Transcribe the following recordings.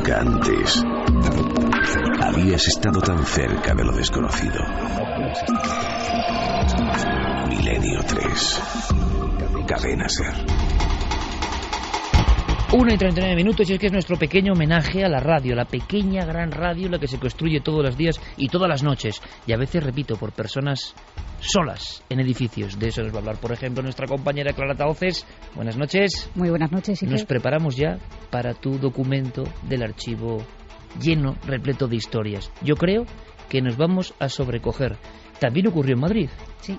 Nunca antes habías estado tan cerca de lo desconocido. Milenio 3. Cadena SER. 1:39, y es que es nuestro pequeño homenaje a la radio, la pequeña gran radio, la que se construye todos los días y todas las noches, y a veces, repito, por personas solas en edificios. De eso nos va a hablar, por ejemplo, nuestra compañera Clara Tahoces. Buenas noches. Muy buenas noches. Nos preparamos ya para tu documento del archivo lleno, repleto de historias. Yo creo que nos vamos a sobrecoger. También ocurrió en Madrid. Sí.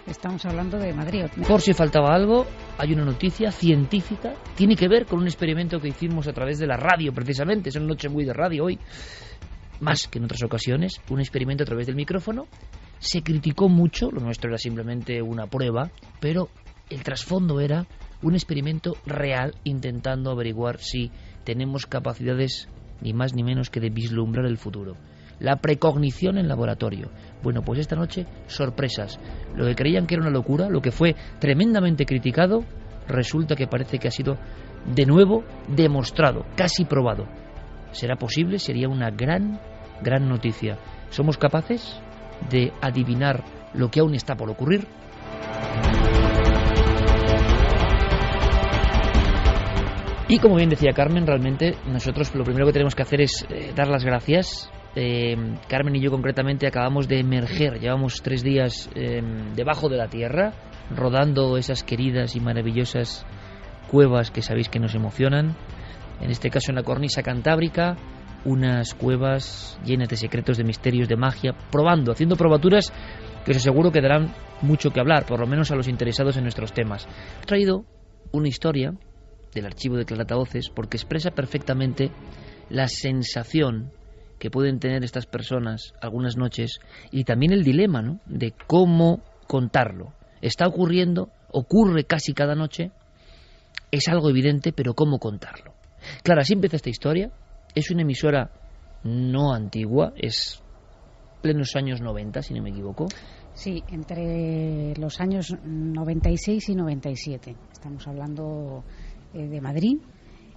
Estamos hablando de Madrid. Por si faltaba algo, hay una noticia científica. Tiene que ver con un experimento que hicimos a través de la radio, precisamente. Es una noche muy de radio hoy. Más que en otras ocasiones, un experimento a través del micrófono. Se criticó mucho, lo nuestro era simplemente una prueba, pero el trasfondo era un experimento real intentando averiguar si tenemos capacidades ni más ni menos que de vislumbrar el futuro. La precognición en laboratorio. Bueno, pues esta noche, sorpresas. Lo que creían que era una locura, lo que fue tremendamente criticado, resulta que parece que ha sido de nuevo demostrado, casi probado. ¿Será posible? Sería una gran noticia. ¿Somos capaces de adivinar lo que aún está por ocurrir? Y como bien decía Carmen, realmente nosotros lo primero que tenemos que hacer es dar las gracias. Carmen y yo concretamente acabamos de emerger, llevamos 3 días debajo de la tierra, rodando esas queridas y maravillosas cuevas que sabéis que nos emocionan, en este caso en la cornisa cantábrica, unas cuevas llenas de secretos, de misterios, de magia, haciendo probaturas que os aseguro que darán mucho que hablar, por lo menos a los interesados en nuestros temas. He traído una historia del archivo de Clara Tahoces porque expresa perfectamente la sensación que pueden tener estas personas algunas noches y también el dilema, ¿no?, de cómo contarlo. Está ocurriendo, ocurre casi cada noche, es algo evidente, pero ¿cómo contarlo? Claro, así empieza esta historia. Es una emisora no antigua, es plenos años 90, si no me equivoco. Sí, entre los años 96 y 97. Estamos hablando de Madrid.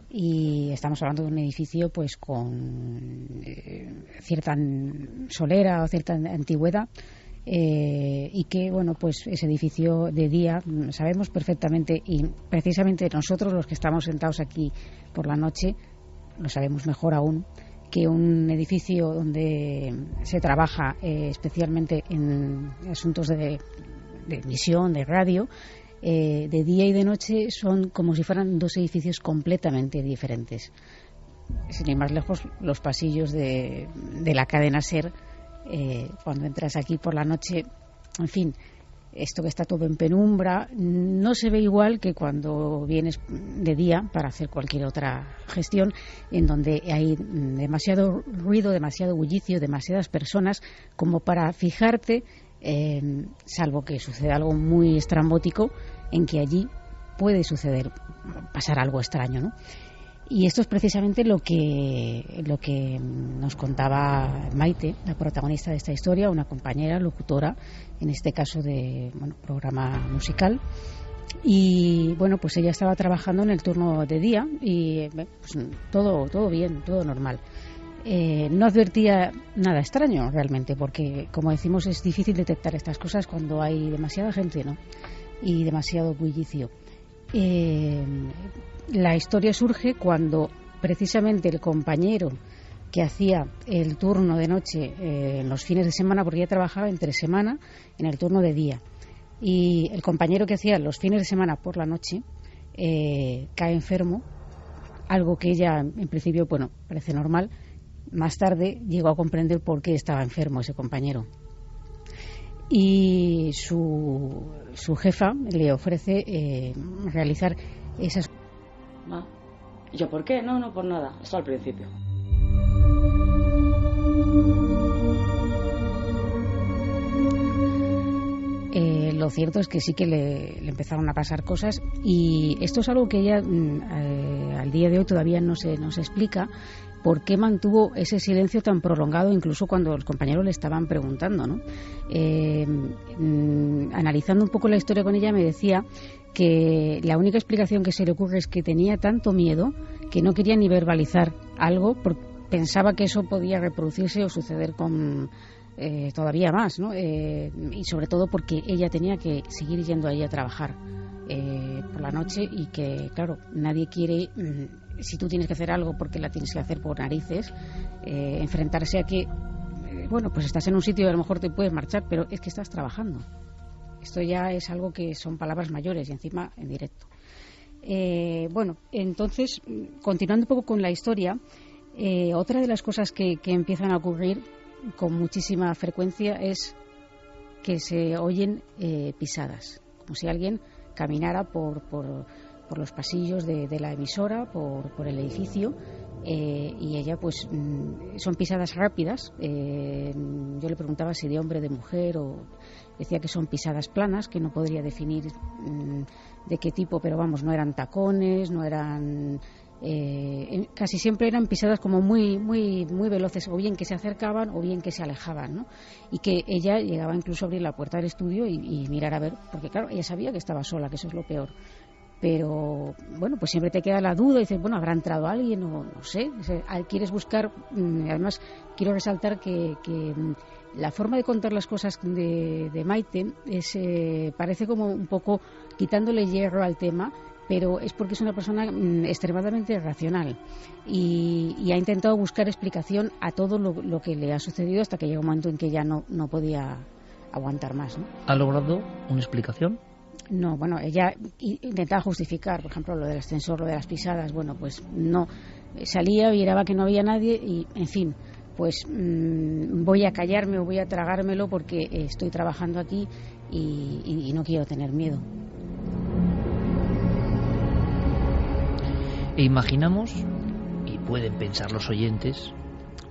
Y estamos hablando de un edificio pues con cierta solera o cierta antigüedad y que, bueno, pues ese edificio de día sabemos perfectamente, y precisamente nosotros los que estamos sentados aquí por la noche lo sabemos mejor aún, que un edificio donde se trabaja especialmente en asuntos de emisión, de radio, de día y de noche son como si fueran 2 edificios completamente diferentes. Sin ir más lejos, los pasillos de la cadena SER, cuando entras aquí por la noche, en fin, esto que está todo en penumbra, no se ve igual que cuando vienes de día para hacer cualquier otra gestión, en donde hay demasiado ruido, demasiado bullicio, demasiadas personas como para fijarte, salvo que suceda algo muy estrambótico, en que allí puede pasar algo extraño, ¿no? Y esto es precisamente lo que nos contaba Maite, la protagonista de esta historia, una compañera locutora, en este caso de programa musical. Y bueno, pues ella estaba trabajando en el turno de día y pues, todo bien, todo normal. No advertía nada extraño realmente, porque como decimos es difícil detectar estas cosas cuando hay demasiada gente, ¿no?, y demasiado bullicio. La historia surge cuando precisamente el compañero que hacía el turno de noche en los fines de semana, porque ella trabajaba entre semana en el turno de día, y el compañero que hacía los fines de semana por la noche cae enfermo, algo que ella en principio, bueno, parece normal. Más tarde llegó a comprender por qué estaba enfermo ese compañero. Y su jefa le ofrece realizar esas... ¿Y yo por qué? No, por nada. Esto al principio. Lo cierto es que sí que le empezaron a pasar cosas, y esto es algo que ella al día de hoy todavía no se explica. ¿Por qué mantuvo ese silencio tan prolongado incluso cuando los compañeros le estaban preguntando, ¿no? Analizando un poco la historia con ella, me decía que la única explicación que se le ocurre es que tenía tanto miedo que no quería ni verbalizar algo porque pensaba que eso podía reproducirse o suceder con todavía más, ¿no? Y sobre todo porque ella tenía que seguir yendo ahí a trabajar por la noche y que, claro, nadie quiere, si tú tienes que hacer algo porque la tienes que hacer por narices, enfrentarse a que, bueno, pues estás en un sitio y a lo mejor te puedes marchar, pero es que estás trabajando. Esto ya es algo que son palabras mayores y encima en directo. Bueno, entonces, continuando un poco con la historia, otra de las cosas que empiezan a ocurrir con muchísima frecuencia es que se oyen pisadas, como si alguien caminara por los pasillos de la emisora, por el edificio, y ella pues son pisadas rápidas. Yo le preguntaba si de hombre, de mujer, o decía que son pisadas planas, que no podría definir de qué tipo, pero vamos, no eran tacones, no eran... casi siempre eran pisadas como muy veloces, o bien que se acercaban o bien que se alejaban, ¿no? Y que ella llegaba incluso a abrir la puerta del estudio y mirar a ver, porque claro, ella sabía que estaba sola, que eso es lo peor, pero bueno, pues siempre te queda la duda y dices, bueno, ¿habrá entrado alguien? O no sé, quieres buscar. Además quiero resaltar que la forma de contar las cosas de Maite parece como un poco quitándole hierro al tema, pero es porque es una persona extremadamente racional y ha intentado buscar explicación a todo lo que le ha sucedido hasta que llega un momento en que ya no podía aguantar más, ¿no? ¿Ha logrado una explicación? No, bueno, ella intentaba justificar, por ejemplo, lo del ascensor, lo de las pisadas. Bueno, pues no, salía, miraba que no había nadie y, en fin, pues voy a callarme o voy a tragármelo porque estoy trabajando aquí y no quiero tener miedo. E imaginamos, y pueden pensar los oyentes,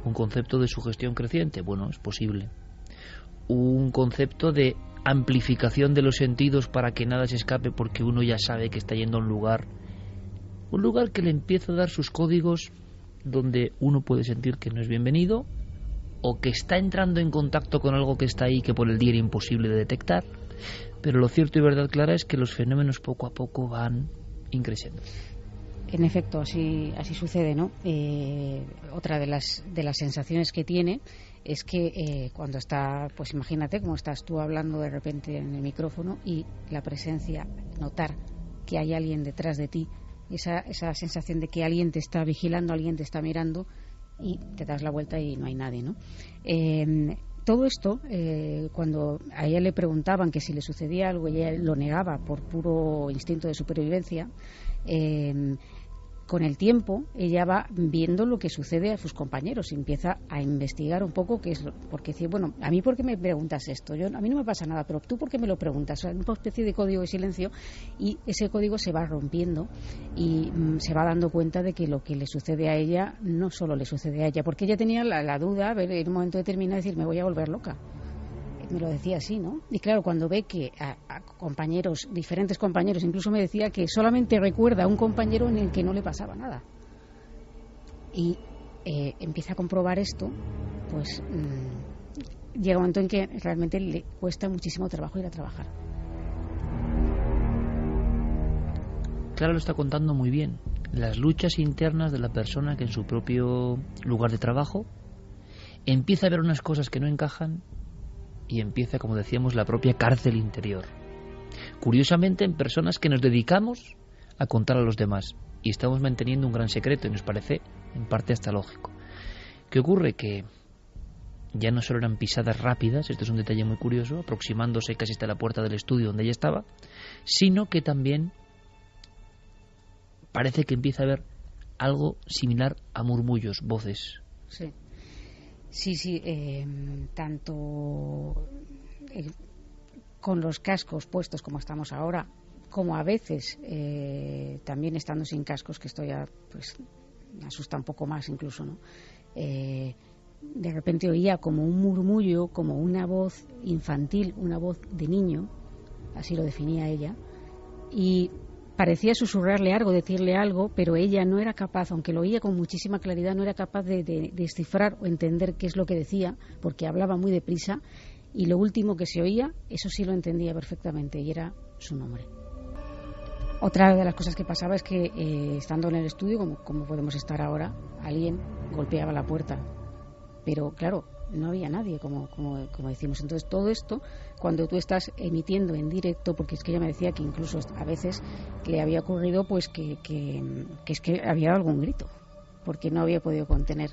un concepto de sugestión creciente. Bueno, es posible. Un concepto de amplificación de los sentidos para que nada se escape porque uno ya sabe que está yendo a un lugar que le empieza a dar sus códigos, donde uno puede sentir que no es bienvenido o que está entrando en contacto con algo que está ahí, que por el día era imposible de detectar. Pero lo cierto y verdad clara es que los fenómenos poco a poco van increciendo. En efecto, así sucede, ¿no? Otra de las sensaciones que tiene es que cuando está, pues imagínate cómo estás tú hablando de repente en el micrófono y la presencia, notar que hay alguien detrás de ti, esa sensación de que alguien te está vigilando, alguien te está mirando y te das la vuelta y no hay nadie, ¿no? Todo esto, cuando a ella le preguntaban que si le sucedía algo, ella lo negaba por puro instinto de supervivencia. Con el tiempo ella va viendo lo que sucede a sus compañeros y empieza a investigar un poco qué es porque dice, bueno, a mí ¿por qué me preguntas esto? A mí no me pasa nada, pero tú ¿por qué me lo preguntas? O sea, una especie de código de silencio, y ese código se va rompiendo y se va dando cuenta de que lo que le sucede a ella no solo le sucede a ella, porque ella tenía la duda, en un momento determinado, de decir, me voy a volver loca. Me lo decía así, ¿no? Y claro, cuando ve que a compañeros, diferentes compañeros, incluso me decía que solamente recuerda a un compañero en el que no le pasaba nada. Y empieza a comprobar esto, pues llega un momento en que realmente le cuesta muchísimo trabajo ir a trabajar. Clara lo está contando muy bien. Las luchas internas de la persona que en su propio lugar de trabajo empieza a ver unas cosas que no encajan y empieza, como decíamos, la propia cárcel interior. Curiosamente, en personas que nos dedicamos a contar a los demás y estamos manteniendo un gran secreto, y nos parece en parte hasta lógico. ¿Qué ocurre? Que ya no solo eran pisadas rápidas, esto es un detalle muy curioso, aproximándose casi hasta la puerta del estudio donde ella estaba, sino que también parece que empieza a haber algo similar a murmullos, voces. Sí. Sí, tanto con los cascos puestos como estamos ahora, como a veces también estando sin cascos, que esto ya pues me asusta un poco más incluso, ¿no? De repente oía como un murmullo, como una voz infantil, una voz de niño, así lo definía ella, y parecía susurrarle algo, decirle algo, pero ella no era capaz, aunque lo oía con muchísima claridad, no era capaz de descifrar o entender qué es lo que decía, porque hablaba muy deprisa, y lo último que se oía, eso sí lo entendía perfectamente, y era su nombre. Otra de las cosas que pasaba es que estando en el estudio, como podemos estar ahora, alguien golpeaba la puerta. Pero claro, no había nadie, como decimos. Entonces todo esto, cuando tú estás emitiendo en directo, porque es que ella me decía que incluso a veces le había ocurrido pues que es que había dado algún grito, porque no había podido contener.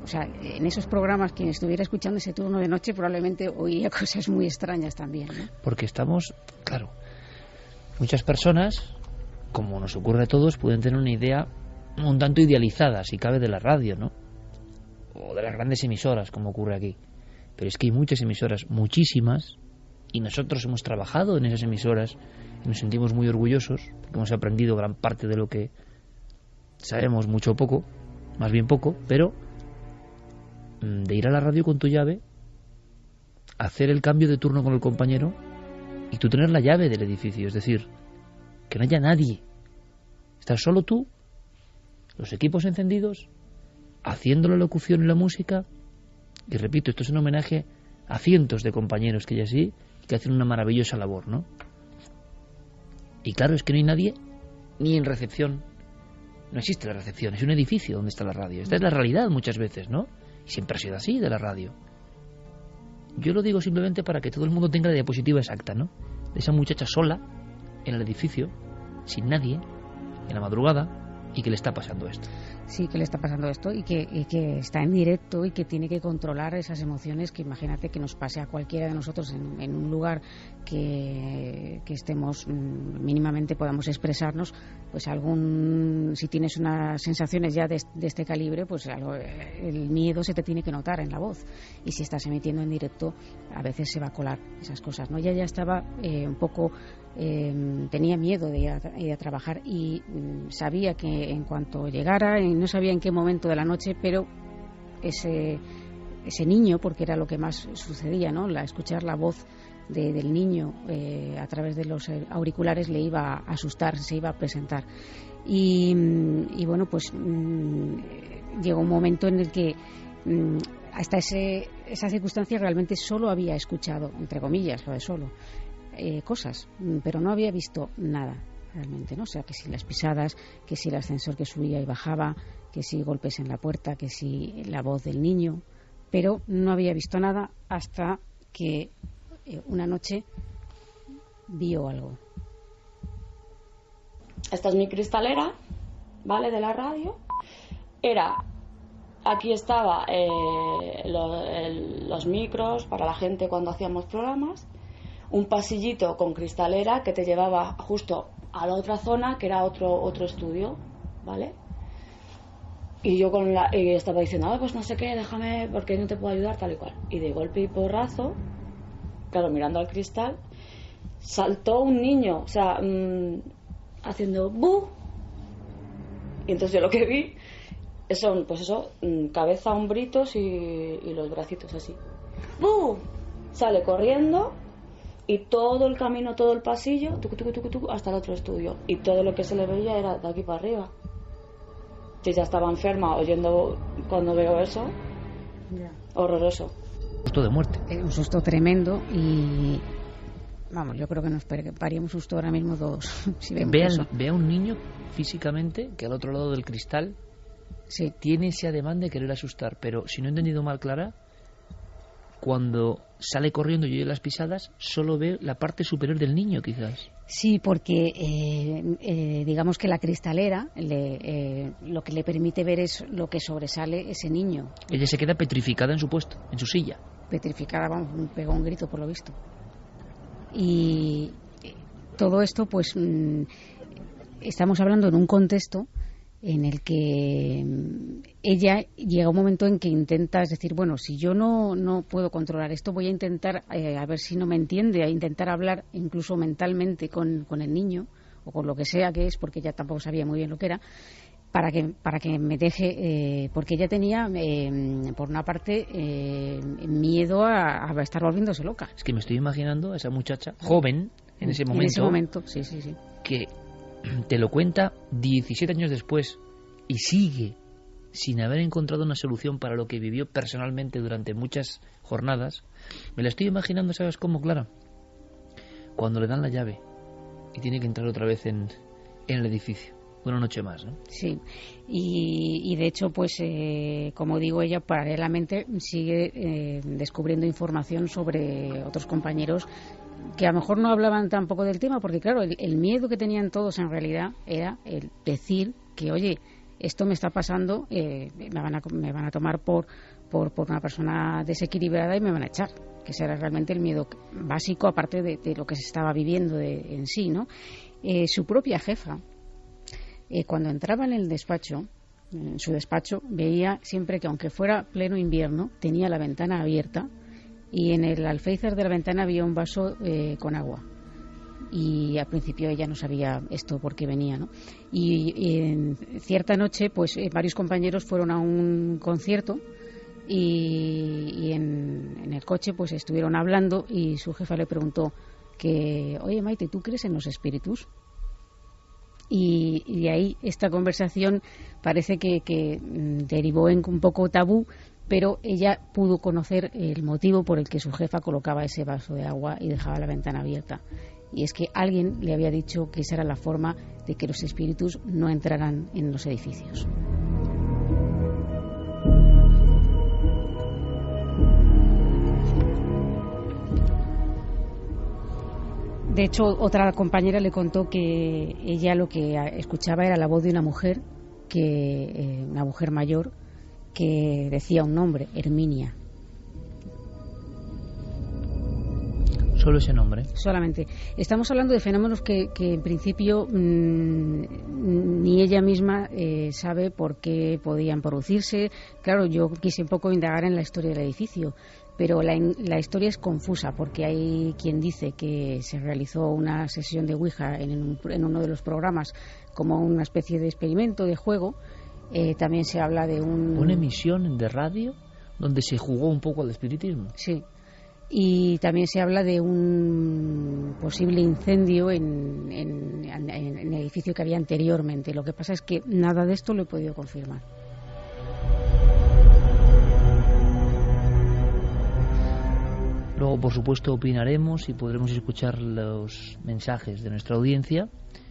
O sea, en esos programas, quien estuviera escuchando ese turno de noche probablemente oía cosas muy extrañas también, ¿no? Porque estamos, claro, muchas personas, como nos ocurre a todos, pueden tener una idea un tanto idealizada, si cabe, de la radio, ¿no? O de las grandes emisoras, como ocurre aquí. Pero es que hay muchas emisoras, muchísimas, y nosotros hemos trabajado en esas emisoras y nos sentimos muy orgullosos porque hemos aprendido gran parte de lo que sabemos, mucho o poco, más bien poco, pero de ir a la radio con tu llave, hacer el cambio de turno con el compañero y tú tener la llave del edificio, es decir, que no haya nadie, estar solo tú, los equipos encendidos, haciendo la locución y la música. Y repito, esto es un homenaje a cientos de compañeros que hay así y que hacen una maravillosa labor, ¿no? Y claro, es que no hay nadie ni en recepción. No existe la recepción, es un edificio donde está la radio. Esta es la realidad muchas veces, ¿no? Y siempre ha sido así de la radio. Yo lo digo simplemente para que todo el mundo tenga la diapositiva exacta, ¿no? De esa muchacha sola en el edificio, sin nadie, en la madrugada, y que le está pasando esto. Sí, que le está pasando esto y que está en directo y que tiene que controlar esas emociones, que imagínate que nos pase a cualquiera de nosotros en un lugar que estemos mínimamente podamos expresarnos, pues si tienes unas sensaciones ya de este calibre, pues el miedo se te tiene que notar en la voz, y si estás emitiendo en directo a veces se va a colar esas cosas, ¿no? Ella ya estaba un poco tenía miedo de ir a trabajar y sabía que en cuanto llegara, no sabía en qué momento de la noche, pero ese niño, porque era lo que más sucedía, ¿no? Escuchar la voz del niño a través de los auriculares le iba a asustar, se iba a presentar. Y bueno, pues llegó un momento en el que hasta esa circunstancia realmente solo había escuchado, entre comillas, lo de solo, cosas, pero no había visto nada realmente, ¿no? O sea, que si las pisadas, que si el ascensor que subía y bajaba, que si golpes en la puerta, que si la voz del niño, pero no había visto nada hasta que una noche vio algo. Esta es mi cristalera, ¿vale? De la radio. Aquí estaba los micros para la gente cuando hacíamos programas, un pasillito con cristalera que te llevaba justo a la otra zona, que era otro estudio, ¿vale? Y yo estaba diciendo, pues no sé qué, déjame, porque no te puedo ayudar, tal y cual. Y de golpe y porrazo, claro, mirando al cristal, saltó un niño, o sea, haciendo ¡bu! Y entonces yo lo que vi son, pues eso, cabeza, hombritos y los bracitos así. ¡Bu! Sale corriendo. Y todo el camino, todo el pasillo, hasta el otro estudio. Y todo lo que se le veía era de aquí para arriba. Si ya estaba enferma oyendo cuando veo eso, horroroso. Susto de muerte. Un susto tremendo y... Vamos, yo creo que nos pegaríamos susto ahora mismo todos. Si vemos eso. Ve a un niño físicamente que al otro lado del cristal sí tiene ese ademán de querer asustar. Pero si no he entendido mal, Clara, cuando sale corriendo y oye las pisadas, solo ve la parte superior del niño, quizás. Sí, porque digamos que la cristalera lo que le permite ver es lo que sobresale ese niño. Ella se queda petrificada en su puesto, en su silla. Petrificada, vamos, pegó un grito por lo visto. Y todo esto, pues estamos hablando en un contexto en el que ella llega a un momento en que intenta, es decir, bueno, si yo no puedo controlar esto, voy a intentar, a ver si no me entiende, a intentar hablar incluso mentalmente con el niño, o con lo que sea que es, porque ella tampoco sabía muy bien lo que era, para que me deje, porque ella tenía, por una parte, miedo a estar volviéndose loca. Es que me estoy imaginando a esa muchacha, joven, en ese momento. En ese momento, sí. Que te lo cuenta 17 años después y sigue sin haber encontrado una solución para lo que vivió personalmente durante muchas jornadas. Me la estoy imaginando, ¿sabes cómo, Clara? Cuando le dan la llave y tiene que entrar otra vez en el edificio. Una noche más, ¿no? Sí, y de hecho, pues como digo, ella paralelamente sigue descubriendo información sobre otros compañeros que a lo mejor no hablaban tampoco del tema, porque claro, el miedo que tenían todos en realidad era el decir que, oye, esto me está pasando, me van a tomar por una persona desequilibrada y me van a echar, que ese era realmente el miedo básico, aparte de lo que se estaba viviendo en sí, ¿no? Su propia jefa, cuando entraba en el despacho, en su despacho, veía siempre que, aunque fuera pleno invierno, tenía la ventana abierta y en el alféizar de la ventana había un vaso con agua. Y al principio ella no sabía esto por qué venía, ¿no? Y en cierta noche, pues varios compañeros fueron a un concierto y en el coche pues estuvieron hablando y su jefa le preguntó que, oye, Maite, ¿tú crees en los espíritus? Y de ahí esta conversación parece que derivó en un poco tabú, pero ella pudo conocer el motivo por el que su jefa colocaba ese vaso de agua y dejaba la ventana abierta. Y es que alguien le había dicho que esa era la forma de que los espíritus no entraran en los edificios. De hecho, otra compañera le contó que ella lo que escuchaba era la voz de una mujer, una mujer mayor, que decía un nombre, Herminia. Solo ese nombre. Solamente. Estamos hablando de fenómenos que en principio ni ella misma sabe por qué podían producirse. Claro, yo quise un poco indagar en la historia del edificio, pero la historia es confusa porque hay quien dice que se realizó una sesión de Ouija en uno de los programas como una especie de experimento, de juego. También se habla de una emisión de radio donde se jugó un poco al espiritismo. Sí. Y también se habla de un posible incendio en el edificio que había anteriormente. Lo que pasa es que nada de esto lo he podido confirmar. Luego, por supuesto, opinaremos y podremos escuchar los mensajes de nuestra audiencia.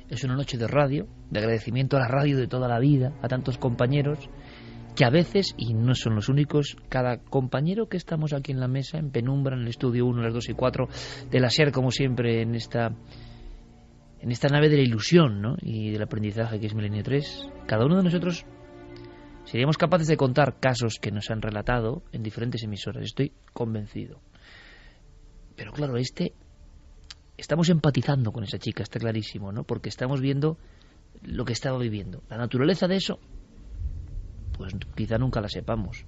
Es una noche de radio, de agradecimiento a la radio de toda la vida, a tantos compañeros que a veces, y no son los únicos, cada compañero que estamos aquí en la mesa, en penumbra, en el estudio 1, las 2 y 4 de la SER, como siempre, en esta nave de la ilusión, ¿no?, y del aprendizaje que es Milenio 3, cada uno de nosotros seríamos capaces de contar casos que nos han relatado en diferentes emisoras, estoy convencido. Pero claro, estamos empatizando con esa chica, está clarísimo, ¿no?, porque estamos viendo lo que estaba viviendo. La naturaleza de eso, pues quizá nunca la sepamos,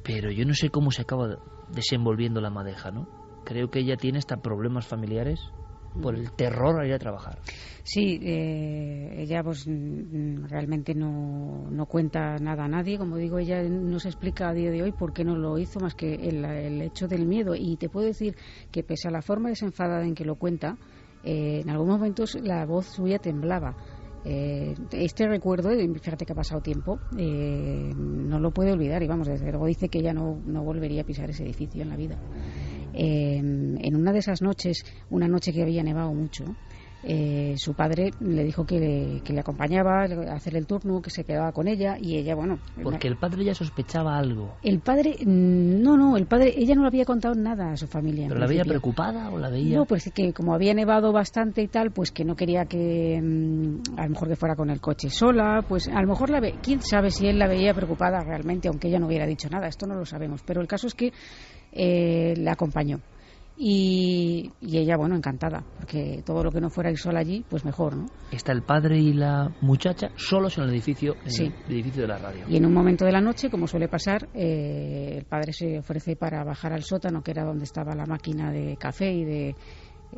pero yo no sé cómo se acaba desenvolviendo la madeja, ¿no? Creo que ella tiene hasta problemas familiares por el terror a ir a trabajar. Sí, ella pues realmente no cuenta nada a nadie, como digo, ella no se explica a día de hoy por qué no lo hizo más que el hecho del miedo, y te puedo decir que pese a la forma desenfadada en que lo cuenta, en algunos momentos la voz suya temblaba. Este recuerdo, fíjate que ha pasado tiempo, no lo puede olvidar, y vamos, desde luego dice que ella no volvería a pisar ese edificio en la vida. En una de esas noches, una noche que había nevado mucho, su padre le dijo que le acompañaba a hacer el turno, que se quedaba con ella, y ella, bueno... Porque el padre ya sospechaba algo. El padre, ella no le había contado nada a su familia. ¿Pero la veía preocupada o la veía...? No, pues que como había nevado bastante y tal, pues que no quería que, a lo mejor que fuera con el coche sola, pues a lo mejor quién sabe si él la veía preocupada realmente, aunque ella no hubiera dicho nada, esto no lo sabemos, pero el caso es que la acompañó. Y ella, bueno, encantada, porque todo lo que no fuera ir sola allí, pues mejor, ¿no? Está el padre y la muchacha solos en el edificio, sí, el edificio de la radio. Y en un momento de la noche, como suele pasar, el padre se ofrece para bajar al sótano, que era donde estaba la máquina de café y de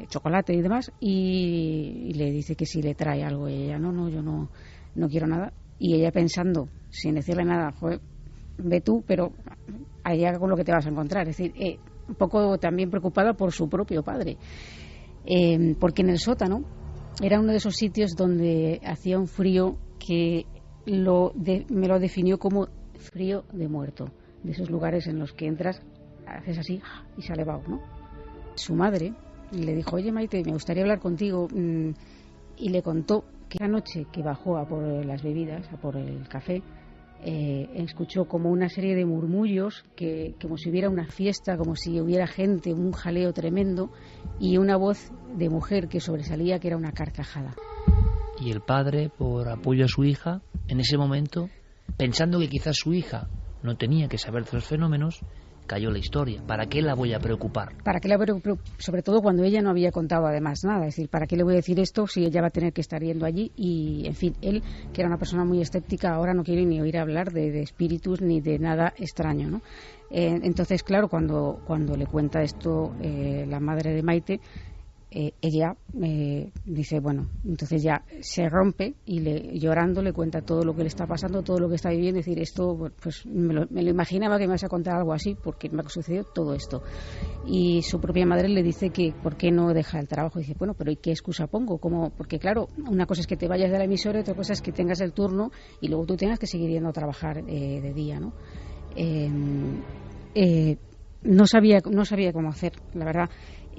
chocolate y demás, y le dice que si le trae algo, y ella, no, yo no quiero nada. Y ella pensando, sin decirle nada, joder, ve tú, pero allá con lo que te vas a encontrar. Es decir, un poco también preocupada por su propio padre, porque en el sótano era uno de esos sitios donde hacía un frío que me lo definió como frío de muerto, de esos lugares en los que entras, haces así y sale vaho, ¿no? Su madre le dijo, oye Maite, me gustaría hablar contigo, y le contó que la noche que bajó a por las bebidas, a por el café, escuchó como una serie de murmullos, como si hubiera una fiesta, como si hubiera gente, un jaleo tremendo, y una voz de mujer que sobresalía, que era una carcajada. Y el padre, por apoyo a su hija, en ese momento, pensando que quizás su hija no tenía que saber de los fenómenos, cayó la historia. ¿Para qué la voy a preocupar? ¿Para qué la voy a preocupar? Sobre todo cuando ella no había contado además nada. Es decir, ¿para qué le voy a decir esto si ella va a tener que estar yendo allí? Y, en fin, él, que era una persona muy escéptica, ahora no quiere ni oír hablar de espíritus ni de nada extraño, ¿no? Entonces, claro, cuando le cuenta esto la madre de Maite, ella dice, bueno, entonces ya se rompe y llorando le cuenta todo lo que le está pasando, todo lo que está viviendo. Es decir, esto, pues me lo imaginaba que me ibas a contar algo así, porque me ha sucedido todo esto. Y su propia madre le dice que por qué no deja el trabajo. Y dice, bueno, pero ¿y qué excusa pongo? Porque claro, una cosa es que te vayas de la emisora y otra cosa es que tengas el turno y luego tú tengas que seguir yendo a trabajar de día, ¿no? No sabía cómo hacer, la verdad.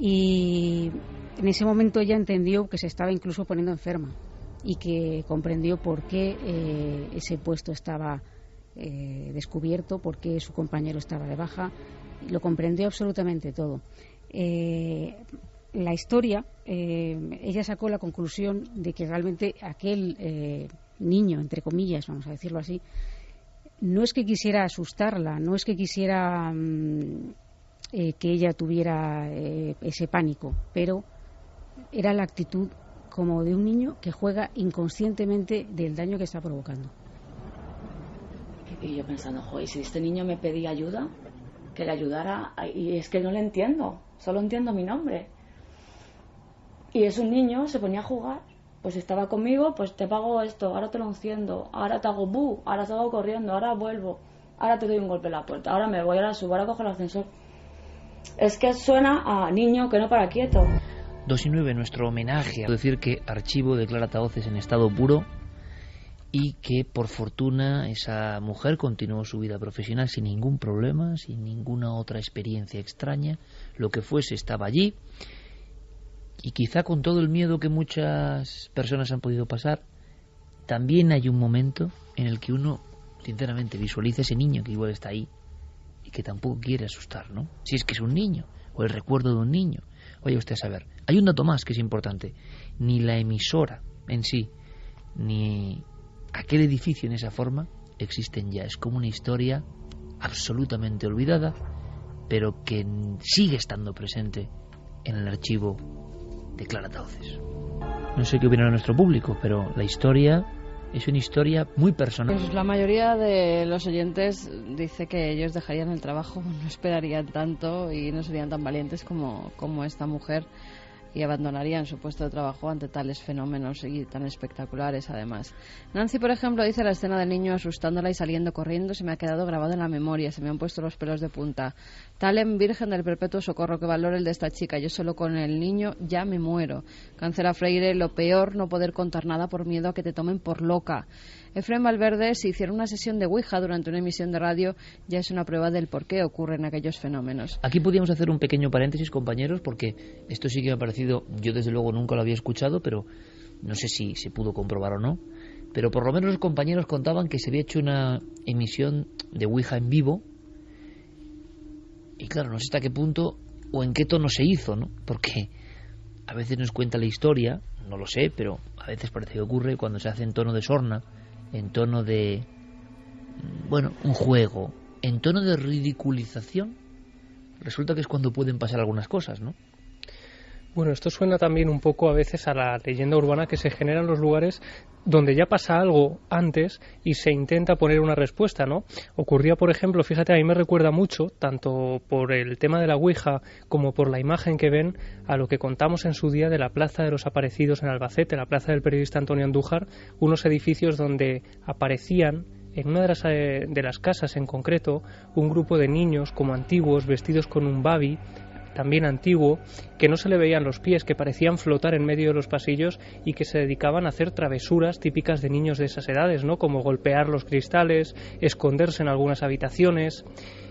Y en ese momento ella entendió que se estaba incluso poniendo enferma y que comprendió por qué ese puesto estaba descubierto, por qué su compañero estaba de baja. Lo comprendió absolutamente todo. La historia, ella sacó la conclusión de que realmente aquel niño, entre comillas, vamos a decirlo así, no es que quisiera asustarla, no es que quisiera que ella tuviera ese pánico, pero era la actitud como de un niño que juega inconscientemente del daño que está provocando. Y yo pensando, joder, si este niño me pedía ayuda, que le ayudara, y es que no le entiendo, solo entiendo mi nombre. Y es un niño, se ponía a jugar, pues estaba conmigo, pues te pago esto, ahora te lo enciendo, ahora te hago bu, ahora salgo corriendo, ahora vuelvo, ahora te doy un golpe en la puerta, ahora me voy, ahora subo, ahora cojo el ascensor. Es que suena a niño que no para quieto. 2:09, nuestro homenaje a decir que Archivo declara a Tahoces en estado puro y que por fortuna esa mujer continuó su vida profesional sin ningún problema, sin ninguna otra experiencia extraña. Lo que fuese estaba allí, y quizá con todo el miedo que muchas personas han podido pasar, también hay un momento en el que uno sinceramente visualiza ese niño que igual está ahí y que tampoco quiere asustar, ¿no? Si es que es un niño, o el recuerdo de un niño. Vaya usted a saber. Hay un dato más que es importante. Ni la emisora en sí, ni aquel edificio en esa forma existen ya. Es como una historia absolutamente olvidada, pero que sigue estando presente en el archivo de Clara Tauces. No sé qué opinará nuestro público, pero la historia es una historia muy personal. Pues la mayoría de los oyentes dice que ellos dejarían el trabajo, no esperarían tanto y no serían tan valientes como esta mujer, y abandonarían su puesto de trabajo ante tales fenómenos y tan espectaculares además. Nancy, por ejemplo, dice: la escena del niño asustándola y saliendo corriendo se me ha quedado grabada en la memoria, se me han puesto los pelos de punta. Talem, Virgen del Perpetuo Socorro, que valor el de esta chica, yo solo con el niño ya me muero. Cancela Freire, lo peor, no poder contar nada por miedo a que te tomen por loca. Efrén Valverde, si hiciera una sesión de Ouija durante una emisión de radio, ya es una prueba del por qué ocurren aquellos fenómenos. Aquí podríamos hacer un pequeño paréntesis, compañeros, porque esto sí que me ha parecido, yo desde luego nunca lo había escuchado, pero no sé si se pudo comprobar o no, pero por lo menos los compañeros contaban que se había hecho una emisión de Ouija en vivo, y claro, no sé hasta qué punto o en qué tono se hizo, ¿no? Porque a veces nos cuenta la historia, no lo sé, pero a veces parece que ocurre cuando se hace en tono de sorna, en tono de, bueno, un juego, en tono de ridiculización, resulta que es cuando pueden pasar algunas cosas, ¿no? Bueno, esto suena también un poco a veces a la leyenda urbana que se genera en los lugares donde ya pasa algo antes y se intenta poner una respuesta, ¿no? Ocurría, por ejemplo, fíjate, a mí me recuerda mucho, tanto por el tema de la Ouija como por la imagen que ven, a lo que contamos en su día de la Plaza de los Aparecidos en Albacete, la plaza del periodista Antonio Andújar, unos edificios donde aparecían en una de las casas en concreto un grupo de niños como antiguos, vestidos con un babi, también antiguo, que no se le veían los pies, que parecían flotar en medio de los pasillos y que se dedicaban a hacer travesuras típicas de niños de esas edades, ¿no? Como golpear los cristales, esconderse en algunas habitaciones.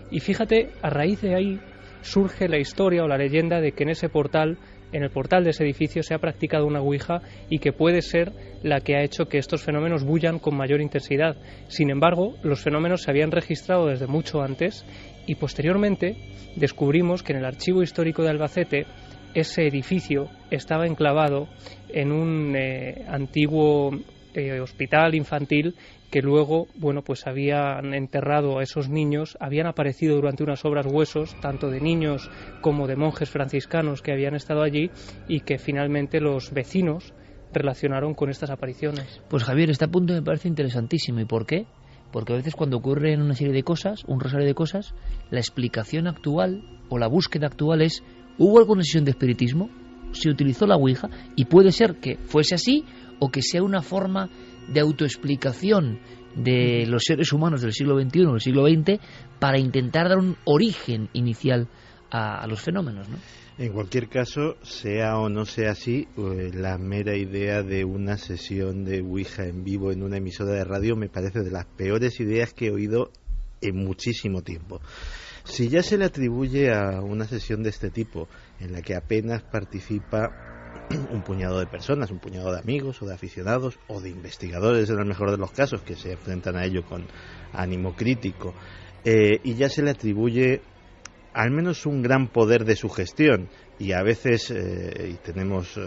Y fíjate, a raíz de ahí surge la historia o la leyenda de que en ese portal en el portal de ese edificio se ha practicado una ouija y que puede ser la que ha hecho que estos fenómenos bullan con mayor intensidad. Sin embargo, los fenómenos se habían registrado desde mucho antes y posteriormente descubrimos que en el archivo histórico de Albacete ese edificio estaba enclavado en un antiguo hospital infantil que luego, bueno, pues habían enterrado a esos niños, habían aparecido durante unas obras huesos, tanto de niños como de monjes franciscanos que habían estado allí y que finalmente los vecinos relacionaron con estas apariciones. Pues Javier, este punto me parece interesantísimo. ¿Y por qué? Porque a veces cuando ocurren una serie de cosas, un rosario de cosas, la explicación actual o la búsqueda actual es: ¿hubo alguna sesión de espiritismo? ¿Se utilizó la ouija? Y puede ser que fuese así o que sea una forma de autoexplicación de los seres humanos del siglo XXI o del siglo XX para intentar dar un origen inicial a los fenómenos, ¿no? En cualquier caso, sea o no sea así, la mera idea de una sesión de ouija en vivo en una emisora de radio me parece de las peores ideas que he oído en muchísimo tiempo. Si ya se le atribuye a una sesión de este tipo, en la que apenas participa un puñado de personas, un puñado de amigos o de aficionados o de investigadores en el mejor de los casos, que se enfrentan a ello con ánimo crítico, y ya se le atribuye al menos un gran poder de sugestión, y a veces y tenemos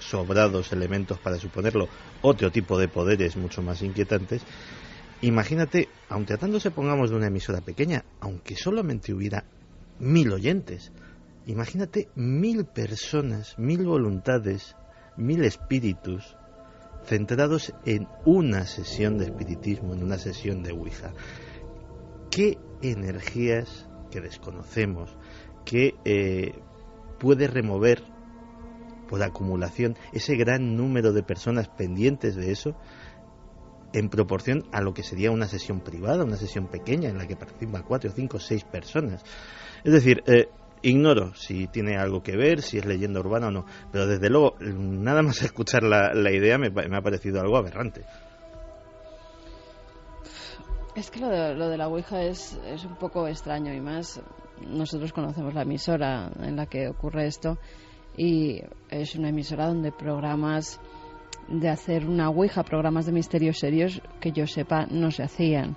sobrados elementos para suponerlo, otro tipo de poderes mucho más inquietantes. Imagínate, aun tratándose, pongamos, de una emisora pequeña, aunque solamente hubiera 1000 oyentes, imagínate 1000 personas, 1000 voluntades, 1000 espíritus centrados en una sesión de espiritismo, en una sesión de ouija. ¿Qué energías que desconocemos, que puede remover por acumulación ese gran número de personas pendientes de eso, en proporción a lo que sería una sesión privada, una sesión pequeña en la que participan 4, 5, 6 personas? Es decir, ignoro si tiene algo que ver, si es leyenda urbana o no, pero desde luego, nada más escuchar la idea me ha parecido algo aberrante. Es que lo de la ouija es un poco extraño, y más nosotros conocemos la emisora en la que ocurre esto, y es una emisora donde programas de hacer una ouija, programas de misterios serios, que yo sepa no se hacían,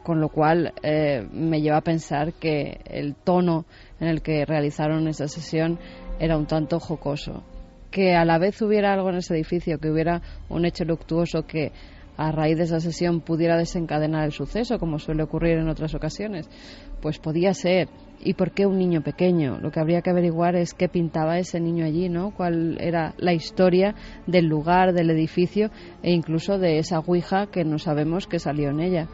con lo cual me lleva a pensar que el tono en el que realizaron esa sesión era un tanto jocoso. Que a la vez hubiera algo en ese edificio, que hubiera un hecho luctuoso que a raíz de esa sesión pudiera desencadenar el suceso, como suele ocurrir en otras ocasiones, pues podía ser. ¿Y por qué un niño pequeño? Lo que habría que averiguar es qué pintaba ese niño allí, ¿no? Cuál era la historia del lugar, del edificio e incluso de esa ouija que no sabemos que salió en ella.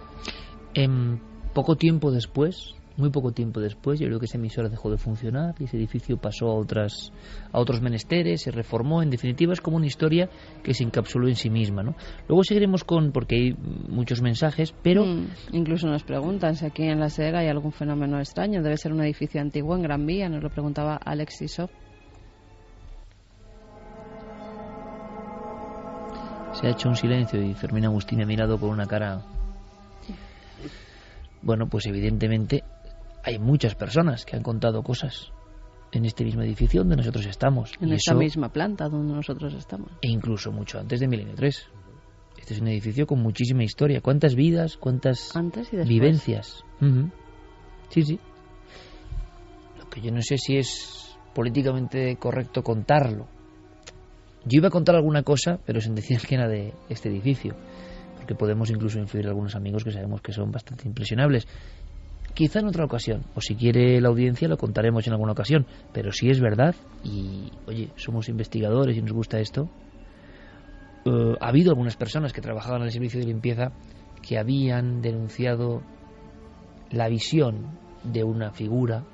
Poco tiempo después, muy poco tiempo después, yo creo que esa emisora dejó de funcionar y ese edificio pasó a otros menesteres, se reformó. En definitiva, es como una historia que se encapsuló en sí misma, ¿no? Luego seguiremos porque hay muchos mensajes, pero incluso nos preguntan si aquí en la SER hay algún fenómeno extraño. Debe ser un edificio antiguo en Gran Vía, nos lo preguntaba Alex Isov. Se ha hecho un silencio y Fermín Agustín ha mirado con una cara. Bueno, pues evidentemente hay muchas personas que han contado cosas en este mismo edificio donde nosotros estamos. En esta misma planta donde nosotros estamos. E incluso mucho antes de Milenio 3. Este es un edificio con muchísima historia. ¿Cuántas vidas? ¿Cuántas vivencias? Uh-huh. Sí, sí. Lo que yo no sé si es políticamente correcto contarlo. Yo iba a contar alguna cosa, pero sin decir que era de este edificio, porque podemos incluso influir a algunos amigos que sabemos que son bastante impresionables. Quizá en otra ocasión, o si quiere la audiencia lo contaremos en alguna ocasión, pero si es verdad, y oye, somos investigadores y nos gusta esto, ha habido algunas personas que trabajaban en el servicio de limpieza que habían denunciado la visión de una figura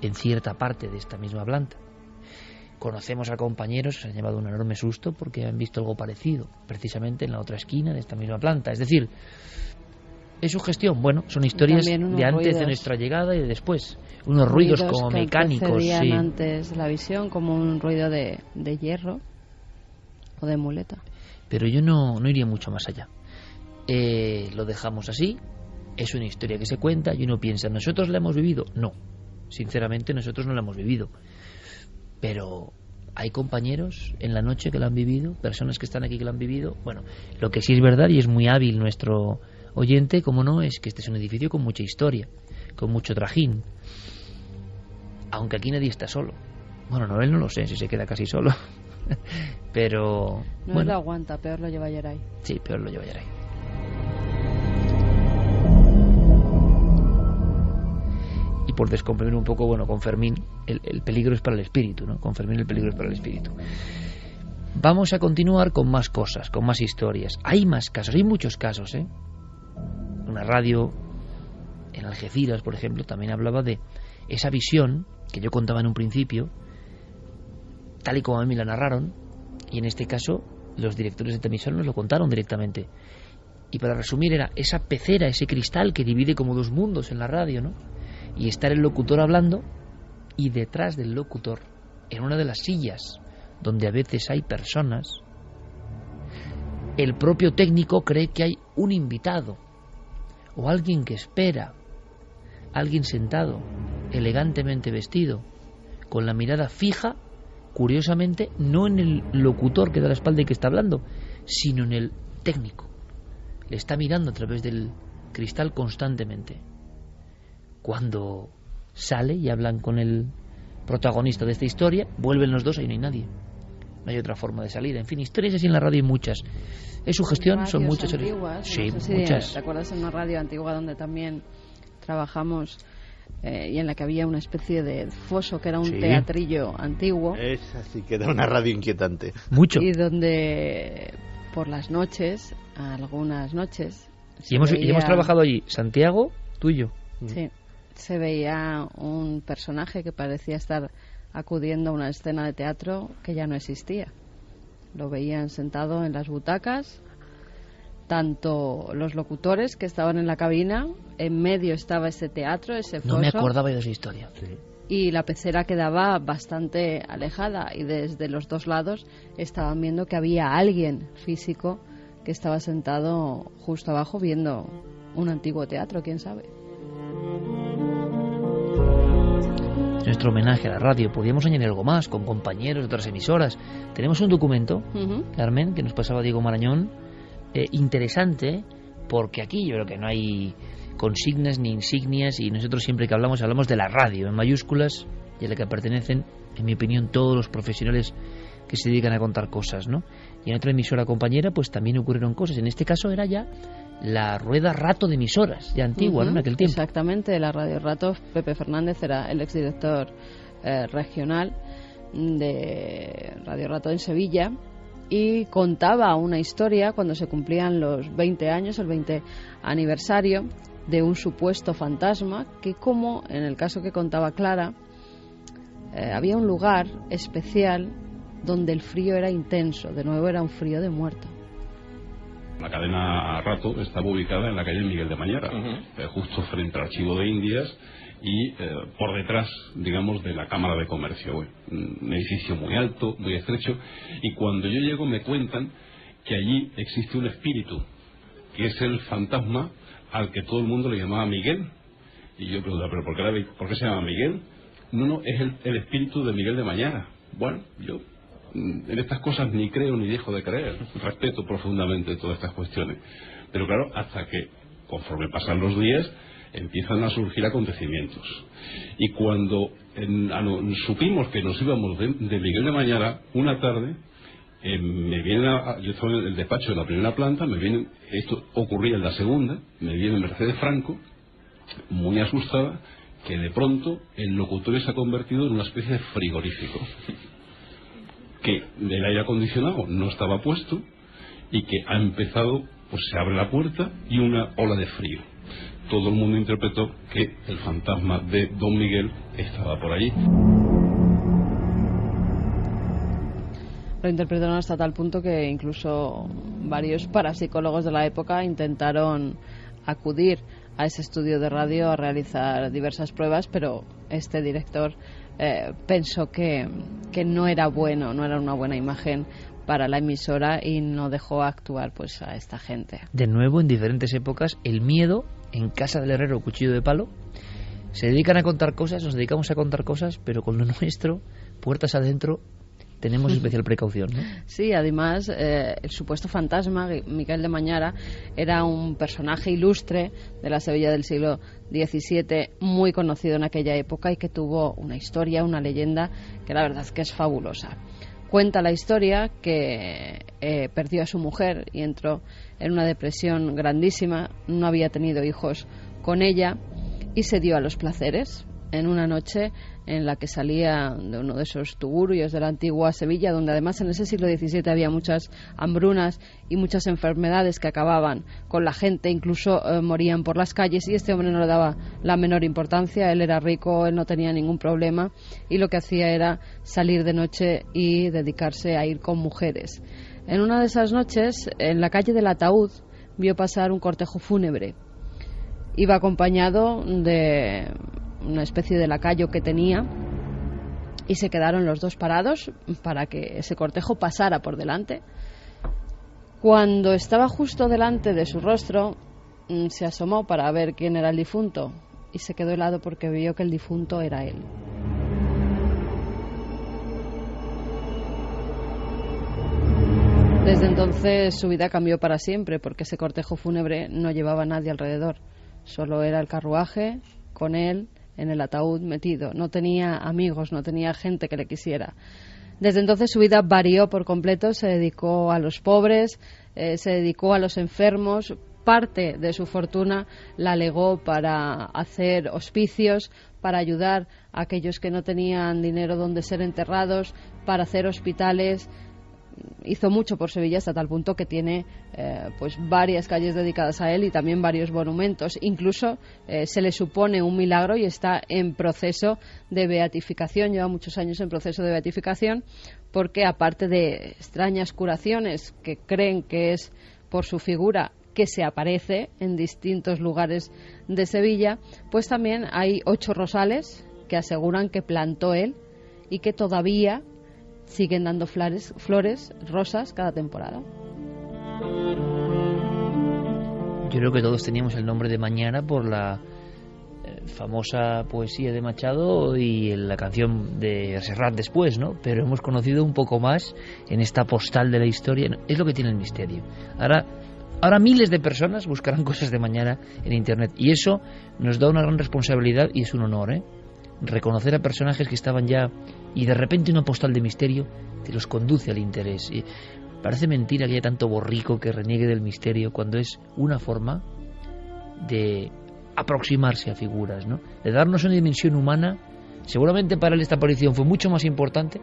en cierta parte de esta misma planta. Conocemos a compañeros que se han llevado un enorme susto porque han visto algo parecido, precisamente en la otra esquina de esta misma planta. Es decir, ¿es sugestión? Bueno, son historias de antes ruidos de nuestra llegada y de después. Unos ruidos como que mecánicos. Sí. Antes de la visión, como un ruido de hierro o de muleta. Pero yo no iría mucho más allá. Lo dejamos así. Es una historia que se cuenta y uno piensa, ¿nosotros la hemos vivido? No. Sinceramente, nosotros no la hemos vivido. pero hay compañeros en la noche que lo han vivido, personas que están aquí que lo han vivido. Bueno, lo que sí es verdad, y es muy hábil nuestro oyente, como no, es que este es un edificio con mucha historia, con mucho trajín, aunque aquí nadie está solo. Bueno, Noel no lo sé si se queda casi solo, pero no bueno, lo aguanta, peor lo lleva Yeray. Sí, peor lo lleva Yeray. Y por descomprimir un poco, bueno, con Fermín el peligro es para el espíritu, ¿no? Con Fermín el peligro es para el espíritu. Vamos a continuar con más cosas, con más historias. Hay más casos, hay muchos casos, ¿eh? Una radio en Algeciras, por ejemplo, también hablaba de esa visión que yo contaba en un principio, tal y como a mí la narraron, y en este caso los directores de esta emisora nos lo contaron directamente. Y para resumir, era esa pecera, ese cristal que divide como dos mundos en la radio, ¿no? Y estar el locutor hablando, y detrás del locutor, en una de las sillas donde a veces hay personas, el propio técnico cree que hay un invitado o alguien que espera, alguien sentado, elegantemente vestido, con la mirada fija, curiosamente, no en el locutor que da la espalda y que está hablando, sino en el técnico. Le está mirando a través del cristal constantemente. Cuando sale y hablan con el protagonista de esta historia, vuelven los dos y no hay nadie. No hay otra forma de salida. En fin, historias así en la radio hay muchas. Es su gestión, son muchas. Antiguas, sí, no sé si muchas. ¿Te acuerdas en una radio antigua donde también trabajamos y en la que había una especie de foso que era un teatrillo antiguo? Esa sí que era una radio inquietante. Mucho. Y donde por las noches, algunas noches... Y hemos trabajado allí, Santiago, tú y yo. Sí, se veía un personaje que parecía estar acudiendo a una escena de teatro que ya no existía. Lo veían sentado en las butacas, tanto los locutores que estaban en la cabina, en medio estaba ese teatro, ese foso. No me acordaba yo de esa historia. Sí. Y la pecera quedaba bastante alejada y desde los dos lados estaban viendo que había alguien físico que estaba sentado justo abajo viendo un antiguo teatro, quién sabe. Nuestro homenaje a la radio. Podríamos añadir algo más con compañeros de otras emisoras. Tenemos un documento, Carmen, que nos pasaba Diego Marañón, interesante, porque aquí yo creo que no hay consignas ni insignias y nosotros siempre que hablamos de la radio en mayúsculas y a la que pertenecen, en mi opinión, todos los profesionales que se dedican a contar cosas, ¿no? Y en otra emisora compañera pues también ocurrieron cosas. En este caso era ya la rueda rato de emisoras, ya antigua, ¿no? En aquel tiempo. Exactamente, la Radio Rato. Pepe Fernández era el exdirector regional de Radio Rato en Sevilla y contaba una historia cuando se cumplían los 20 años, el 20 aniversario de un supuesto fantasma que, como en el caso que contaba Clara, había un lugar especial donde el frío era intenso, de nuevo era un frío de muerto. La cadena Rato estaba ubicada en la calle Miguel de Mañara, justo frente al Archivo de Indias y por detrás, digamos, de la Cámara de Comercio. Un edificio muy alto, muy estrecho, y cuando yo llego me cuentan que allí existe un espíritu, que es el fantasma al que todo el mundo le llamaba Miguel. Y yo pregunto, ¿pero por qué se llama Miguel? No, es el espíritu de Miguel de Mañara. Bueno, yo en estas cosas ni creo ni dejo de creer, respeto profundamente todas estas cuestiones, pero claro, hasta que conforme pasan los días empiezan a surgir acontecimientos, y cuando supimos que nos íbamos de Miguel de Mañara, una tarde me viene yo estaba en el despacho de la primera planta, esto ocurría en la segunda, me viene Mercedes Franco muy asustada, que de pronto el locutorio se ha convertido en una especie de frigorífico, que el aire acondicionado no estaba puesto y que ha empezado, pues se abre la puerta y una ola de frío. Todo el mundo interpretó que el fantasma de Don Miguel estaba por allí. Lo interpretaron hasta tal punto que incluso varios parapsicólogos de la época intentaron acudir a ese estudio de radio a realizar diversas pruebas, pero este director pensó que no era bueno, no era una buena imagen para la emisora y no dejó actuar pues a esta gente. De nuevo, en diferentes épocas, el miedo en casa del herrero, cuchillo de palo. Se dedican a contar cosas, nos dedicamos a contar cosas, pero con lo nuestro puertas adentro tenemos especial precaución, ¿no? Sí, además, el supuesto fantasma, Miquel de Mañara, era un personaje ilustre de la Sevilla del siglo XVII, muy conocido en aquella época y que tuvo una historia, una leyenda, que la verdad es que es fabulosa. Cuenta la historia que perdió a su mujer y entró en una depresión grandísima, no había tenido hijos con ella y se dio a los placeres en una noche en la que salía de uno de esos tugurios de la antigua Sevilla, donde además en ese siglo XVII había muchas hambrunas y muchas enfermedades que acababan con la gente, incluso morían por las calles, y este hombre no le daba la menor importancia. Él era rico, él no tenía ningún problema y lo que hacía era salir de noche y dedicarse a ir con mujeres. En una de esas noches, en la calle del Ataúd, vio pasar un cortejo fúnebre. Iba acompañado de una especie de lacayo que tenía y se quedaron los dos parados para que ese cortejo pasara por delante. Cuando estaba justo delante de su rostro, se asomó para ver quién era el difunto y se quedó helado porque vio que el difunto era él. Desde entonces su vida cambió para siempre, porque ese cortejo fúnebre no llevaba a nadie alrededor, solo era el carruaje con él en el ataúd metido. No tenía amigos, no tenía gente que le quisiera. Desde entonces su vida varió por completo, se dedicó a los pobres, se dedicó a los enfermos. Parte de su fortuna la legó para hacer hospicios, para ayudar a aquellos que no tenían dinero donde ser enterrados, para hacer hospitales. Hizo mucho por Sevilla hasta tal punto que tiene pues varias calles dedicadas a él y también varios monumentos. Incluso se le supone un milagro y está en proceso de beatificación, lleva muchos años en proceso de beatificación, porque aparte de extrañas curaciones que creen que es por su figura, que se aparece en distintos lugares de Sevilla, pues también hay 8 rosales que aseguran que plantó él y que todavía siguen dando flores, rosas cada temporada. Yo creo que todos teníamos el nombre de Mañara por la famosa poesía de Machado y la canción de Serrat después, ¿no? Pero hemos conocido un poco más en esta postal de la historia. Es lo que tiene el misterio. Ahora miles de personas buscarán cosas de Mañara en Internet y eso nos da una gran responsabilidad y es un honor, ¿eh? Reconocer a personajes que estaban ya y de repente una postal de misterio te los conduce al interés. Y parece mentira que haya tanto borrico que reniegue del misterio cuando es una forma de aproximarse a figuras, ¿no? De darnos una dimensión humana. Seguramente para él esta aparición fue mucho más importante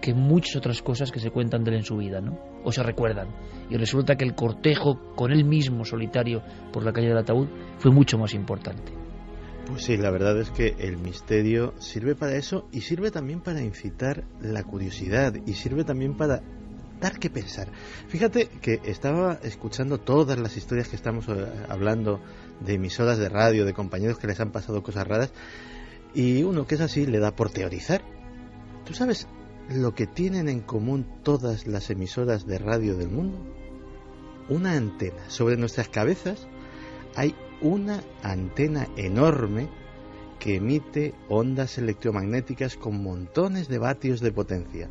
que muchas otras cosas que se cuentan de él en su vida, ¿no? O se recuerdan. Y resulta que el cortejo con él mismo solitario por la calle del Ataúd fue mucho más importante. Pues sí, la verdad es que el misterio sirve para eso y sirve también para incitar la curiosidad y sirve también para dar que pensar. Fíjate que estaba escuchando todas las historias que estamos hablando de emisoras de radio, de compañeros que les han pasado cosas raras, y uno que es así le da por teorizar. ¿Tú sabes lo que tienen en común todas las emisoras de radio del mundo? Una antena. Sobre nuestras cabezas hay una antena enorme que emite ondas electromagnéticas con montones de vatios de potencia.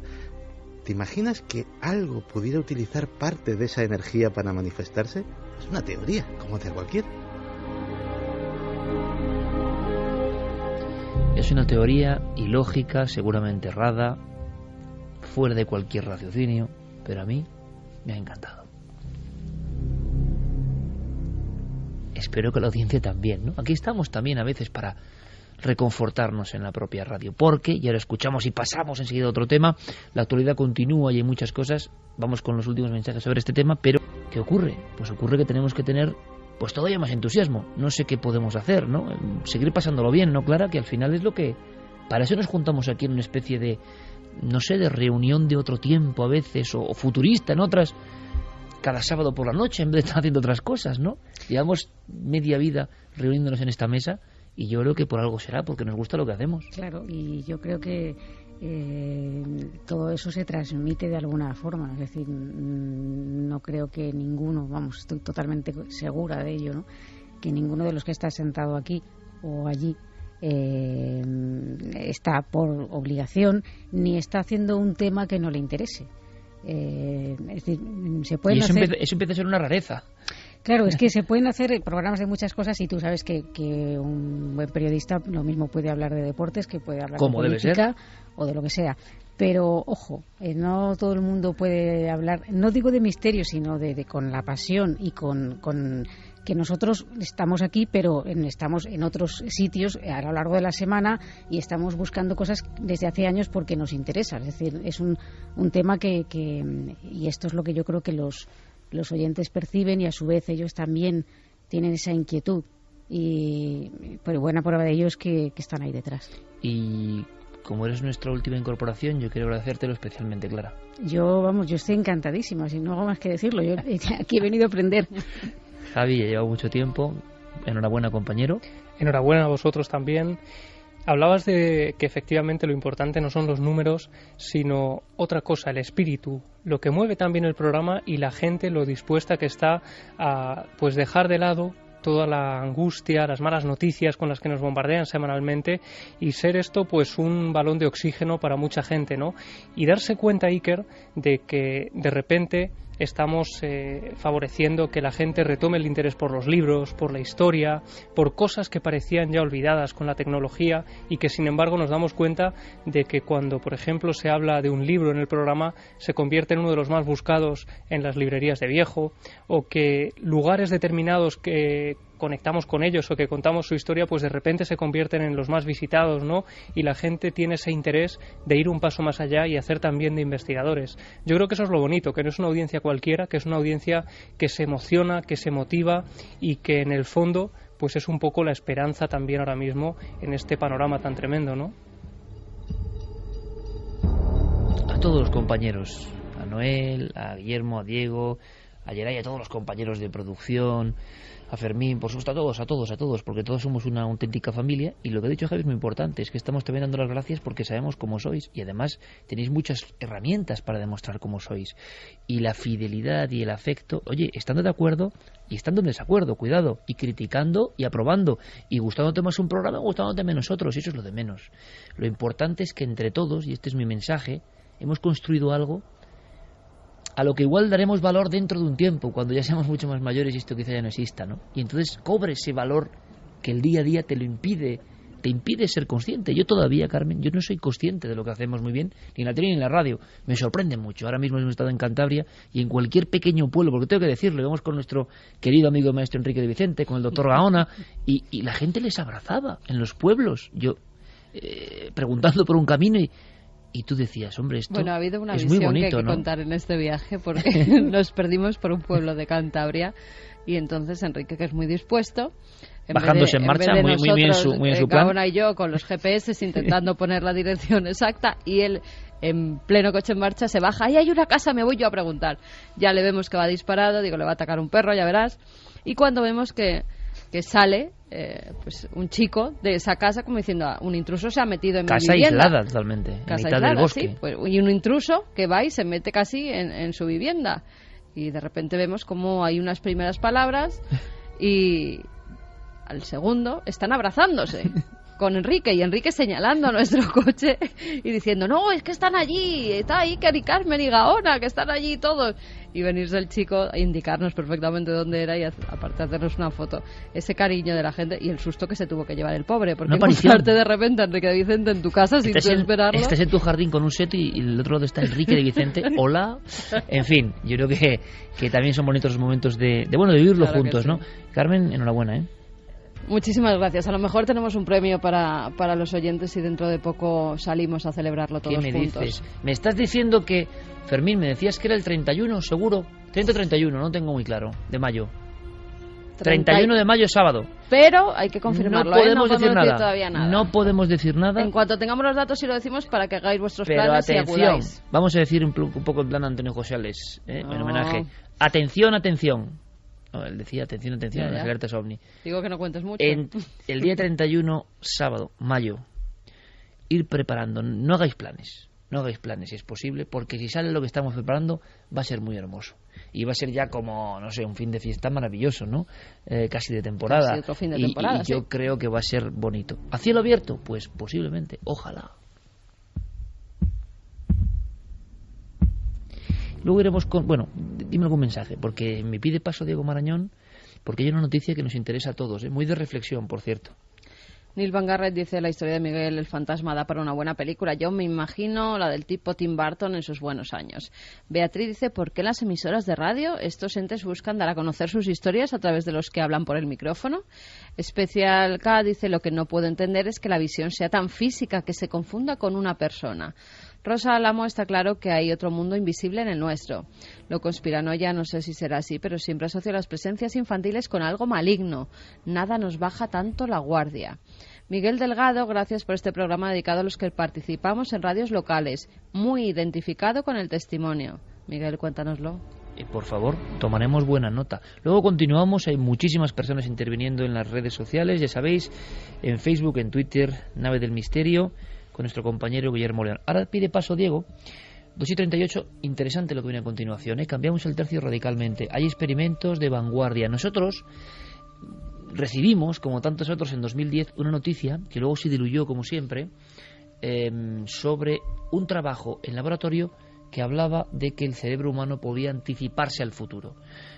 ¿Te imaginas que algo pudiera utilizar parte de esa energía para manifestarse? Es una teoría, como hacer cualquiera. Es una teoría ilógica, seguramente errada, fuera de cualquier raciocinio, pero a mí me ha encantado. Espero que la audiencia también, ¿no? Aquí estamos también a veces para reconfortarnos en la propia radio, porque ya lo escuchamos y pasamos enseguida a otro tema. La actualidad continúa y hay muchas cosas. Vamos con los últimos mensajes sobre este tema, pero ¿qué ocurre? Pues ocurre que tenemos que tener pues todavía más entusiasmo. No sé qué podemos hacer, ¿no? Seguir pasándolo bien, ¿no, Clara? Que al final es lo que... Para eso nos juntamos aquí en una especie de, no sé, de reunión de otro tiempo a veces, o futurista en otras, cada sábado por la noche, en vez de estar haciendo otras cosas, ¿no? Llevamos media vida reuniéndonos en esta mesa y yo creo que por algo será, porque nos gusta lo que hacemos. Claro, y yo creo que todo eso se transmite de alguna forma, es decir, no creo que ninguno, vamos, estoy totalmente segura de ello, ¿no? Que ninguno de los que está sentado aquí o allí está por obligación, ni está haciendo un tema que no le interese. Es decir, se pueden hacer... Eso empieza a ser una rareza. Claro, es que se pueden hacer programas de muchas cosas y tú sabes que un buen periodista lo mismo puede hablar de deportes que puede hablar de política o de lo que sea. Pero, ojo, no todo el mundo puede hablar, no digo de misterio, sino de con la pasión y con que nosotros estamos aquí, pero estamos en otros sitios a lo largo de la semana y estamos buscando cosas desde hace años porque nos interesa. Es decir, es un tema que y esto es lo que yo creo que los oyentes perciben y a su vez ellos también tienen esa inquietud. Y pues, buena prueba de ello es que están ahí detrás. Y como eres nuestra última incorporación, yo quiero agradecértelo especialmente, Clara. Yo estoy encantadísima, si no hago más que decirlo. Yo aquí he venido a aprender. Javi, ya lleva mucho tiempo. Enhorabuena, compañero. Enhorabuena a vosotros también. Hablabas de que efectivamente lo importante no son los números, sino otra cosa, el espíritu, lo que mueve también el programa y la gente, lo dispuesta que está a pues dejar de lado toda la angustia, las malas noticias con las que nos bombardean semanalmente y ser esto pues un balón de oxígeno para mucha gente, ¿no? Y darse cuenta, Iker, de que de repente estamos favoreciendo que la gente retome el interés por los libros, por la historia, por cosas que parecían ya olvidadas con la tecnología y que sin embargo nos damos cuenta de que cuando por ejemplo se habla de un libro en el programa se convierte en uno de los más buscados en las librerías de viejo, o que lugares determinados que conectamos con ellos o que contamos su historia pues de repente se convierten en los más visitados, ¿no? Y la gente tiene ese interés de ir un paso más allá y hacer también de investigadores. Yo creo que eso es lo bonito, que no es una audiencia cualquiera, que es una audiencia que se emociona, que se motiva y que en el fondo pues es un poco la esperanza también ahora mismo en este panorama tan tremendo, ¿no? A todos los compañeros, a Noel, a Guillermo, a Diego, a Geray, a todos los compañeros de producción, a Fermín, por supuesto a todos, porque todos somos una auténtica familia. Y lo que ha dicho Javi es muy importante, es que estamos también dando las gracias porque sabemos cómo sois y además tenéis muchas herramientas para demostrar cómo sois. Y la fidelidad y el afecto, oye, estando de acuerdo y estando en desacuerdo, cuidado, y criticando y aprobando, y gustándote más un programa, gustándote menos otros, y eso es lo de menos. Lo importante es que entre todos, y este es mi mensaje, hemos construido algo a lo que igual daremos valor dentro de un tiempo, cuando ya seamos mucho más mayores y esto quizá ya no exista, ¿no? Y entonces cobre ese valor que el día a día te impide ser consciente. Yo todavía, Carmen, yo no soy consciente de lo que hacemos muy bien, ni en la tele ni en la radio. Me sorprende mucho. Ahora mismo hemos estado en Cantabria y en cualquier pequeño pueblo, porque tengo que decirlo, íbamos con nuestro querido amigo maestro Enrique de Vicente, con el doctor Gaona, y la gente les abrazaba en los pueblos. Yo preguntando por un camino y tú decías, hombre, esto bueno, ha habido una es visión muy bonito, que hay que ¿no? contar en este viaje, porque nos perdimos por un pueblo de Cantabria y entonces Enrique, que es muy dispuesto, bajándose en marcha, muy bien su plan. Gaona y yo con los GPS intentando poner la dirección exacta, y él en pleno coche en marcha se baja, ahí hay una casa, me voy yo a preguntar. Ya le vemos que va disparado, digo, le va a atacar un perro, ya verás. Y cuando vemos que sale pues un chico de esa casa como diciendo, un intruso se ha metido en casa mi vivienda. Casa aislada totalmente, en casa mitad aislada, del bosque. Sí, pues, y un intruso que va y se mete casi en su vivienda. Y de repente vemos como hay unas primeras palabras y al segundo están abrazándose con Enrique, y Enrique señalando a nuestro coche y diciendo, no, es que están allí, está ahí Iker y Carmen y Gaona, que están allí todos. Y venirse el chico a indicarnos perfectamente dónde era y aparte hacernos una foto. Ese cariño de la gente y el susto que se tuvo que llevar el pobre, porque encontrarte de repente a Enrique de Vicente en tu casa sin tú esperarlo. Estás en tu jardín con un seto y el otro lado está Enrique de Vicente, hola. En fin, yo creo que también son bonitos los momentos de vivirlo claro juntos, sí. ¿No? Carmen, enhorabuena, ¿eh? Muchísimas gracias. A lo mejor tenemos un premio para los oyentes y dentro de poco salimos a celebrarlo todos juntos. ¿Qué me dices? Me estás diciendo que, Fermín, me decías que era el 31, seguro. 30-31, no tengo muy claro, de mayo. 31 de mayo, sábado. Pero hay que confirmarlo. No podemos decir todavía nada. No podemos decir nada. En cuanto tengamos los datos, sí lo decimos para que hagáis vuestros pero planes atención, y acudáis. Vamos a decir un poco en plan Antonio Josales, en homenaje. Atención. No, él decía, atención, las alertas OVNI. Digo que no cuentes mucho. El día 31, sábado, mayo, ir preparando. No hagáis planes, si es posible, porque si sale lo que estamos preparando, va a ser muy hermoso. y va a ser ya como, no sé, un fin de fiesta maravilloso, ¿no? Casi de temporada. Casi otro fin de temporada, y yo creo que va a ser bonito. ¿A cielo abierto? Pues posiblemente, ojalá. Luego iremos con... Bueno, dime algún mensaje, porque me pide paso Diego Marañón, porque hay una noticia que nos interesa a todos, muy de reflexión, por cierto. Neil Van Garrett dice: la historia de Miguel el fantasma da para una buena película. Yo me imagino la del tipo Tim Burton en sus buenos años. Beatriz dice: ¿por qué las emisoras de radio, estos entes buscan dar a conocer sus historias a través de los que hablan por el micrófono? Especial K dice: lo que no puedo entender es que la visión sea tan física que se confunda con una persona. Rosa Alamo: está claro que hay otro mundo invisible en el nuestro. Lo conspiranoia, no sé si será así, pero siempre asocio las presencias infantiles con algo maligno. Nada nos baja tanto la guardia. Miguel Delgado: gracias por este programa dedicado a los que participamos en radios locales. Muy identificado con el testimonio. Miguel, cuéntanoslo. Por favor, tomaremos buena nota. Luego continuamos, hay muchísimas personas interviniendo en las redes sociales, ya sabéis, en Facebook, en Twitter, Nave del Misterio, con nuestro compañero Guillermo León. Ahora pide paso Diego. 2:38, interesante lo que viene a continuación, cambiamos el tercio radicalmente. Hay experimentos de vanguardia. Nosotros recibimos, como tantos otros en 2010, una noticia que luego se diluyó, como siempre, sobre un trabajo en laboratorio que hablaba de que el cerebro humano podía anticiparse al futuro.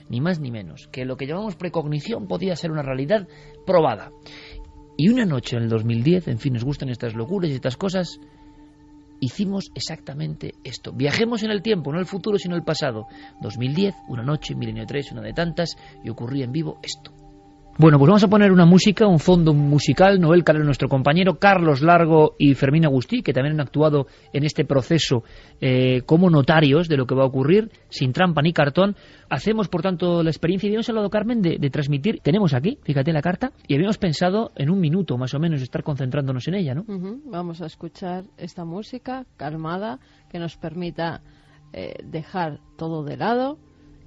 Ni más ni menos, que lo que llamamos precognición podía ser una realidad probada. Y una noche en el 2010, en fin, nos gustan estas locuras y estas cosas, hicimos exactamente esto. Viajemos en el tiempo, no el futuro, sino el pasado. 2010, una noche, Milenio 3, una de tantas, y ocurría en vivo esto. Bueno, pues vamos a poner una música, un fondo musical. Noel Calero, nuestro compañero, Carlos Largo y Fermín Agustí, que también han actuado en este proceso como notarios de lo que va a ocurrir, sin trampa ni cartón. Hacemos, por tanto, la experiencia, y habíamos hablado, Carmen, de transmitir. Tenemos aquí, fíjate la carta, y habíamos pensado en un minuto, más o menos, estar concentrándonos en ella, ¿no? Vamos a escuchar esta música calmada que nos permita dejar todo de lado.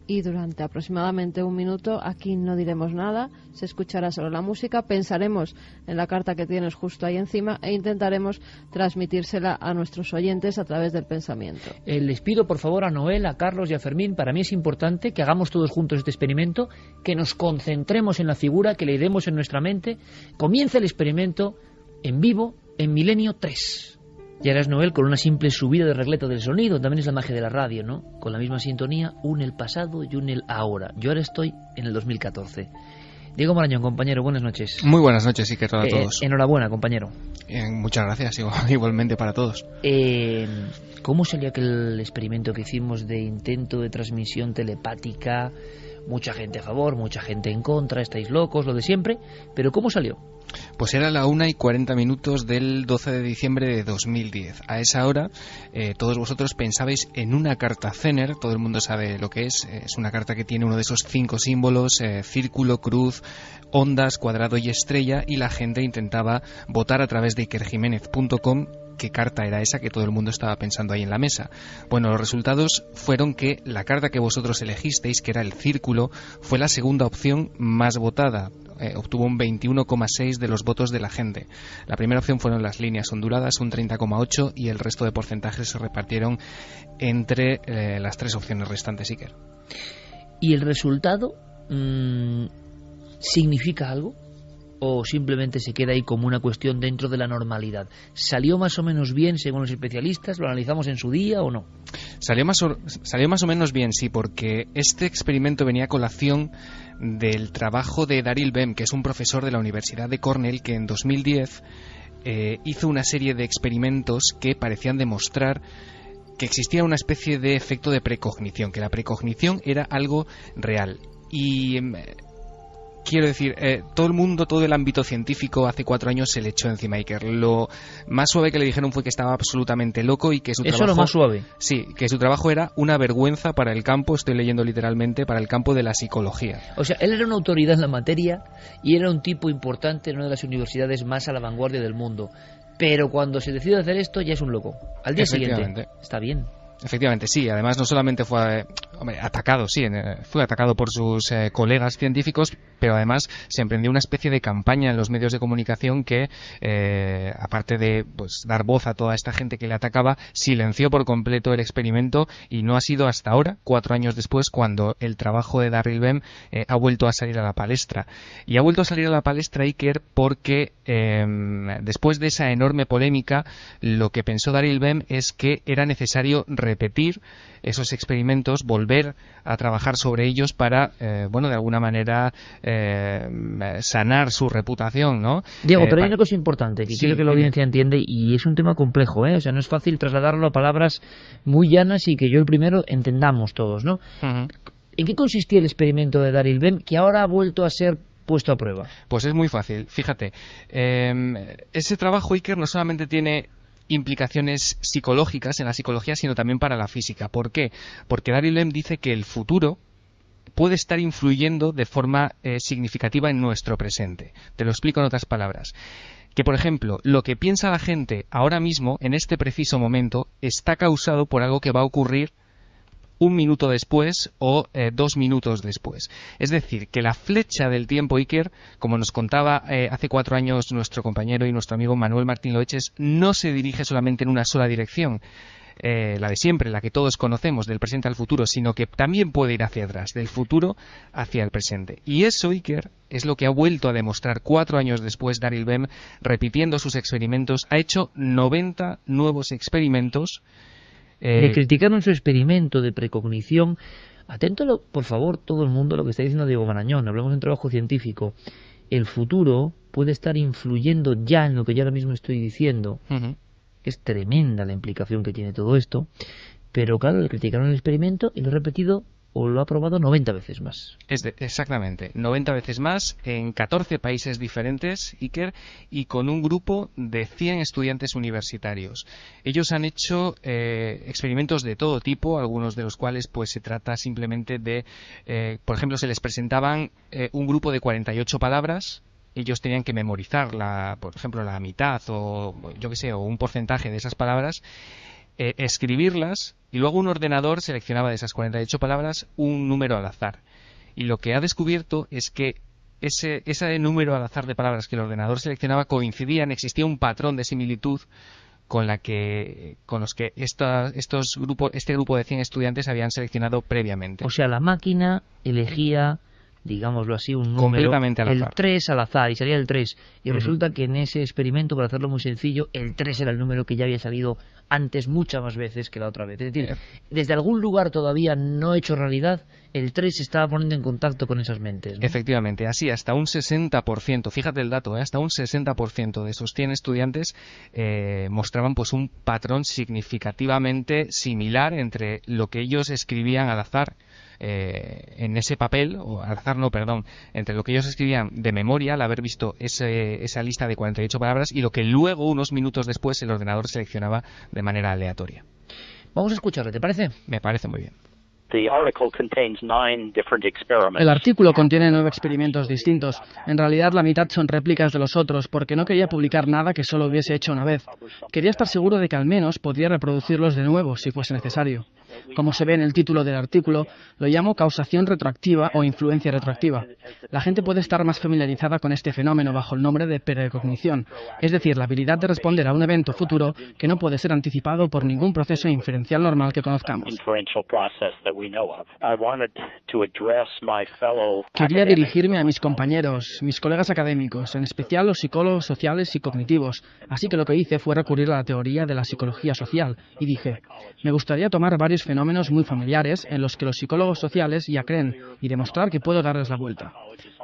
Y durante aproximadamente un minuto aquí no diremos nada, se escuchará solo la música, pensaremos en la carta que tienes justo ahí encima e intentaremos transmitírsela a nuestros oyentes a través del pensamiento. Les pido por favor a Noel, a Carlos y a Fermín, para mí es importante que hagamos todos juntos este experimento, que nos concentremos en la figura, que le demos en nuestra mente. Comienza el experimento en vivo en Milenio 3. Y ahora es Noel con una simple subida de regleto del sonido. También es la magia de la radio, ¿no? Con la misma sintonía, une el pasado y une el ahora. Yo ahora estoy en el 2014. Diego Marañón, compañero, buenas noches. Muy buenas noches, Iker, a todos. Enhorabuena, compañero. Muchas gracias, igualmente para todos. ¿Cómo salió aquel experimento que hicimos de intento de transmisión telepática? Mucha gente a favor, mucha gente en contra, estáis locos, lo de siempre. ¿Pero cómo salió? Pues era la 1:40 del 12 de diciembre de 2010. A esa hora, todos vosotros pensabais en una carta Zener. Todo el mundo sabe lo que es. Es una carta que tiene uno de esos 5 símbolos, círculo, cruz, ondas, cuadrado y estrella, y la gente intentaba votar a través de ikerjimenez.com qué carta era esa que todo el mundo estaba pensando ahí en la mesa. Bueno, los resultados fueron que la carta que vosotros elegisteis, que era el círculo, fue la segunda opción más votada. Obtuvo un 21,6% de los votos de la gente. La primera opción fueron las líneas onduladas, un 30,8%, y el resto de porcentajes se repartieron entre las 3 opciones restantes, Iker. ¿Y el resultado significa algo? ¿O simplemente se queda ahí como una cuestión dentro de la normalidad? ¿Salió más o menos bien según los especialistas? ¿Lo analizamos en su día o no? Salió más o menos bien, sí, porque este experimento venía a colación del trabajo de Daryl Bem, que es un profesor de la Universidad de Cornell, que en 2010 hizo una serie de experimentos que parecían demostrar que existía una especie de efecto de precognición, que la precognición era algo real. Y quiero decir, todo el mundo, todo el ámbito científico hace 4 años se le echó encima a Iker. Lo más suave que le dijeron fue que estaba absolutamente loco y que su trabajo... ¿Eso lo más suave? Sí, que su trabajo era una vergüenza para el campo, estoy leyendo literalmente, para el campo de la psicología. O sea, él era una autoridad en la materia y era un tipo importante en una de las universidades más a la vanguardia del mundo. Pero cuando se decide hacer esto ya es un loco. Al día siguiente. Está bien. Efectivamente, sí. Además, no solamente fue atacado, fue atacado por sus colegas científicos, pero además se emprendió una especie de campaña en los medios de comunicación que, aparte de pues dar voz a toda esta gente que le atacaba, silenció por completo el experimento, y no ha sido hasta ahora, 4 años después, cuando el trabajo de Daryl Bem ha vuelto a salir a la palestra. Y ha vuelto a salir a la palestra, Iker, porque después de esa enorme polémica, lo que pensó Daryl Bem es que era necesario repetir esos experimentos, volver a trabajar sobre ellos para, de alguna manera sanar su reputación, ¿no? Diego, pero hay una cosa importante que quiero que la audiencia entiende, y es un tema complejo, ¿eh? O sea, no es fácil trasladarlo a palabras muy llanas y que yo el primero entendamos todos, ¿no? Uh-huh. ¿En qué consistía el experimento de Daryl Bem que ahora ha vuelto a ser puesto a prueba? Pues es muy fácil, fíjate. Ese trabajo, Iker, no solamente tiene implicaciones psicológicas en la psicología, sino también para la física. ¿Por qué? Porque Daryl Bem dice que el futuro puede estar influyendo de forma significativa en nuestro presente. Te lo explico en otras palabras. Que, por ejemplo, lo que piensa la gente ahora mismo, en este preciso momento, está causado por algo que va a ocurrir 1 minuto después o 2 minutos después. Es decir, que la flecha del tiempo, Iker, como nos contaba hace 4 años nuestro compañero y nuestro amigo Manuel Martín Loeches, no se dirige solamente en una sola dirección, la de siempre, la que todos conocemos, del presente al futuro, sino que también puede ir hacia atrás, del futuro hacia el presente. Y eso, Iker, es lo que ha vuelto a demostrar 4 años después Daryl Bem, repitiendo sus experimentos. Ha hecho 90 nuevos experimentos. Le criticaron su experimento de precognición. Atento, por favor, todo el mundo, a lo que está diciendo Diego Marañón. Hablamos de un trabajo científico. El futuro puede estar influyendo ya en lo que yo ahora mismo estoy diciendo. Uh-huh. Es tremenda la implicación que tiene todo esto. Pero claro, le criticaron el experimento y lo ha repetido o lo ha probado 90 veces más. Exactamente, 90 veces más en 14 países diferentes, Iker, y con un grupo de 100 estudiantes universitarios. Ellos han hecho experimentos de todo tipo, algunos de los cuales pues se trata simplemente de, por ejemplo, se les presentaban un grupo de 48 palabras. Ellos tenían que memorizar, por ejemplo, la mitad o yo qué sé, o un porcentaje de esas palabras, escribirlas, y luego un ordenador seleccionaba de esas 48 palabras un número al azar. Y lo que ha descubierto es que ese número al azar de palabras que el ordenador seleccionaba coincidían, existía un patrón de similitud con los que este grupo de 100 estudiantes habían seleccionado previamente. O sea, la máquina elegía, digámoslo así, un número, completamente al azar. El 3 al azar, y salía el 3. Y resulta que en ese experimento, para hacerlo muy sencillo, el 3 era el número que ya había salido antes muchas más veces que la otra vez. Es decir, desde algún lugar todavía no hecho realidad, el 3 se estaba poniendo en contacto con esas mentes, ¿no? Efectivamente, así hasta un 60%, fíjate el dato, hasta un 60% de esos 100 estudiantes mostraban pues un patrón significativamente similar entre lo que ellos escribían al azar en ese papel, o al azar no, perdón, entre lo que ellos escribían de memoria al haber visto esa lista de 48 palabras y lo que luego, unos minutos después, el ordenador seleccionaba de manera aleatoria. Vamos a escucharle, ¿te parece? Me parece muy bien. El artículo contiene 9 experimentos distintos. En realidad la mitad son réplicas de los otros, porque no quería publicar nada que solo hubiese hecho una vez. Quería estar seguro de que al menos podría reproducirlos de nuevo si fuese necesario. Como se ve en el título del artículo, lo llamo causación retroactiva o influencia retroactiva. La gente puede estar más familiarizada con este fenómeno bajo el nombre de precognición, es decir, la habilidad de responder a un evento futuro que no puede ser anticipado por ningún proceso inferencial normal que conozcamos. Quería dirigirme a mis compañeros, mis colegas académicos, en especial los psicólogos sociales y cognitivos, así que lo que hice fue recurrir a la teoría de la psicología social y dije, me gustaría tomar varios fenómenos muy familiares en los que los psicólogos sociales ya creen y demostrar que puedo darles la vuelta.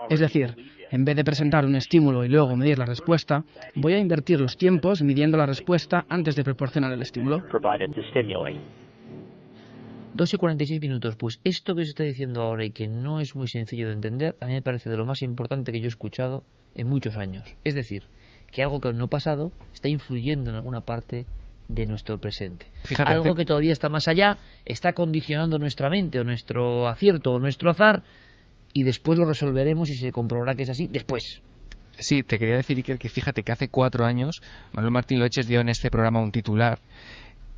Es decir, en vez de presentar un estímulo y luego medir la respuesta, voy a invertir los tiempos midiendo la respuesta antes de proporcionar el estímulo. 2 y 46 minutos. Pues esto que se está diciendo ahora y que no es muy sencillo de entender, a mí me parece de lo más importante que yo he escuchado en muchos años. Es decir, que algo que no ha pasado está influyendo en alguna parte de nuestro presente. Fíjate, algo que todavía está más allá, está condicionando nuestra mente o nuestro acierto o nuestro azar, y después lo resolveremos y se comprobará que es así después. Sí, te quería decir, Iker, que fíjate que hace 4 años Manuel Martín Loeches dio en este programa un titular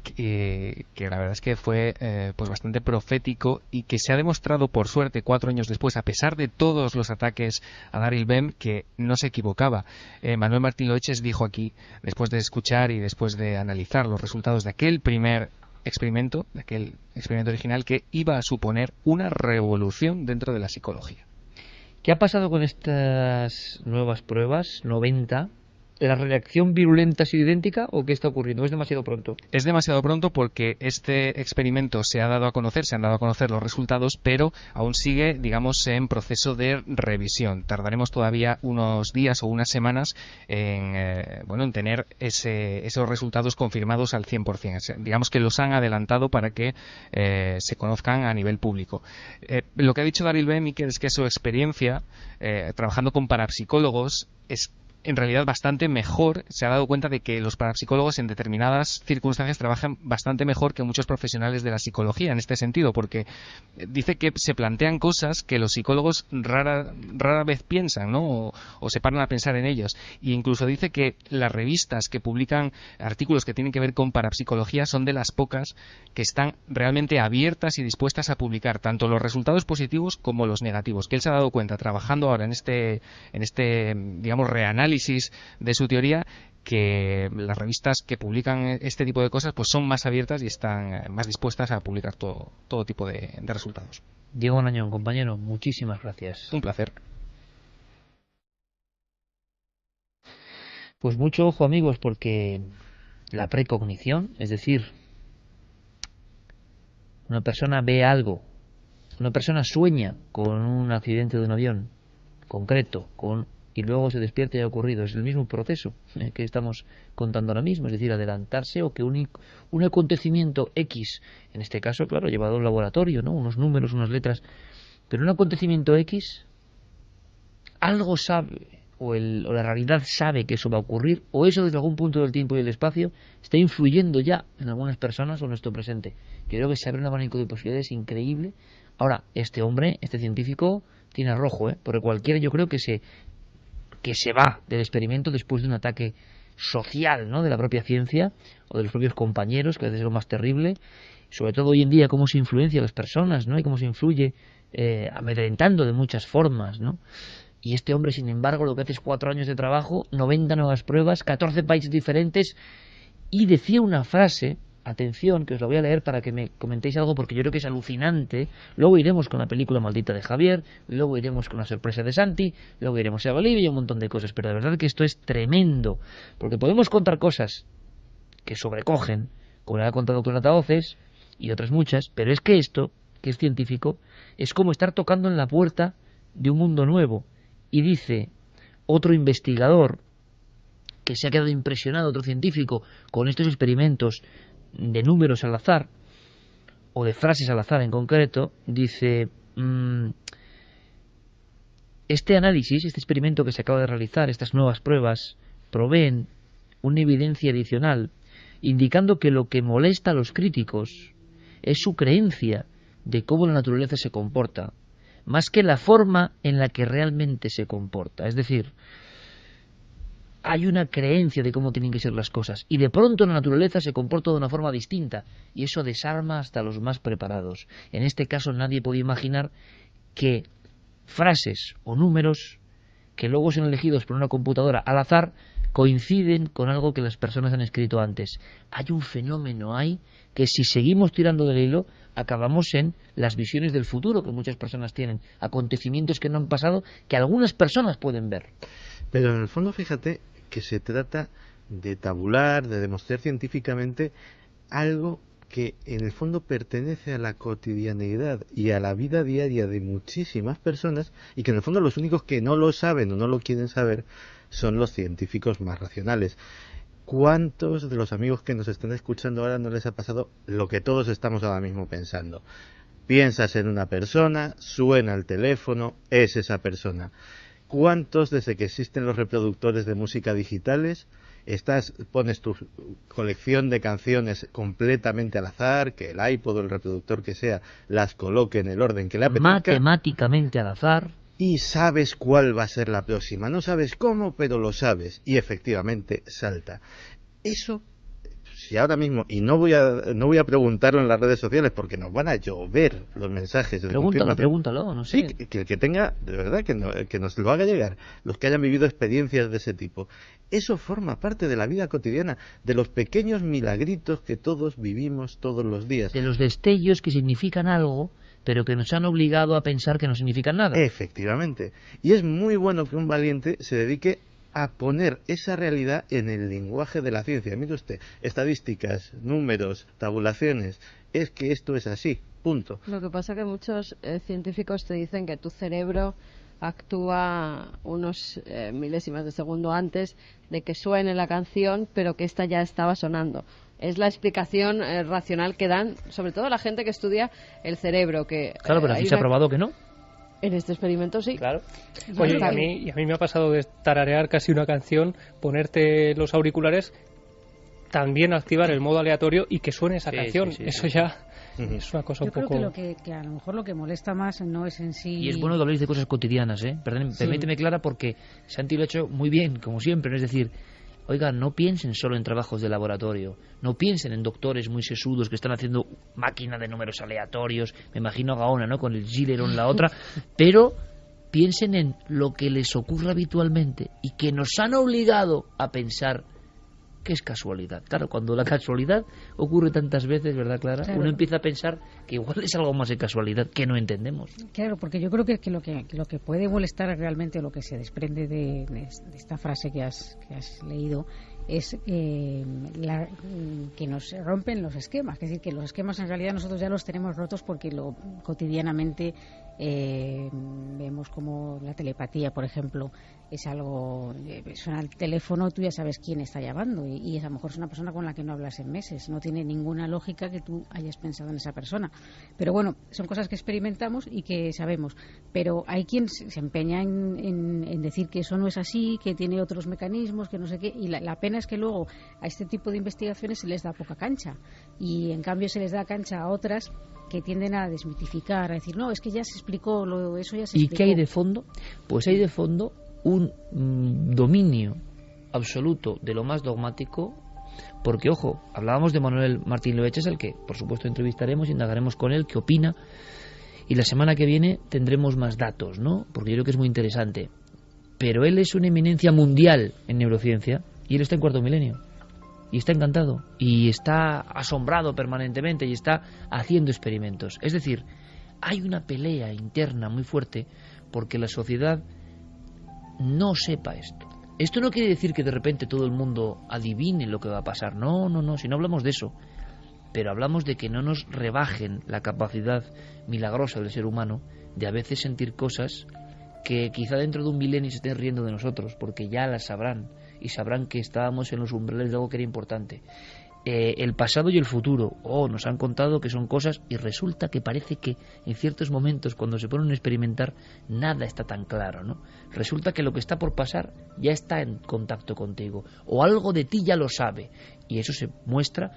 que la verdad es que fue pues bastante profético y que se ha demostrado, por suerte, 4 años después, a pesar de todos los ataques a Daryl Bem, que no se equivocaba. Manuel Martín Loeches dijo aquí, después de escuchar y después de analizar los resultados de aquel primer experimento, de aquel experimento original, que iba a suponer una revolución dentro de la psicología. ¿Qué ha pasado con estas nuevas pruebas, 90? ¿La reacción virulenta ha sido idéntica o qué está ocurriendo? ¿Es demasiado pronto? Es demasiado pronto porque este experimento se han dado a conocer los resultados, pero aún sigue, digamos, en proceso de revisión. Tardaremos todavía unos días o unas semanas en tener esos resultados confirmados al 100%. Digamos que los han adelantado para que se conozcan a nivel público. Lo que ha dicho Daryl Bem, Miquel, es que su experiencia trabajando con parapsicólogos es en realidad bastante mejor. Se ha dado cuenta de que los parapsicólogos en determinadas circunstancias trabajan bastante mejor que muchos profesionales de la psicología en este sentido, porque dice que se plantean cosas que los psicólogos rara vez piensan, ¿no? O se paran a pensar en ellos. Y incluso dice que las revistas que publican artículos que tienen que ver con parapsicología son de las pocas que están realmente abiertas y dispuestas a publicar tanto los resultados positivos como los negativos, que él se ha dado cuenta trabajando ahora en este digamos, reanálisis de su teoría, que las revistas que publican este tipo de cosas pues son más abiertas y están más dispuestas a publicar todo tipo de resultados. Diego Nañón, compañero, muchísimas gracias. Un placer. Pues mucho ojo, amigos, porque la precognición, es decir, una persona ve algo, una persona sueña con un accidente de un avión concreto, y luego se despierta y ha ocurrido. Es el mismo proceso que estamos contando ahora mismo, es decir, adelantarse o que un acontecimiento X, en este caso, claro, llevado a un laboratorio, ¿no? Unos números, unas letras, pero un acontecimiento X, algo sabe, o la realidad sabe que eso va a ocurrir, o eso desde algún punto del tiempo y del espacio está influyendo ya en algunas personas o en nuestro presente. Yo creo que se abre un abanico de posibilidades increíble. Ahora, este hombre, este científico, tiene rojo, porque cualquiera, yo creo que se va del experimento después de un ataque social, ¿no?, de la propia ciencia o de los propios compañeros, que a veces es lo más terrible, sobre todo hoy en día cómo se influencia a las personas, ¿no?, y cómo se influye amedrentando de muchas formas, ¿no? Y este hombre, sin embargo, lo que hace es 4 años de trabajo, 90 nuevas pruebas, 14 países diferentes, y decía una frase, atención, que os la voy a leer para que me comentéis algo, porque yo creo que es alucinante. Luego iremos con la película maldita de Javier, luego iremos con la sorpresa de Santi, luego iremos a Bolivia y un montón de cosas, pero de verdad que esto es tremendo, porque podemos contar cosas que sobrecogen, como le ha contado con altavoces y otras muchas, pero es que esto, que es científico, es como estar tocando en la puerta de un mundo nuevo. Y dice otro investigador que se ha quedado impresionado, otro científico, con estos experimentos de números al azar, o de frases al azar en concreto, dice: este análisis, este experimento que se acaba de realizar, estas nuevas pruebas, proveen una evidencia adicional, indicando que lo que molesta a los críticos es su creencia de cómo la naturaleza se comporta, más que la forma en la que realmente se comporta. Es decir, hay una creencia de cómo tienen que ser las cosas, y de pronto la naturaleza se comporta de una forma distinta, y eso desarma hasta los más preparados. En este caso nadie podía imaginar que frases o números que luego son elegidos por una computadora al azar coinciden con algo que las personas han escrito antes. Hay un fenómeno ahí que, si seguimos tirando del hilo, acabamos en las visiones del futuro que muchas personas tienen, acontecimientos que no han pasado, que algunas personas pueden ver. Pero en el fondo, fíjate que se trata de tabular, de demostrar científicamente algo que en el fondo pertenece a la cotidianeidad y a la vida diaria de muchísimas personas, y que en el fondo los únicos que no lo saben o no lo quieren saber son los científicos más racionales. ¿Cuántos de los amigos que nos están escuchando ahora no les ha pasado lo que todos estamos ahora mismo pensando? Piensas en una persona, suena el teléfono, es esa persona. ¿Cuántos, desde que existen los reproductores de música digitales, pones tu colección de canciones completamente al azar, que el iPod o el reproductor que sea las coloque en el orden que le apetezca? Matemáticamente al azar. Y sabes cuál va a ser la próxima. No sabes cómo, pero lo sabes. Y efectivamente salta. Eso, si ahora mismo, y no voy a preguntarlo en las redes sociales porque nos van a llover los mensajes de Pregúntalo, no sé. Sí, que el que tenga, de verdad, que nos lo haga llegar, los que hayan vivido experiencias de ese tipo. Eso forma parte de la vida cotidiana, de los pequeños milagritos que todos vivimos todos los días. De los destellos que significan algo, pero que nos han obligado a pensar que no significan nada. Efectivamente. Y es muy bueno que un valiente se dedique a poner esa realidad en el lenguaje de la ciencia. Mire usted, estadísticas, números, tabulaciones, es que esto es así, punto. Lo que pasa es que muchos científicos te dicen que tu cerebro actúa unos milésimas de segundo antes de que suene la canción, pero que esta ya estaba sonando. Es la explicación racional que dan, sobre todo la gente que estudia el cerebro. Claro, pero aquí se ha probado que no. En este experimento sí. Claro. Oye, a mí me ha pasado de tararear casi una canción, ponerte los auriculares, también activar el modo aleatorio y que suene esa canción. Eso ya es una cosa un poco... Yo creo que a lo mejor lo que molesta más no es en sí... Y es bueno que habléis de cosas cotidianas, ¿eh? Perdón, permíteme, Clara, porque Santi lo ha hecho muy bien, como siempre. Es decir, oiga, no piensen solo en trabajos de laboratorio, no piensen en doctores muy sesudos que están haciendo máquina de números aleatorios, me imagino a Gaona, ¿no?, con el Gileron la otra, pero piensen en lo que les ocurre habitualmente y que nos han obligado a pensar que es casualidad. Claro, cuando la casualidad ocurre tantas veces, ¿verdad, Clara? Claro. Uno empieza a pensar que igual es algo más de casualidad que no entendemos. Claro, porque yo creo que lo que puede molestar realmente, lo que se desprende de esta frase que has leído, es que nos rompen los esquemas. Es decir, que los esquemas en realidad nosotros ya los tenemos rotos porque cotidianamente vemos como la telepatía, por ejemplo, es algo, suena el teléfono, tú ya sabes quién está llamando y a lo mejor es una persona con la que no hablas en meses, no tiene ninguna lógica que tú hayas pensado en esa persona, pero bueno, son cosas que experimentamos y que sabemos, pero hay quien se empeña en decir que eso no es así, que tiene otros mecanismos, que no sé qué, y la pena es que luego a este tipo de investigaciones se les da poca cancha y en cambio se les da cancha a otras que tienden a desmitificar, a decir, no, es que ya se explicó, eso ya se explicó. ¿Y qué hay de fondo? Pues hay de fondo un dominio absoluto de lo más dogmático, porque, ojo, hablábamos de Manuel Martín Loeches, al que, por supuesto, entrevistaremos, indagaremos con él, qué opina, y la semana que viene tendremos más datos, ¿no?, porque yo creo que es muy interesante. Pero él es una eminencia mundial en neurociencia, y él está en cuarto milenio. Y está encantado, y está asombrado permanentemente, y está haciendo experimentos. Es decir, hay una pelea interna muy fuerte porque la sociedad no sepa esto. Esto no quiere decir que de repente todo el mundo adivine lo que va a pasar. No, si no hablamos de eso. Pero hablamos de que no nos rebajen la capacidad milagrosa del ser humano de a veces sentir cosas que quizá dentro de un milenio se estén riendo de nosotros, porque ya las sabrán. Y sabrán que estábamos en los umbrales de algo que era importante. El pasado y el futuro, nos han contado que son cosas, y resulta que parece que en ciertos momentos cuando se ponen a experimentar nada está tan claro, ¿no? Resulta que lo que está por pasar ya está en contacto contigo, o algo de ti ya lo sabe, y eso se muestra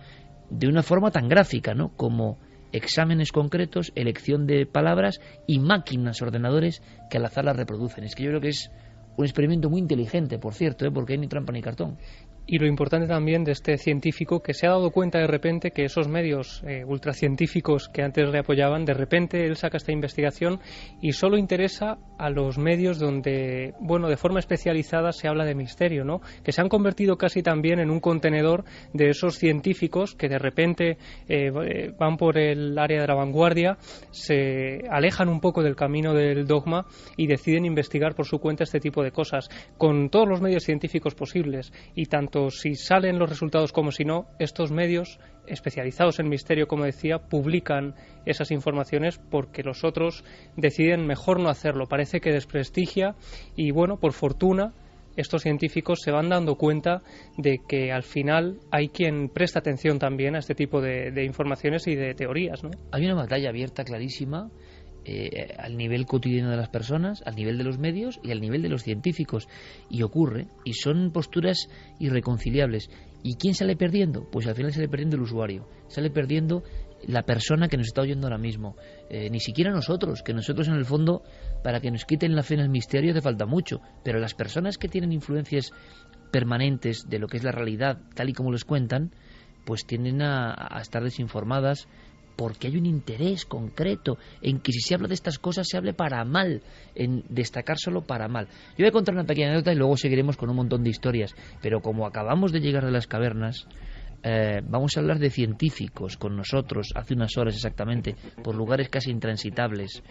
de una forma tan gráfica, ¿no?, como exámenes concretos, elección de palabras y máquinas, ordenadores que al azar las reproducen. Es que yo creo que es un experimento muy inteligente, por cierto, porque hay ni trampa ni cartón. Y lo importante también de este científico, que se ha dado cuenta de repente que esos medios ultracientíficos que antes le apoyaban, de repente él saca esta investigación y solo interesa a los medios donde, de forma especializada se habla de misterio, ¿no? Que se han convertido casi también en un contenedor de esos científicos que de repente van por el área de la vanguardia, se alejan un poco del camino del dogma y deciden investigar por su cuenta este tipo de cosas, con todos los medios científicos posibles, y tanto si salen los resultados como si no, estos medios especializados en misterio, como decía, publican esas informaciones porque los otros deciden mejor no hacerlo. Parece que desprestigia y, por fortuna, estos científicos se van dando cuenta de que al final hay quien presta atención también a este tipo de informaciones y de teorías, ¿no? Hay una batalla abierta clarísima al nivel cotidiano de las personas, al nivel de los medios y al nivel de los científicos, y ocurre, y son posturas irreconciliables. ¿Y quién sale perdiendo? Pues al final sale perdiendo el usuario, sale perdiendo la persona que nos está oyendo ahora mismo, ni siquiera nosotros, que nosotros en el fondo, para que nos quiten la fe en el misterio hace falta mucho, pero las personas que tienen influencias permanentes de lo que es la realidad tal y como les cuentan, pues tienden a estar desinformadas, porque hay un interés concreto en que si se habla de estas cosas se hable para mal, en destacar solo para mal. Yo voy a contar una pequeña anécdota y luego seguiremos con un montón de historias, pero como acabamos de llegar de las cavernas, vamos a hablar de científicos con nosotros hace unas horas exactamente, por lugares casi intransitables,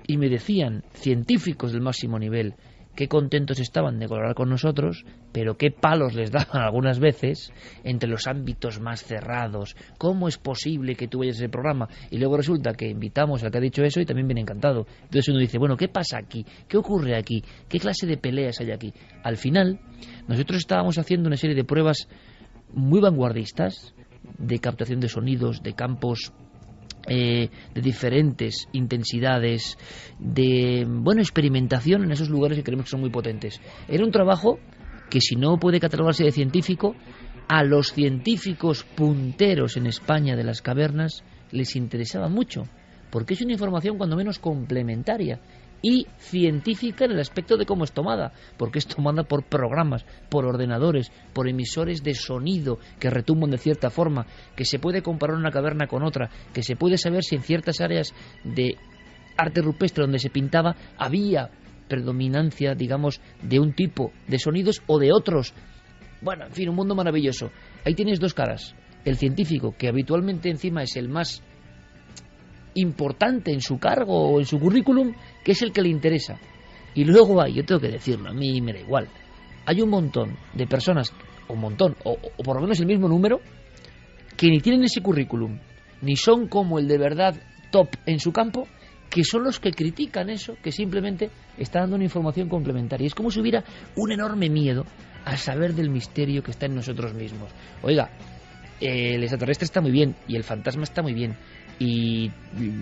y me decían, científicos del máximo nivel, qué contentos estaban de colaborar con nosotros, pero qué palos les daban algunas veces entre los ámbitos más cerrados. ¿Cómo es posible que tú vayas a ese programa? Y luego resulta que invitamos al que ha dicho eso y también viene encantado. Entonces uno dice, bueno, ¿qué pasa aquí? ¿Qué ocurre aquí? ¿Qué clase de peleas hay aquí? Al final, nosotros estábamos haciendo una serie de pruebas muy vanguardistas de captación de sonidos, de campos de diferentes intensidades, de experimentación en esos lugares que creemos que son muy potentes. Era un trabajo que, si no puede catalogarse de científico, a los científicos punteros en España de las cavernas les interesaba mucho, porque es una información cuando menos complementaria y científica en el aspecto de cómo es tomada, porque es tomada por programas, por ordenadores, por emisores de sonido que retumban de cierta forma, que se puede comparar una caverna con otra, que se puede saber si en ciertas áreas de arte rupestre donde se pintaba había predominancia, digamos, de un tipo de sonidos o de otros. Bueno, en fin, un mundo maravilloso. Ahí tienes dos caras. El científico, que habitualmente encima es el más importante en su cargo o en su currículum, que es el que le interesa. Y luego hay, yo tengo que decirlo, a mí me da igual, hay un montón de personas, o por lo menos el mismo número, que ni tienen ese currículum, ni son como el de verdad top en su campo, que son los que critican eso, que simplemente está dando una información complementaria. Es como si hubiera un enorme miedo a saber del misterio que está en nosotros mismos. Oiga, el extraterrestre está muy bien, y el fantasma está muy bien, y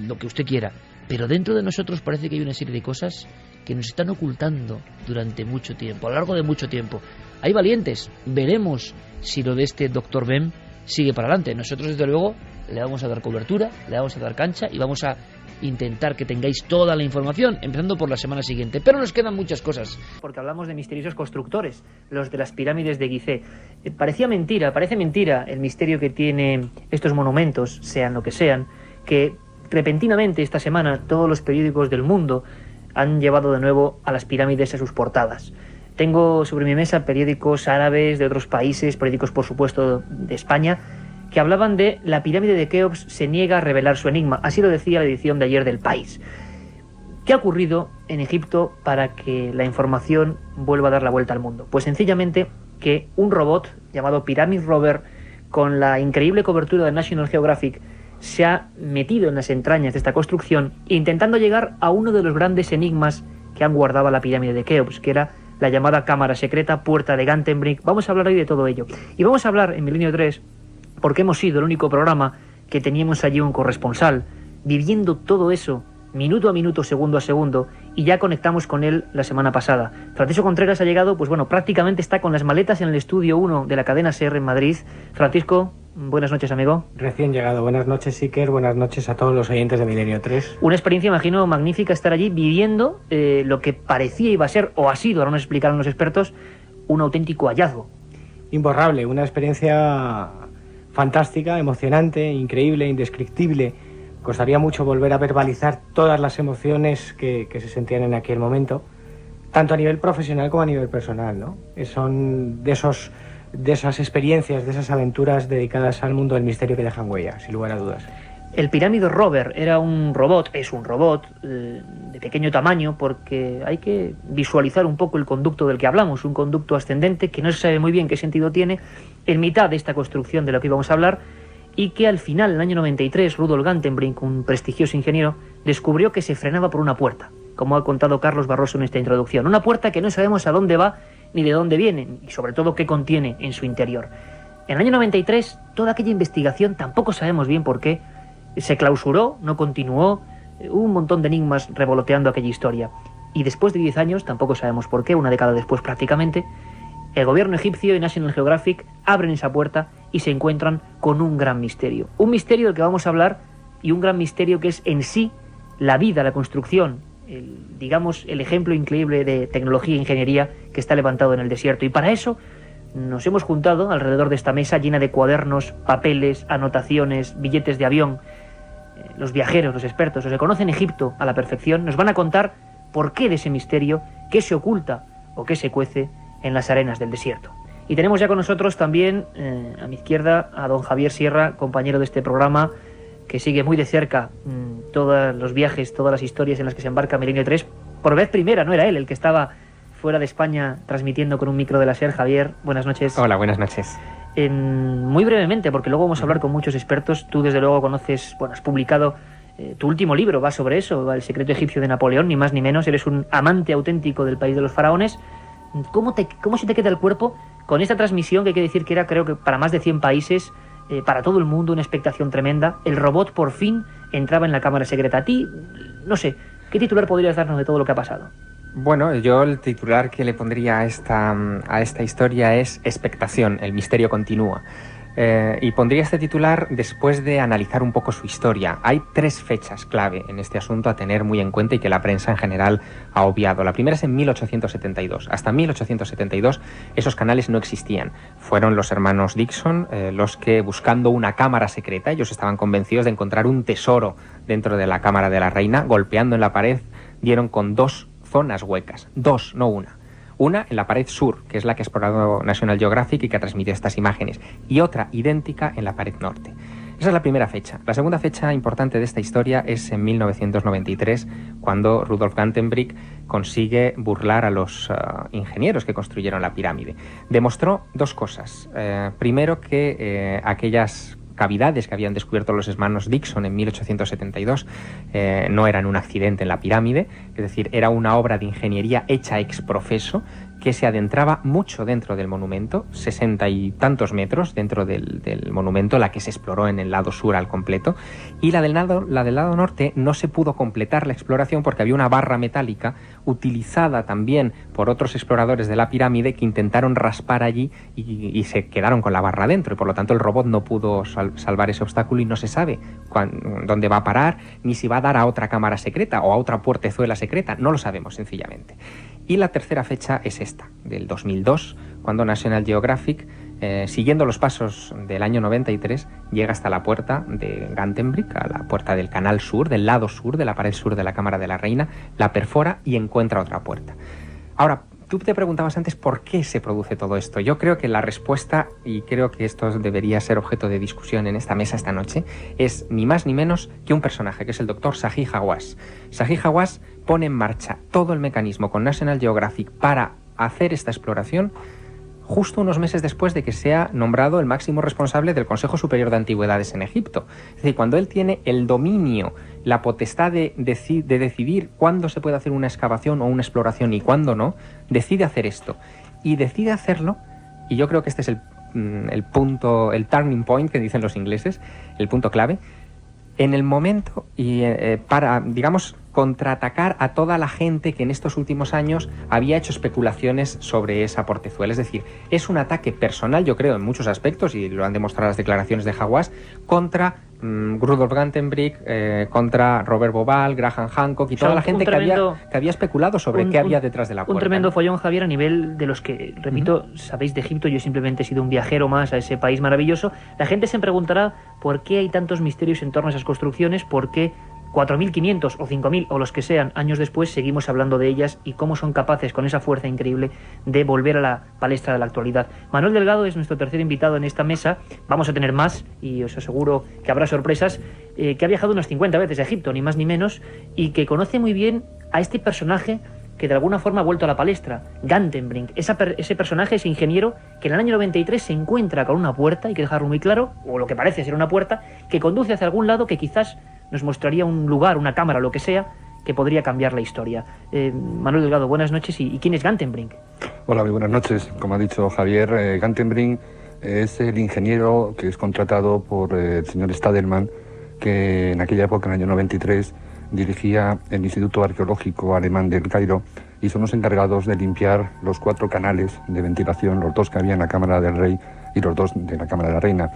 lo que usted quiera, pero dentro de nosotros parece que hay una serie de cosas que nos están ocultando durante mucho tiempo, a lo largo de mucho tiempo. Hay valientes, veremos si lo de este Dr. Bem sigue para adelante. Nosotros, desde luego, le vamos a dar cobertura, le vamos a dar cancha y vamos a intentar que tengáis toda la información, empezando por la semana siguiente. Pero nos quedan muchas cosas, porque hablamos de misteriosos constructores, los de las pirámides de Gizeh. Parece mentira el misterio que tienen estos monumentos, sean lo que sean, que repentinamente esta semana todos los periódicos del mundo han llevado de nuevo a las pirámides a sus portadas. Tengo sobre mi mesa periódicos árabes de otros países, periódicos por supuesto de España, que hablaban de la pirámide de Keops se niega a revelar su enigma. Así lo decía la edición de ayer del País. ¿Qué ha ocurrido en Egipto para que la información vuelva a dar la vuelta al mundo? Pues sencillamente que un robot llamado Pyramid Rover, con la increíble cobertura de National Geographic, se ha metido en las entrañas de esta construcción, intentando llegar a uno de los grandes enigmas que han guardado a la pirámide de Keops, que era la llamada cámara secreta, puerta de Gantenbrink. Vamos a hablar hoy de todo ello. Y vamos a hablar en Milenio 3, porque hemos sido el único programa que teníamos allí un corresponsal, viviendo todo eso, minuto a minuto, segundo a segundo, y ya conectamos con él la semana pasada. Francisco Contreras ha llegado, prácticamente está con las maletas en el estudio 1 de la cadena SER en Madrid. Francisco, buenas noches, amigo. Recién llegado. Buenas noches, Iker. Buenas noches a todos los oyentes de Milenio 3. Una experiencia, imagino, magnífica estar allí viviendo lo que parecía iba a ser, o ha sido, ahora nos explicaron los expertos, un auténtico hallazgo. Imborrable, una experiencia fantástica, emocionante, increíble, indescriptible. Costaría mucho volver a verbalizar todas las emociones que se sentían en aquel momento, tanto a nivel profesional como a nivel personal, ¿no? Son de esas experiencias, de esas aventuras dedicadas al mundo del misterio que dejan huella, sin lugar a dudas. El Pyramid Rover era un robot, es un robot de pequeño tamaño, porque hay que visualizar un poco el conducto del que hablamos, un conducto ascendente que no se sabe muy bien qué sentido tiene, en mitad de esta construcción de lo que íbamos a hablar, y que al final, en el año 93, Rudolf Gantenbrink, un prestigioso ingeniero, descubrió que se frenaba por una puerta, como ha contado Carlos Barroso en esta introducción. Una puerta que no sabemos a dónde va ni de dónde viene, y sobre todo qué contiene en su interior. En el año 93, toda aquella investigación, tampoco sabemos bien por qué, se clausuró, no continuó, hubo un montón de enigmas revoloteando aquella historia. Y después de 10 años, tampoco sabemos por qué, una década después prácticamente, el gobierno egipcio y National Geographic abren esa puerta y se encuentran con un gran misterio. Un misterio del que vamos a hablar, y un gran misterio que es en sí la vida, la construcción, el ejemplo increíble de tecnología e ingeniería que está levantado en el desierto. Y para eso nos hemos juntado alrededor de esta mesa llena de cuadernos, papeles, anotaciones, billetes de avión. Los viajeros, los expertos, los que conocen Egipto a la perfección, nos van a contar por qué de ese misterio, qué se oculta o qué se cuece en las arenas del desierto. Y tenemos ya con nosotros también, a mi izquierda, a don Javier Sierra, compañero de este programa, que sigue muy de cerca todos los viajes, todas las historias en las que se embarca Milenio 3. Por vez primera, no era él el que estaba fuera de España transmitiendo con un micro de la SER. Javier, buenas noches. Hola, buenas noches. Muy brevemente, porque luego vamos a hablar con muchos expertos. Tú desde luego conoces, bueno, has publicado tu último libro, va sobre eso, va El secreto egipcio de Napoleón, ni más ni menos. Eres un amante auténtico del país de los faraones. ¿Cómo se te queda el cuerpo con esta transmisión, que hay que decir que era, creo que para más de 100 países, para todo el mundo, una expectación tremenda? El robot por fin entraba en la cámara secreta. A ti, no sé, ¿qué titular podrías darnos de todo lo que ha pasado? Bueno, yo el titular que le pondría a esta historia es Expectación, el misterio continúa. Y pondría este titular después de analizar un poco su historia. Hay 3 fechas clave en este asunto a tener muy en cuenta y que la prensa en general ha obviado. La primera es en 1872. Hasta 1872 esos canales no existían. Fueron los hermanos Dixon los que, buscando una cámara secreta, ellos estaban convencidos de encontrar un tesoro dentro de la cámara de la reina, golpeando en la pared, dieron con 2 zonas huecas. 2, no una. Una en la pared sur, que es la que ha explorado National Geographic y que ha transmitido estas imágenes, y otra idéntica en la pared norte. Esa es la primera fecha. La segunda fecha importante de esta historia es en 1993, cuando Rudolf Gantenbrink consigue burlar a los ingenieros que construyeron la pirámide. Demostró 2 cosas. Primero, que aquellas cavidades que habían descubierto los hermanos Dixon en 1872 no eran un accidente en la pirámide, es decir, era una obra de ingeniería hecha ex profeso que se adentraba mucho dentro del monumento, 60 y tantos metros dentro del monumento, la que se exploró en el lado sur al completo, y la del lado norte no se pudo completar la exploración porque había una barra metálica utilizada también por otros exploradores de la pirámide que intentaron raspar allí y se quedaron con la barra dentro, y por lo tanto el robot no pudo salvar ese obstáculo y no se sabe dónde va a parar, ni si va a dar a otra cámara secreta o a otra puertezuela secreta, no lo sabemos sencillamente. Y la tercera fecha es esta, del 2002, cuando National Geographic, siguiendo los pasos del año 93, llega hasta la puerta de Gantenbrink, a la puerta del canal sur, del lado sur, de la pared sur de la Cámara de la Reina, la perfora y encuentra otra puerta. Ahora, tú te preguntabas antes por qué se produce todo esto. Yo creo que la respuesta, y creo que esto debería ser objeto de discusión en esta mesa esta noche, es ni más ni menos que un personaje, que es el doctor Zahi Hawass. Zahi Hawass pone en marcha todo el mecanismo con National Geographic para hacer esta exploración justo unos meses después de que sea nombrado el máximo responsable del Consejo Superior de Antigüedades en Egipto. Es decir, cuando él tiene el dominio, la potestad de decidir cuándo se puede hacer una excavación o una exploración y cuándo no, decide hacer esto. Y decide hacerlo, y yo creo que este es el punto, el turning point que dicen los ingleses, el punto clave, en el momento y para, digamos, contraatacar a toda la gente que en estos últimos años había hecho especulaciones sobre esa portezuela. Es decir, es un ataque personal, yo creo, en muchos aspectos, y lo han demostrado las declaraciones de Hawass, contra Rudolf Gantenbrink, contra Robert Bauval, Graham Hancock y toda la gente que había especulado sobre qué había detrás de la puerta. Un tremendo follón, Javier, a nivel de los que, repito, sabéis de Egipto, yo simplemente he sido un viajero más a ese país maravilloso. La gente se preguntará por qué hay tantos misterios en torno a esas construcciones, por qué 4.500 o 5.000 o los que sean años después seguimos hablando de ellas y cómo son capaces con esa fuerza increíble de volver a la palestra de la actualidad. Manuel Delgado es nuestro tercer invitado en esta mesa. Vamos a tener más y os aseguro que habrá sorpresas, que ha viajado unas 50 veces a Egipto, ni más ni menos, y que conoce muy bien a este personaje que de alguna forma ha vuelto a la palestra, Gantenbrink, ese personaje, ese ingeniero que en el año 93 se encuentra con una puerta, hay que dejarlo muy claro, o lo que parece ser una puerta, que conduce hacia algún lado que quizás nos mostraría un lugar, una cámara, lo que sea, que podría cambiar la historia. Manuel Delgado, buenas noches. ¿Y quién es Gantenbrink? Hola, muy buenas noches. Como ha dicho Javier, Gantenbrink es el ingeniero que es contratado por el señor Stadelman, que en aquella época, en el año 93, dirigía el Instituto Arqueológico Alemán del Cairo, y son los encargados de limpiar los 4 canales de ventilación, los 2 que había en la Cámara del Rey y los 2 de la Cámara de la Reina.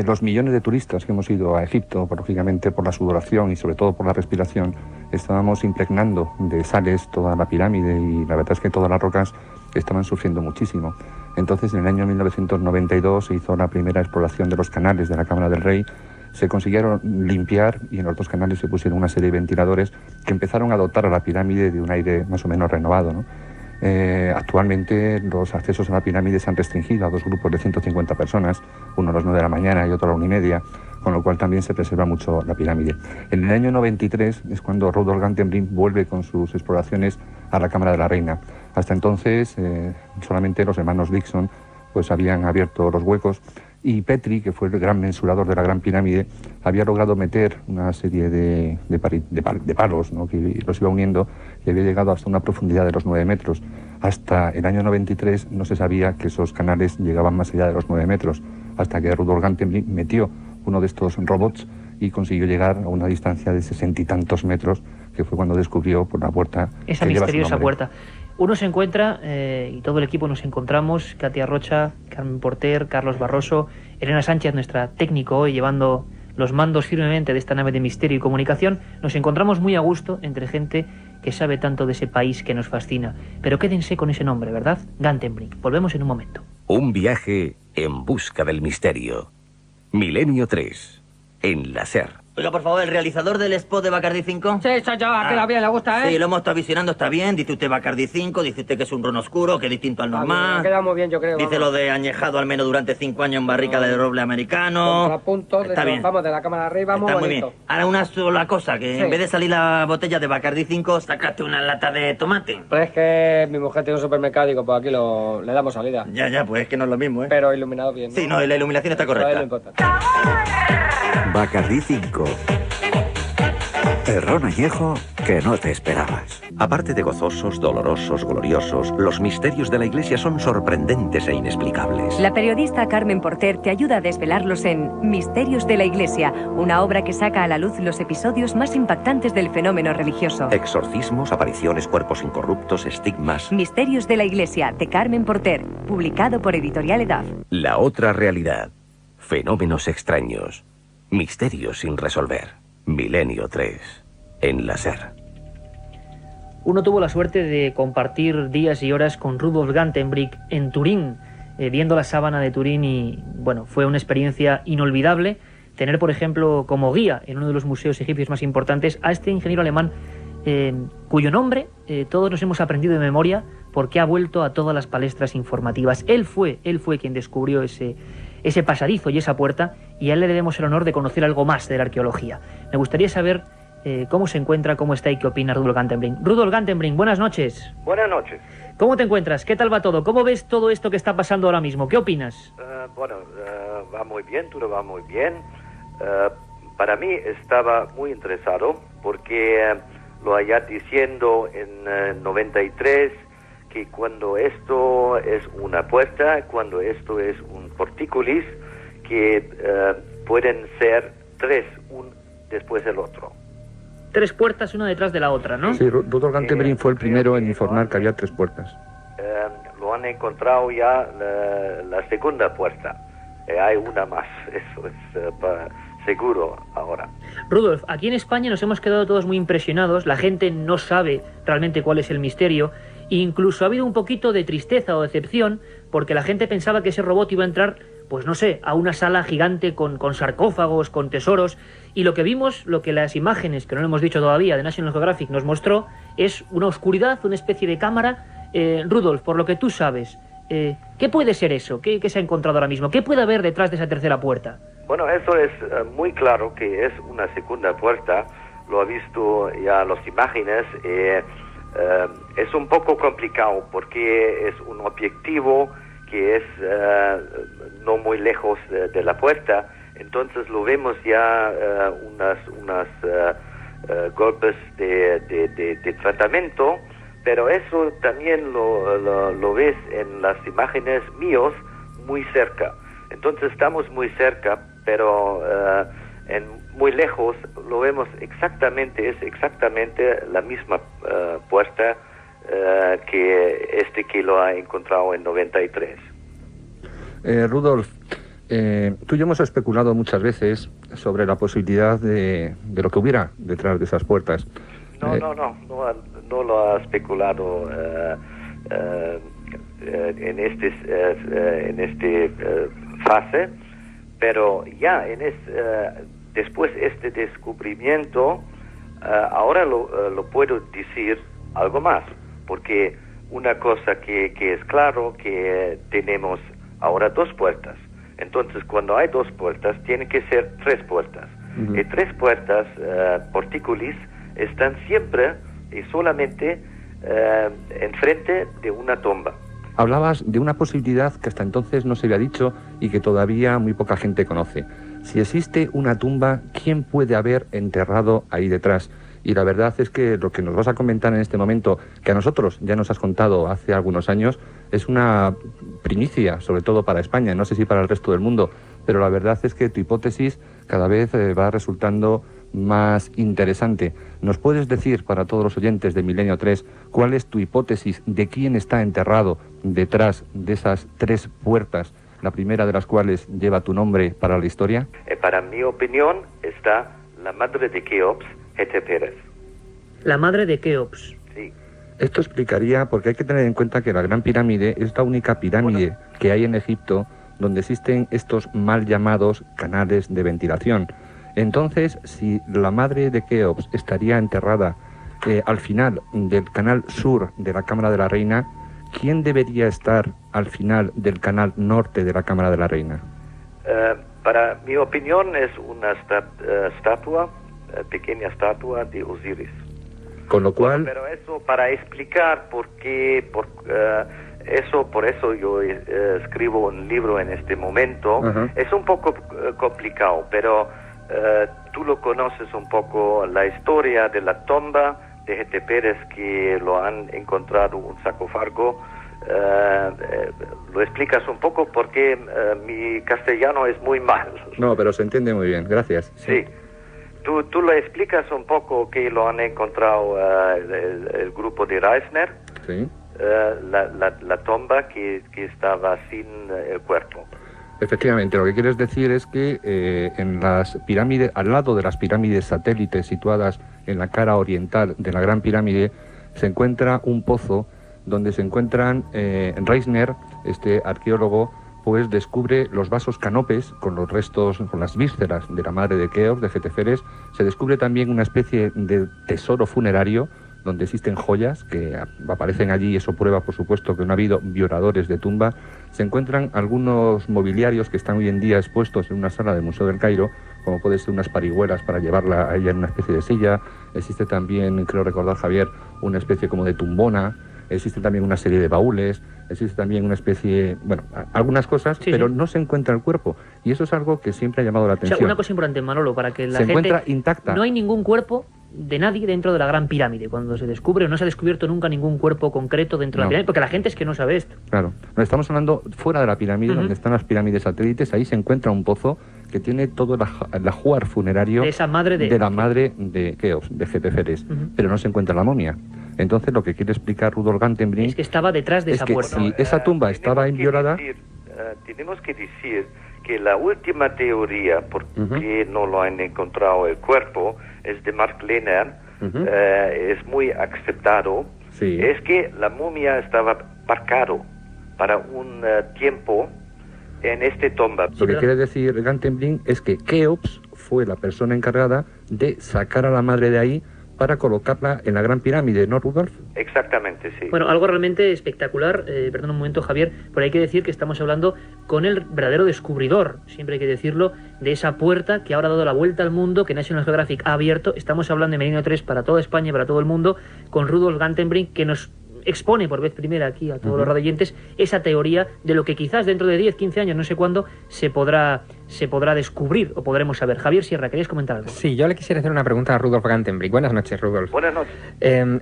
Los millones de turistas que hemos ido a Egipto, lógicamente por la sudoración y sobre todo por la respiración, estábamos impregnando de sales toda la pirámide, y la verdad es que todas las rocas que estaban sufriendo muchísimo. Entonces, en el año 1992 se hizo la primera exploración de los canales de la Cámara del Rey. Se consiguieron limpiar y en los 2 canales se pusieron una serie de ventiladores que empezaron a dotar a la pirámide de un aire más o menos renovado, ¿no? Actualmente los accesos a la pirámide se han restringido a 2 grupos de 150 personas, uno a las 9 de la mañana y otro a la 1:30, con lo cual también se preserva mucho la pirámide. En el año 93 es cuando Rudolf Gantenbrink vuelve con sus exploraciones a la Cámara de la Reina. Hasta entonces solamente los hermanos Dixon pues habían abierto los huecos y Petrie, que fue el gran mensurador de la Gran Pirámide, había logrado meter una serie de palos, ¿no?, que los iba uniendo y había llegado hasta una profundidad de los 9 metros. Hasta el año 93 no se sabía que esos canales llegaban más allá de los 9 metros, hasta que Rudolf Gantenbrink metió uno de estos robots y consiguió llegar a una distancia de 60 y tantos metros, que fue cuando descubrió por la puerta esa que misteriosa lleva su nombre. puerta. Uno se encuentra, y todo el equipo nos encontramos, Katia Rocha, Carmen Porter, Carlos Barroso, Elena Sánchez, nuestra técnico hoy, llevando los mandos firmemente de esta nave de misterio y comunicación. Nos encontramos muy a gusto entre gente que sabe tanto de ese país que nos fascina. Pero quédense con ese nombre, ¿verdad? Gantenbrink. Volvemos en un momento. Un viaje en busca del misterio. Milenio 3, en la SER. Oiga, por favor, ¿el realizador del spot de Bacardi 5? Sí, soy yo, que la bien, le gusta, ¿eh? Sí, lo hemos estado visionando, está bien. Dice usted Bacardi 5, dice usted que es un ron oscuro, que es distinto al normal. Queda muy bien, yo creo. Dice lo de añejado al menos durante 5 años en barrica de roble americano. Contrapuntos, Está bien. vamos de la cámara arriba, muy Está muy bonito. bien. Ahora una sola cosa, que Sí. en vez de salir la botella de Bacardi 5, sacaste una lata de tomate. Pero es que mi mujer tiene un supermercado, digo, pues aquí le damos salida. Ya, pues es que no es lo mismo, ¿eh? Pero iluminado bien, ¿no? Sí, no, la iluminación está Eso es lo correcta. importante. Bacardi 5. El ron añejo que no te esperabas. Aparte de gozosos, dolorosos, gloriosos, los misterios de la Iglesia son sorprendentes e inexplicables. La periodista Carmen Porter te ayuda a desvelarlos en Misterios de la Iglesia, una obra que saca a la luz los episodios más impactantes del fenómeno religioso. Exorcismos, apariciones, cuerpos incorruptos, estigmas. Misterios de la Iglesia, de Carmen Porter, publicado por Editorial Edaf. La otra realidad. Fenómenos extraños. Misterios sin resolver. Milenio 3, en la SER. Uno tuvo la suerte de compartir días y horas con Rudolf Gantenbrink en Turín, viendo la sábana de Turín, y bueno, fue una experiencia inolvidable tener, por ejemplo, como guía en uno de los museos egipcios más importantes a este ingeniero alemán cuyo nombre todos nos hemos aprendido de memoria porque ha vuelto a todas las palestras informativas. Él fue quien descubrió ese pasadizo y esa puerta, y a él le debemos el honor de conocer algo más de la arqueología. Me gustaría saber cómo se encuentra, cómo está y qué opina Rudolf Gantenbrink. Rudolf Gantenbrink, buenas noches. Buenas noches. ¿Cómo te encuentras? ¿Qué tal va todo? ¿Cómo ves todo esto que está pasando ahora mismo? ¿Qué opinas? Va muy bien, todo va muy bien. Para mí estaba muy interesado porque lo allá diciendo en 93 que cuando esto es una puerta, cuando esto es un portícolis, que pueden ser 3, un después del otro. 3 puertas, una detrás de la otra, ¿no? Sí, Rudolf Gantenbrink fue el primero en informar que había 3 puertas. Lo han encontrado ya la segunda puerta. Hay una más, eso es seguro ahora. Rudolf, aquí en España nos hemos quedado todos muy impresionados. La gente no sabe realmente cuál es el misterio. Incluso ha habido un poquito de tristeza o decepción porque la gente pensaba que ese robot iba a entrar, pues no sé, a una sala gigante con sarcófagos, con tesoros, y lo que vimos, lo que las imágenes, que no lo hemos dicho todavía, de National Geographic nos mostró, es una oscuridad, una especie de cámara. Rudolf, por lo que tú sabes, ¿qué puede ser eso? ¿Qué se ha encontrado ahora mismo? ¿Qué puede haber detrás de esa tercera puerta? Bueno, eso es muy claro que es una segunda puerta. Lo ha visto ya las imágenes. Es un poco complicado porque es un objetivo que es no muy lejos de la puerta. Entonces lo vemos ya unas golpes de tratamiento, pero eso también lo ves en las imágenes míos muy cerca. Entonces estamos muy cerca, pero muy lejos lo vemos exactamente, es exactamente la misma puerta que lo ha encontrado en 93. Rudolf, tú y yo hemos especulado muchas veces sobre la posibilidad de lo que hubiera detrás de esas puertas. No lo ha especulado. en este fase, pero ya después este descubrimiento, ahora lo puedo decir algo más, porque una cosa que es claro, que tenemos ahora 2 puertas. Entonces, cuando hay 2 puertas, tiene que ser 3 puertas. Y 3 puertas, porticulis, están siempre y solamente enfrente de una tumba. Hablabas de una posibilidad que hasta entonces no se había dicho y que todavía muy poca gente conoce. Si existe una tumba, ¿quién puede haber enterrado ahí detrás? Y la verdad es que lo que nos vas a comentar en este momento, que a nosotros ya nos has contado hace algunos años, es una primicia, sobre todo para España, no sé si para el resto del mundo, pero la verdad es que tu hipótesis cada vez va resultando más interesante. ¿Nos puedes decir, para todos los oyentes de Milenio 3, cuál es tu hipótesis de quién está enterrado detrás de esas 3 puertas, la primera de las cuales lleva tu nombre para la historia? Para mi opinión está la madre de Keops, Hetepérez. La madre de Keops. Sí. Esto explicaría, porque hay que tener en cuenta que la Gran Pirámide es la única pirámide que hay en Egipto donde existen estos mal llamados canales de ventilación. Entonces, si la madre de Keops estaría enterrada al final del canal sur de la Cámara de la Reina, ¿quién debería estar al final del canal norte de la Cámara de la Reina? Para mi opinión es una pequeña estatua de Osiris. Con lo cual... Pero eso para explicar por qué, por eso yo escribo un libro en este momento. Es un poco complicado, pero tú lo conoces un poco, la historia de la tumba de Hetepérez, que lo han encontrado un sarcófago. Lo explicas un poco porque mi castellano es muy mal. No, pero se entiende muy bien, gracias. Sí. Tú lo explicas un poco que lo han encontrado el grupo de Reisner. Sí. La tumba que estaba sin el cuerpo. Efectivamente, lo que quieres decir es que en las pirámides, al lado de las pirámides satélites situadas en la cara oriental de la Gran Pirámide, se encuentra un pozo donde se encuentran Reisner, este arqueólogo, pues descubre los vasos canopes con los restos, con las vísceras de la madre de Keops, de Hetepérez. Se descubre también una especie de tesoro funerario donde existen joyas que aparecen allí, y eso prueba, por supuesto, que no ha habido violadores de tumba. Se encuentran algunos mobiliarios que están hoy en día expuestos en una sala del Museo del Cairo, como puede ser unas parihuelas para llevarla a ella en una especie de silla. Existe también, creo recordar, Javier, una especie como de tumbona. Existe también una serie de baúles, existe también una especie, bueno, algunas cosas, pero no se encuentra el cuerpo. Y eso es algo que siempre ha llamado la atención. O sea, una cosa importante, Manolo, para que la gente... Se encuentra intacta. No hay ningún cuerpo de nadie dentro de la Gran Pirámide. Cuando se descubre, no se ha descubierto nunca ningún cuerpo concreto dentro de la pirámide, porque la gente es que no sabe esto. Claro. No, estamos hablando fuera de la pirámide, donde están las pirámides satélites. Ahí se encuentra un pozo que tiene todo el ajuar funerario de esa madre de la madre de Keops, de Hetepérez, pero no se encuentra la momia. Entonces, lo que quiere explicar Rudolf Gantenbrink es que estaba detrás de esa puerta. Si esa tumba estaba inviolada... Tenemos que decir que la última teoría por qué no lo han encontrado el cuerpo es de Mark Lehner, es muy aceptado. Sí. Es que la momia estaba parcado para un tiempo en esta tumba. Lo que quiere decir Gantenbrink es que Keops fue la persona encargada de sacar a la madre de ahí para colocarla en la Gran Pirámide, ¿no, Rudolf? Exactamente, sí. Bueno, algo realmente espectacular. Perdón un momento, Javier, pero hay que decir que estamos hablando con el verdadero descubridor, siempre hay que decirlo, de esa puerta que ahora ha dado la vuelta al mundo, que National Geographic ha abierto. Estamos hablando de Milenio 3 para toda España y para todo el mundo, con Rudolf Gantenbrink, que nos expone por vez primera aquí a todos los radioyentes esa teoría de lo que quizás dentro de 10, 15 años, no sé cuándo, se podrá descubrir o podremos saber. Javier Sierra, ¿querías comentar algo? Sí, yo le quisiera hacer una pregunta a Rudolf Gantenbrink. Buenas noches, Rudolf. Buenas noches.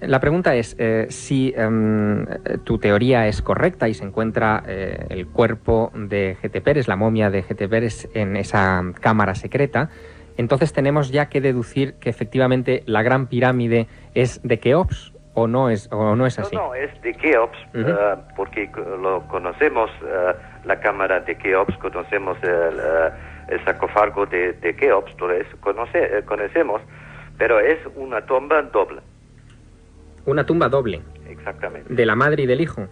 La pregunta es si tu teoría es correcta y se encuentra el cuerpo de Hetepérez, la momia de Hetepérez, en esa cámara secreta, entonces tenemos ya que deducir que efectivamente la Gran Pirámide es de Keops. ¿O no es así? No, es de Keops, porque lo conocemos, la cámara de Keops, conocemos el sarcófago de Keops, todo eso conocemos, pero es una tumba doble. ¿Una tumba doble? Exactamente. ¿De la madre y del hijo?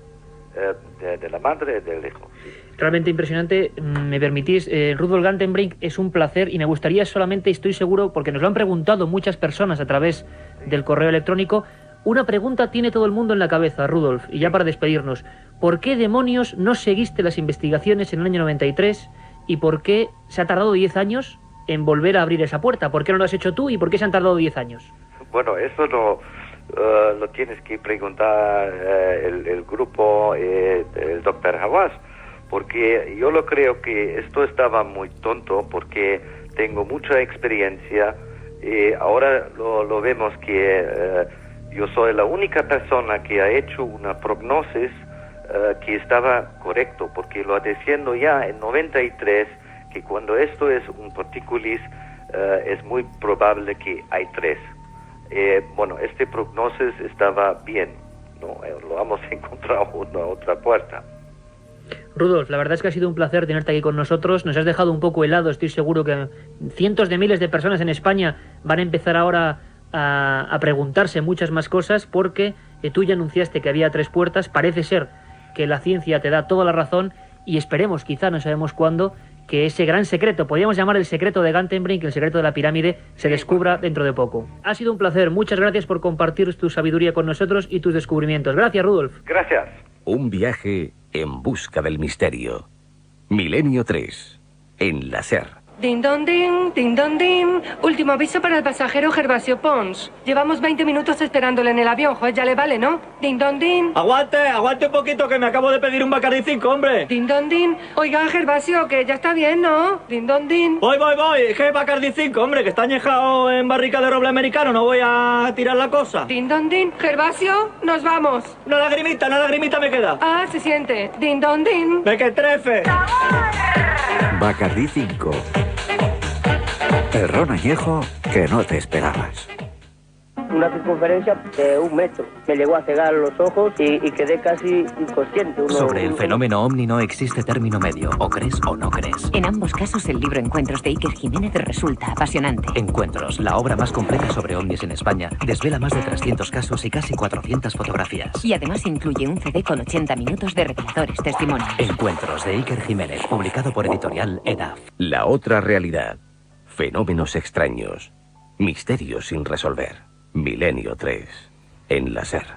de la madre y del hijo. Realmente impresionante. Me permitís, Rudolf Gantenbrink, es un placer y me gustaría solamente, estoy seguro, porque nos lo han preguntado muchas personas a través del correo electrónico, una pregunta tiene todo el mundo en la cabeza, Rudolf, y ya para despedirnos. ¿Por qué demonios no seguiste las investigaciones en el año 93 y por qué se ha tardado 10 años en volver a abrir esa puerta? ¿Por qué no lo has hecho tú y por qué se han tardado 10 años? Bueno, eso lo tienes que preguntar el grupo, el doctor Hawass, porque yo lo creo que esto estaba muy tonto, porque tengo mucha experiencia y ahora lo vemos que yo soy la única persona que ha hecho una prognosis que estaba correcto, porque lo diciendo ya en 93 que cuando esto es un tortícolis es muy probable que hay 3. Bueno, este prognosis estaba bien, ¿no? Lo hemos encontrado una otra puerta. Rudolf, la verdad es que ha sido un placer tenerte aquí con nosotros. Nos has dejado un poco helado. Estoy seguro que cientos de miles de personas en España van a empezar ahora a preguntarse muchas más cosas, porque tú ya anunciaste que había 3 puertas. Parece ser que la ciencia te da toda la razón y esperemos, quizá no sabemos cuándo, que ese gran secreto, podríamos llamar el secreto de Gantenbrink, el secreto de la pirámide, se descubra dentro de poco. Ha sido un placer. Muchas gracias por compartir tu sabiduría con nosotros y tus descubrimientos. Gracias, Rudolf. Gracias. Un viaje en busca del misterio. Milenio 3, en la SER. Din don din. Último aviso para el pasajero Gervasio Pons. Llevamos 20 minutos esperándole en el avión, joder, ya le vale, ¿no? Din don din. Aguante un poquito, que me acabo de pedir un Bacardi 5, hombre. Din don din. Oiga, Gervasio, que ya está bien, ¿no? Din don din. Voy. Es que Bacardi 5, hombre, que está añejado en barrica de roble americano, no voy a tirar la cosa. Din don din. Gervasio, nos vamos. Una lagrimita me queda. Ah, se siente. Din don din. ¡Me que trefe! Bacardi 5. El ron añejo que no te esperabas. Una circunferencia de 1 metro. Me llegó a cegar los ojos y quedé casi inconsciente. Sobre el fenómeno ovni no existe término medio. O crees o no crees. En ambos casos, el libro Encuentros de Iker Jiménez resulta apasionante. Encuentros, la obra más completa sobre ovnis en España, desvela más de 300 casos y casi 400 fotografías. Y además incluye un CD con 80 minutos de reveladores testimonios. Encuentros de Iker Jiménez, publicado por editorial EDAF. La otra realidad. Fenómenos extraños. Misterios sin resolver. Milenio 3, en la SER.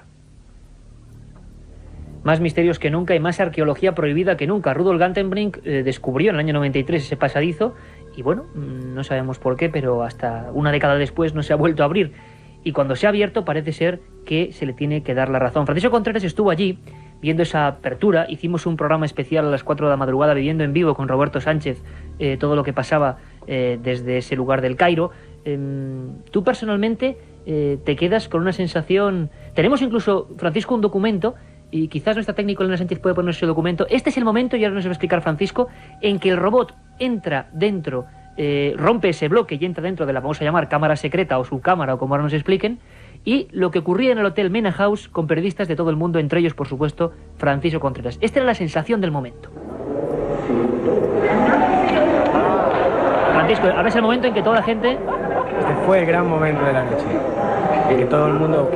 Más misterios que nunca y más arqueología prohibida que nunca. Rudolf Gantenbrink descubrió en el año 93 ese pasadizo y bueno, no sabemos por qué, pero hasta una década después no se ha vuelto a abrir. Y cuando se ha abierto parece ser que se le tiene que dar la razón. Francisco Contreras estuvo allí viendo esa apertura. Hicimos un programa especial a las 4 de la madrugada viviendo en vivo con Roberto Sánchez todo lo que pasaba desde ese lugar del Cairo. Tú personalmente te quedas con una sensación... Tenemos incluso, Francisco, un documento, y quizás nuestra técnica Elena Sánchez puede poner ese documento. Este es el momento, y ahora nos va a explicar Francisco, en que el robot entra dentro, rompe ese bloque y entra dentro de la, vamos a llamar, cámara secreta o subcámara, o como ahora nos expliquen, y lo que ocurría en el Hotel Mena House con periodistas de todo el mundo, entre ellos, por supuesto, Francisco Contreras. Esta era la sensación del momento. Francisco, ahora es el momento en que toda la gente... Este fue el gran momento de la noche, que todo el mundo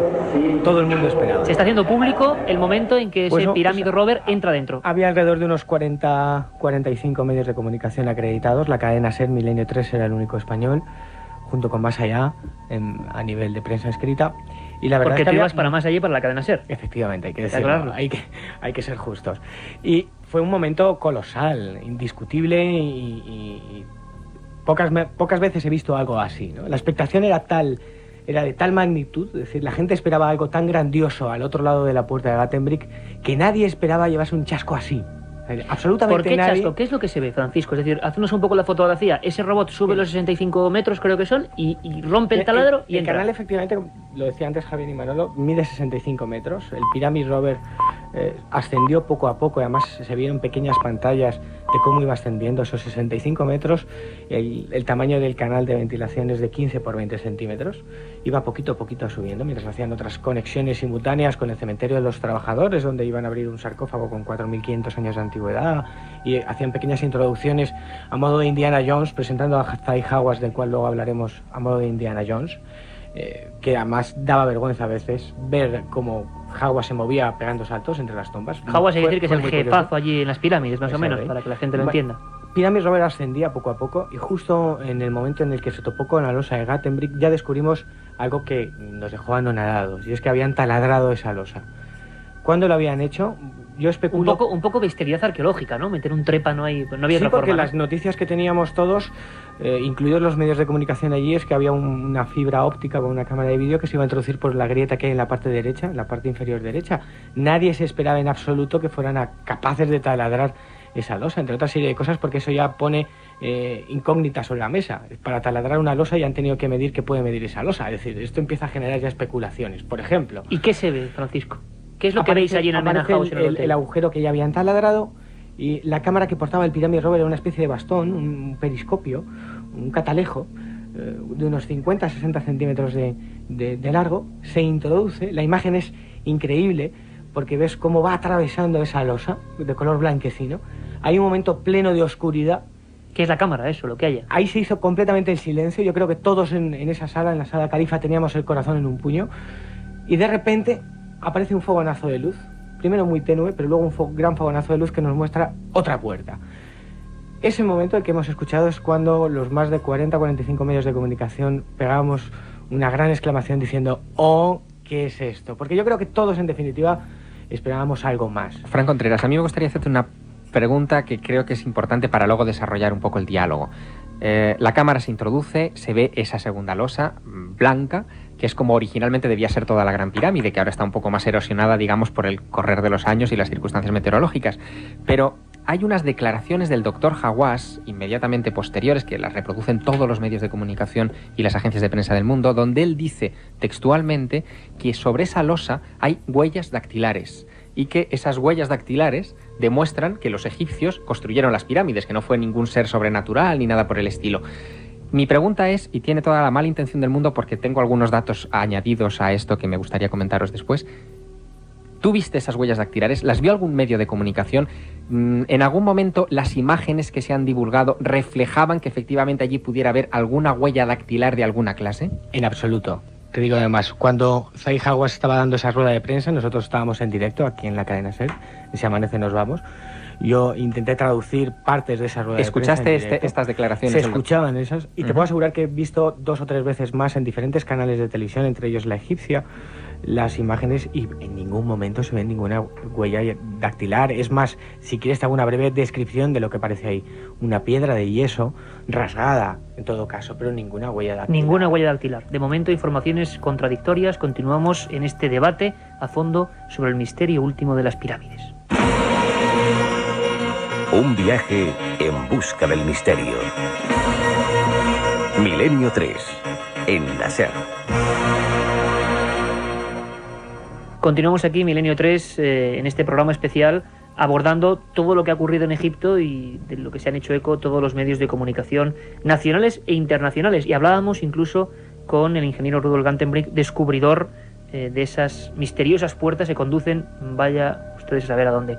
esperaba. Se está haciendo público el momento en que ese Pyramid Rover entra dentro. Había alrededor de unos 45 medios de comunicación acreditados. La cadena SER Milenio 3 era el único español, junto con Más Allá, a nivel de prensa escrita. Y la verdad porque es que tú ibas para Más Allá y para la cadena SER. Efectivamente, hay que decirlo, hay que ser justos. Y fue un momento colosal, indiscutible y pocas veces he visto algo así, ¿no? La expectación era de tal magnitud, es decir, la gente esperaba algo tan grandioso al otro lado de la puerta de Gantenbrink que nadie esperaba llevarse un chasco así. Absolutamente ¿Por qué nadie... chasco? ¿Qué es lo que se ve, Francisco? Es decir, haznos un poco la fotografía. Ese robot sube los 65 metros, creo que son, y rompe el taladro y entra. El canal, efectivamente, lo decía antes Javier y Manolo, mide 65 metros. El Pyramid Rover ascendió poco a poco y además se vieron pequeñas pantallas de cómo iba ascendiendo esos 65 metros. El tamaño del canal de ventilación es de 15 por 20 centímetros. Iba poquito a poquito subiendo mientras hacían otras conexiones simultáneas con el cementerio de los trabajadores, donde iban a abrir un sarcófago con 4.500 años de antigüedad, y hacían pequeñas introducciones a modo de Indiana Jones, presentando a Zai Hawass, del cual luego hablaremos, a modo de Indiana Jones. que además daba vergüenza a veces ver cómo Hawass se movía pegando saltos entre las tumbas. Hawass hay que decir que es el muy jefazo curioso. allí en las pirámides, más o Eso menos, es. para que la gente lo entienda. Pyramid Robert ascendía poco a poco y justo en el momento en el que se topó con la losa de Gattenbrick ya descubrimos algo que nos dejó anonadados, y es que habían taladrado esa losa. ¿Cuándo lo habían hecho? Yo especulo... Un poco bestialidad arqueológica, ¿no? Meter un trépano ahí, no había Sí, otra porque forma, ¿no? las noticias que teníamos todos, incluidos los medios de comunicación allí, es que había una fibra óptica con una cámara de vídeo que se iba a introducir por la grieta que hay en la parte derecha, en la parte inferior derecha. Nadie se esperaba en absoluto que fueran capaces de taladrar esa losa, entre otra serie de cosas, porque eso ya pone incógnitas sobre la mesa. Para taladrar una losa ya han tenido que medir qué puede medir esa losa. Es decir, esto empieza a generar ya especulaciones. Por ejemplo... ¿Y qué se ve, Francisco? ¿Qué es lo que veis allí en Almena House? El agujero que ya habían taladrado, y la cámara que portaba el Pyramid Rover era una especie de bastón, un periscopio, un catalejo de unos 50-60 centímetros de largo. Se introduce, la imagen es increíble porque ves cómo va atravesando esa losa de color blanquecino. Hay un momento pleno de oscuridad. ¿Qué es la cámara, eso, lo que haya? Ahí se hizo completamente el silencio. Yo creo que todos en esa sala, en la sala Califa, teníamos el corazón en un puño. Y de repente aparece un fogonazo de luz, primero muy tenue, pero luego un gran fogonazo de luz que nos muestra otra puerta. Ese momento el que hemos escuchado es cuando los más de 40-45 medios de comunicación pegábamos una gran exclamación diciendo ¡oh, qué es esto! Porque yo creo que todos, en definitiva, esperábamos algo más. Fran Contreras, a mí me gustaría hacerte una pregunta que creo que es importante para luego desarrollar un poco el diálogo. La cámara se introduce, se ve esa segunda losa blanca, que es como originalmente debía ser toda la Gran Pirámide, que ahora está un poco más erosionada, digamos, por el correr de los años y las circunstancias meteorológicas. Pero hay unas declaraciones del doctor Hawass, inmediatamente posteriores, que las reproducen todos los medios de comunicación y las agencias de prensa del mundo, donde él dice textualmente que sobre esa losa hay huellas dactilares, y que esas huellas dactilares demuestran que los egipcios construyeron las pirámides, que no fue ningún ser sobrenatural ni nada por el estilo. Mi pregunta es, y tiene toda la mala intención del mundo porque tengo algunos datos añadidos a esto que me gustaría comentaros después, ¿tú viste esas huellas dactilares? ¿Las vio algún medio de comunicación? ¿En algún momento las imágenes que se han divulgado reflejaban que efectivamente allí pudiera haber alguna huella dactilar de alguna clase? En absoluto. Te digo además, cuando Zahi Hawass estaba dando esa rueda de prensa, nosotros estábamos en directo aquí en la cadena SER, en Si Amanece Nos Vamos. Yo intenté traducir partes de esa rueda de prensa. ¿Escuchaste estas declaraciones? Se escuchaban esas, y te puedo asegurar que he visto 2 o 3 veces más en diferentes canales de televisión, entre ellos La Egipcia, las imágenes, y en ningún momento se ve ninguna huella dactilar. Es más, si quieres te hago una breve descripción de lo que parece ahí. Una piedra de yeso rasgada, en todo caso, pero ninguna huella dactilar. Ninguna huella dactilar. De momento, informaciones contradictorias. Continuamos en este debate a fondo sobre el misterio último de las pirámides. Un viaje en busca del misterio. Milenio 3, en la SER. Continuamos aquí, Milenio 3, en este programa especial, abordando todo lo que ha ocurrido en Egipto y de lo que se han hecho eco todos los medios de comunicación nacionales e internacionales. Y hablábamos incluso con el ingeniero Rudolf Gantenbrink, descubridor de esas misteriosas puertas que conducen, vaya ustedes a saber a dónde.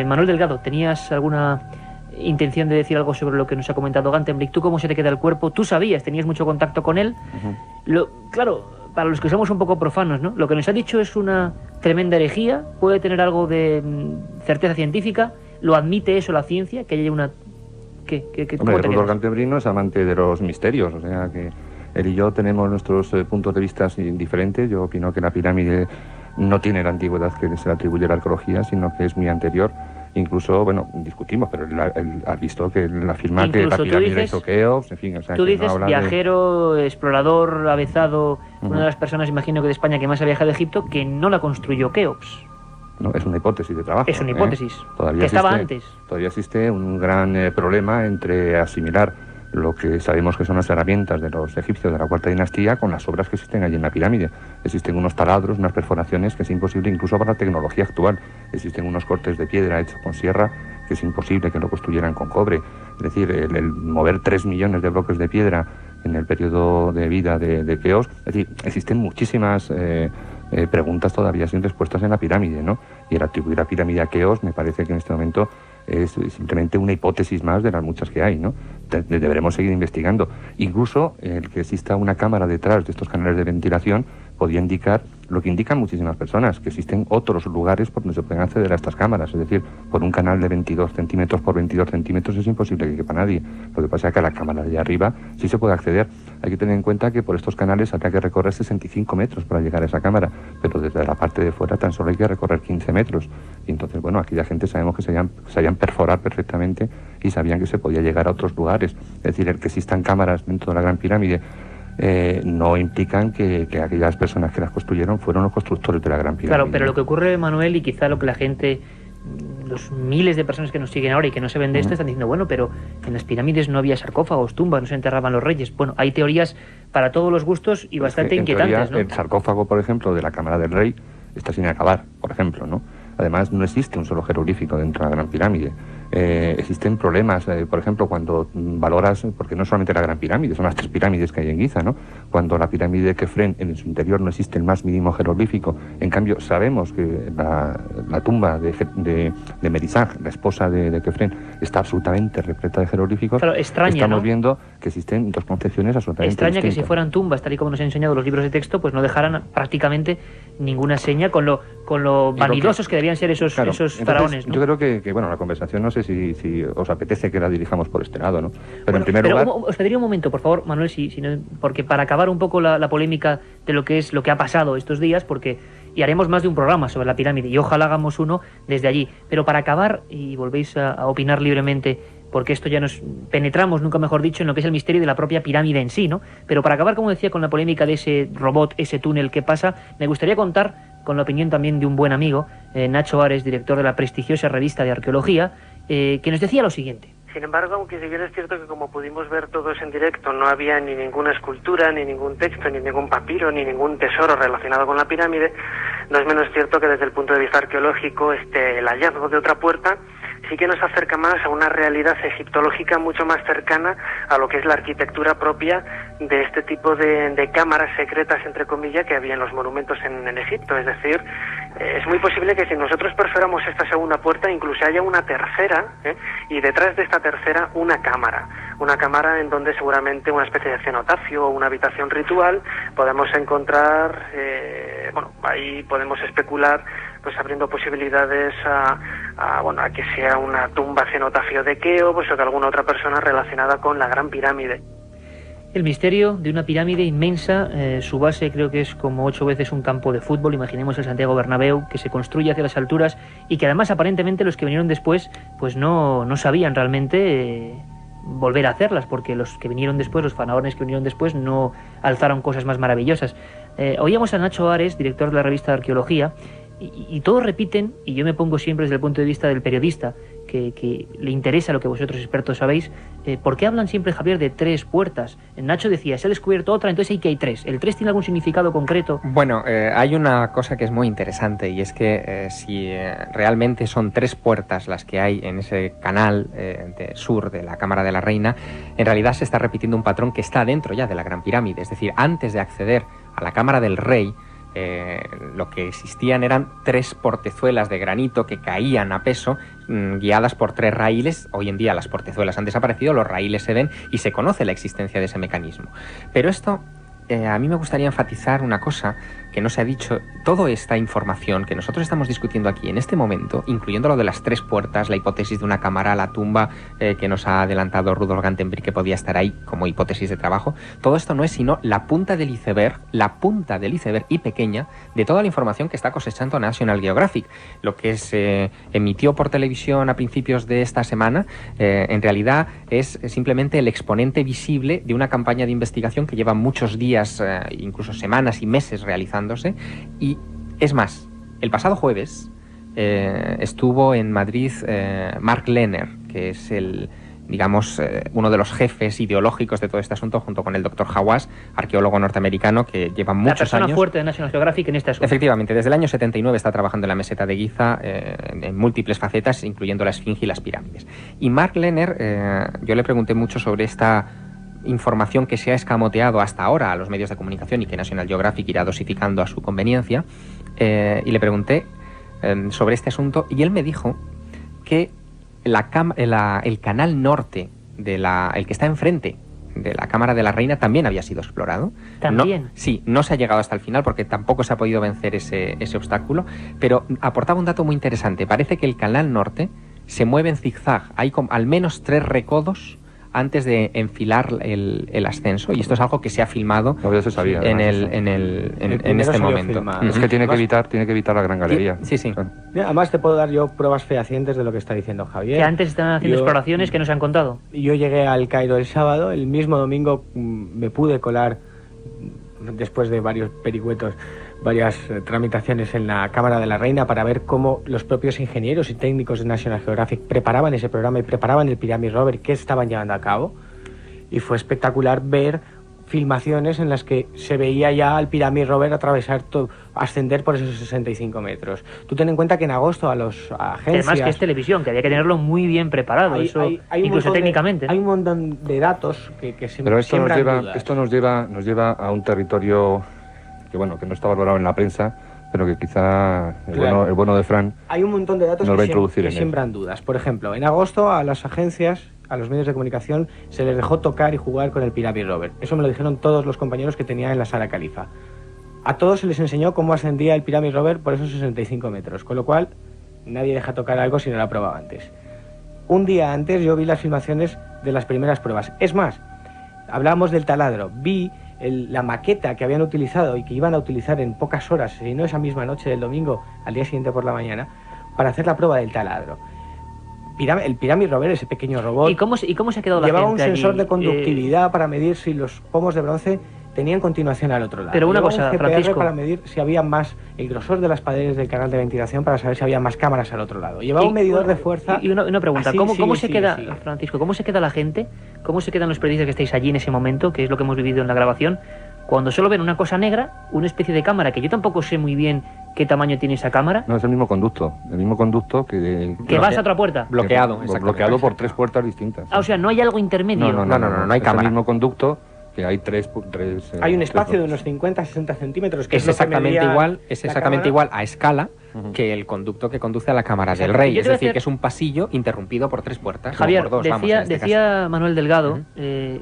Manuel Delgado, ¿tenías alguna intención de decir algo sobre lo que nos ha comentado Gantenbrink? ¿Tú cómo se te queda el cuerpo? ¿Tú sabías? ¿Tenías mucho contacto con él? Claro, para los que somos un poco profanos, ¿no? Lo que nos ha dicho es una tremenda herejía, puede tener algo de certeza científica, ¿lo admite eso la ciencia? Que haya una... Hombre, Rudolf Gantenbrink no es amante de los misterios, o sea que él y yo tenemos nuestros puntos de vista diferentes. Yo opino que la pirámide no tiene la antigüedad que se le atribuye a la arqueología, sino que es muy anterior. Incluso, bueno, discutimos, pero él ha visto que él afirma que la pirámide hizo Keops, en fin, o sea, tú que dices, no habla viajero, explorador, avezado, una de las personas, imagino que de España, que más ha viajado a Egipto, que no la construyó Keops. No, es una hipótesis de trabajo. Es una hipótesis, Todavía que estaba antes. Todavía existe un gran problema entre asimilar lo que sabemos que son las herramientas de los egipcios de la Cuarta Dinastía con las obras que existen allí en la pirámide. Existen unos taladros, unas perforaciones que es imposible incluso para la tecnología actual. Existen unos cortes de piedra hechos con sierra que es imposible que lo construyeran con cobre. Es decir, el mover 3 millones de bloques de piedra en el periodo de vida de Keops. Es decir, existen muchísimas preguntas todavía sin respuestas en la pirámide, ¿no? Y el atribuir la pirámide a Keops me parece que en este momento es simplemente una hipótesis más de las muchas que hay, ¿no? Deberemos seguir investigando. Incluso el que exista una cámara detrás de estos canales de ventilación podría indicar lo que indican muchísimas personas, que existen otros lugares por donde se pueden acceder a estas cámaras. Es decir, por un canal de 22 centímetros por 22 centímetros es imposible que quepa nadie. Lo que pasa es que a la cámara de arriba sí se puede acceder. Hay que tener en cuenta que por estos canales habría que recorrer 65 metros para llegar a esa cámara, pero desde la parte de fuera tan solo hay que recorrer 15 metros. Y entonces, bueno, aquella gente sabemos que sabían perforar perfectamente y sabían que se podía llegar a otros lugares. Es decir, el que existan cámaras dentro de la Gran Pirámide no implican que aquellas personas que las construyeron fueron los constructores de la Gran Pirámide. Claro, pero lo que ocurre, Manuel, y quizá lo que la gente, los miles de personas que nos siguen ahora y que no se ven de esto, están diciendo, bueno, pero en las pirámides no había sarcófagos, tumbas, no se enterraban los reyes. Bueno, hay teorías para todos los gustos y bastante inquietantes, teoría, ¿no? El sarcófago, por ejemplo, de la Cámara del Rey está sin acabar, por ejemplo, ¿no? Además, no existe un solo jeroglífico dentro de la Gran Pirámide. Existen problemas, por ejemplo, cuando valoras, porque no solamente la Gran Pirámide, son las 3 pirámides que hay en Giza, ¿no? Cuando la pirámide de Kefren, en su interior no existe el más mínimo jeroglífico. En cambio, sabemos que la tumba de Merisag, la esposa de Kefren, está absolutamente repleta de jeroglíficos. Claro, extraña, Estamos ¿no? viendo que existen dos concepciones absolutamente Extraña distintas. que si fueran tumbas, tal y como nos han enseñado los libros de texto, pues no dejaran prácticamente ninguna seña con lo vanidosos que debían ser esos faraones, ¿no? Yo creo que bueno, la conversación, no sé si os apetece que la dirijamos por este lado, ¿no? Pero Bueno, en primer lugar... os pediría un momento, por favor, Manuel, porque para acabar un poco la polémica de lo que ha pasado estos días, y haremos más de un programa sobre la pirámide, y ojalá hagamos uno desde allí, pero para acabar, y volvéis a opinar libremente, porque esto ya nos penetramos, nunca mejor dicho, en lo que es el misterio de la propia pirámide en sí, ¿no? Pero para acabar, como decía, con la polémica de ese robot, ese túnel que pasa, me gustaría contar con la opinión también de un buen amigo, Nacho Ares, director de la prestigiosa revista de arqueología, que nos decía lo siguiente. Sin embargo, aunque si bien es cierto que como pudimos ver todos en directo, no había ni ninguna escultura, ni ningún texto, ni ningún papiro, ni ningún tesoro relacionado con la pirámide, no es menos cierto que desde el punto de vista arqueológico el hallazgo de otra puerta sí que nos acerca más a una realidad egiptológica mucho más cercana a lo que es la arquitectura propia de este tipo de cámaras secretas, entre comillas, que había en los monumentos en Egipto. Es decir, es muy posible que si nosotros perforamos esta segunda puerta incluso haya una tercera, y detrás de esta tercera una cámara en donde seguramente una especie de cenotafio o una habitación ritual podemos encontrar, ahí podemos especular, pues abriendo posibilidades a que sea una tumba cenotafio de Keops o de alguna otra persona relacionada con la Gran Pirámide. El misterio de una pirámide inmensa, su base creo que es como 8 veces un campo de fútbol, imaginemos el Santiago Bernabéu, que se construye hacia las alturas y que además aparentemente los que vinieron después pues no sabían realmente volver a hacerlas, porque los que vinieron después, los faraones que vinieron después, no alzaron cosas más maravillosas. Oíamos a Nacho Ares, director de la revista de arqueología, y todos repiten, y yo me pongo siempre desde el punto de vista del periodista, que le interesa lo que vosotros expertos sabéis, ¿por qué hablan siempre, Javier, de 3 puertas? Nacho decía, se ha descubierto otra, entonces hay 3. ¿El 3 tiene algún significado concreto? Bueno, hay una cosa que es muy interesante, y es que si realmente son 3 puertas las que hay en ese canal sur de la Cámara de la Reina, en realidad se está repitiendo un patrón que está dentro ya de la Gran Pirámide. Es decir, antes de acceder a la Cámara del Rey, lo que existían eran 3 portezuelas de granito que caían a peso, guiadas por 3 raíles. Hoy en día las portezuelas han desaparecido, los raíles se ven y se conoce la existencia de ese mecanismo. Pero esto, a mí me gustaría enfatizar una cosa que no se ha dicho. Toda esta información que nosotros estamos discutiendo aquí en este momento, incluyendo lo de las 3 puertas, la hipótesis de una cámara, la tumba que nos ha adelantado Rudolf Gantenbrink, que podía estar ahí como hipótesis de trabajo, todo esto no es sino la punta del iceberg y pequeña de toda la información que está cosechando National Geographic. Lo que se emitió por televisión a principios de esta semana, en realidad es simplemente el exponente visible de una campaña de investigación que lleva muchos días, incluso semanas y meses realizándose. Y es más, el pasado jueves estuvo en Madrid Mark Lehner, que es uno de los jefes ideológicos de todo este asunto, junto con el Dr. Hawass, arqueólogo norteamericano que lleva muchos años... La persona fuerte de National Geographic en este asunto. Efectivamente, desde el año 79 está trabajando en la meseta de Giza en múltiples facetas, incluyendo la Esfinge y las pirámides. Y Mark Lehner, yo le pregunté mucho sobre esta información que se ha escamoteado hasta ahora a los medios de comunicación y que National Geographic irá dosificando a su conveniencia, y le pregunté sobre este asunto, y él me dijo que el canal norte, el que está enfrente de la Cámara de la Reina, también había sido explorado. ¿También? Sí, no se ha llegado hasta el final porque tampoco se ha podido vencer ese obstáculo, pero aportaba un dato muy interesante. Parece que el canal norte se mueve en zigzag. Hay al menos 3 recodos antes de enfilar el ascenso, y esto es algo que se ha filmado en este momento. Es que tiene que evitar la Gran Galería. Sí, sí. Además te puedo dar yo pruebas fehacientes de lo que está diciendo Javier. Que antes estaban haciendo exploraciones que no se han contado. Yo llegué al Cairo el sábado, el mismo domingo me pude colar, después de varios pericuetos, varias tramitaciones en la Cámara de la Reina, para ver cómo los propios ingenieros y técnicos de National Geographic preparaban ese programa y preparaban el Pyramid Rover que estaban llevando a cabo. Y fue espectacular ver filmaciones en las que se veía ya al Pyramid Rover atravesar todo, ascender por esos 65 metros. Tú ten en cuenta que en agosto a las agencias... Además que es televisión, que había que tenerlo muy bien preparado, incluso técnicamente. Hay un montón de datos que se Pero esto nos lleva a un territorio que no está valorado en la prensa, pero que quizá el bueno de Fran hay un montón de datos que siembran dudas. Por ejemplo, en agosto a las agencias, a los medios de comunicación, se les dejó tocar y jugar con el Pyramid Rover. Eso me lo dijeron todos los compañeros que tenía en la sala Califa. A todos se les enseñó cómo ascendía el Pyramid Rover por esos 65 metros, con lo cual nadie deja tocar algo si no lo ha probado antes. Un día antes yo vi las filmaciones de las primeras pruebas. Es más, hablábamos del taladro. Vi la maqueta que habían utilizado y que iban a utilizar en pocas horas, si no esa misma noche del domingo, al día siguiente por la mañana, para hacer la prueba del taladro. El Pyramid Rover, ese pequeño robot... ¿Y cómo se ha quedado la gente llevaba un sensor allí? De conductividad para medir si los pomos de bronce tenían continuación al otro lado. Pero una llevaba cosa, un GPS Francisco, para medir si había más, el grosor de las paredes del canal de ventilación, para saber si había más cámaras al otro lado. Llevaba un medidor de fuerza... Y una pregunta, ¿cómo se queda, Francisco, cómo se queda la gente, cómo se quedan los periodistas que estáis allí en ese momento, que es lo que hemos vivido en la grabación, cuando solo ven una cosa negra, una especie de cámara, que yo tampoco sé muy bien qué tamaño tiene esa cámara? No, es el mismo conducto que vas a otra puerta. Bloqueado por 3 puertas distintas. O sea, no hay algo intermedio. No hay cámara. Es el mismo conducto, que hay tres hay un espacio de unos 50-60 centímetros que es exactamente igual a escala que el conducto que conduce a la Cámara del Rey. Es decir, que es un pasillo interrumpido por 3 puertas. Javier, por 2, decía Manuel Delgado,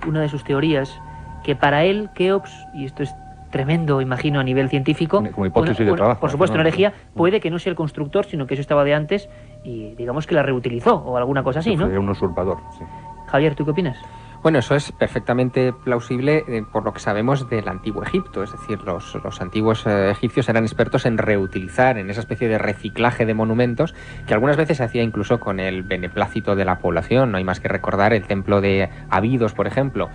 una de sus teorías, que para él Keops, y esto es tremendo, imagino, a nivel científico, como hipótesis de trabajo, por supuesto, una herejía, puede que no sea el constructor, sino que eso estaba de antes y digamos que la reutilizó o alguna cosa así, ¿no? Sería un usurpador, sí. Javier, ¿tú qué opinas? Bueno, eso es perfectamente plausible por lo que sabemos del antiguo Egipto. Es decir, los antiguos egipcios eran expertos en reutilizar, en esa especie de reciclaje de monumentos, que algunas veces se hacía incluso con el beneplácito de la población. No hay más que recordar el templo de Abidos, por ejemplo,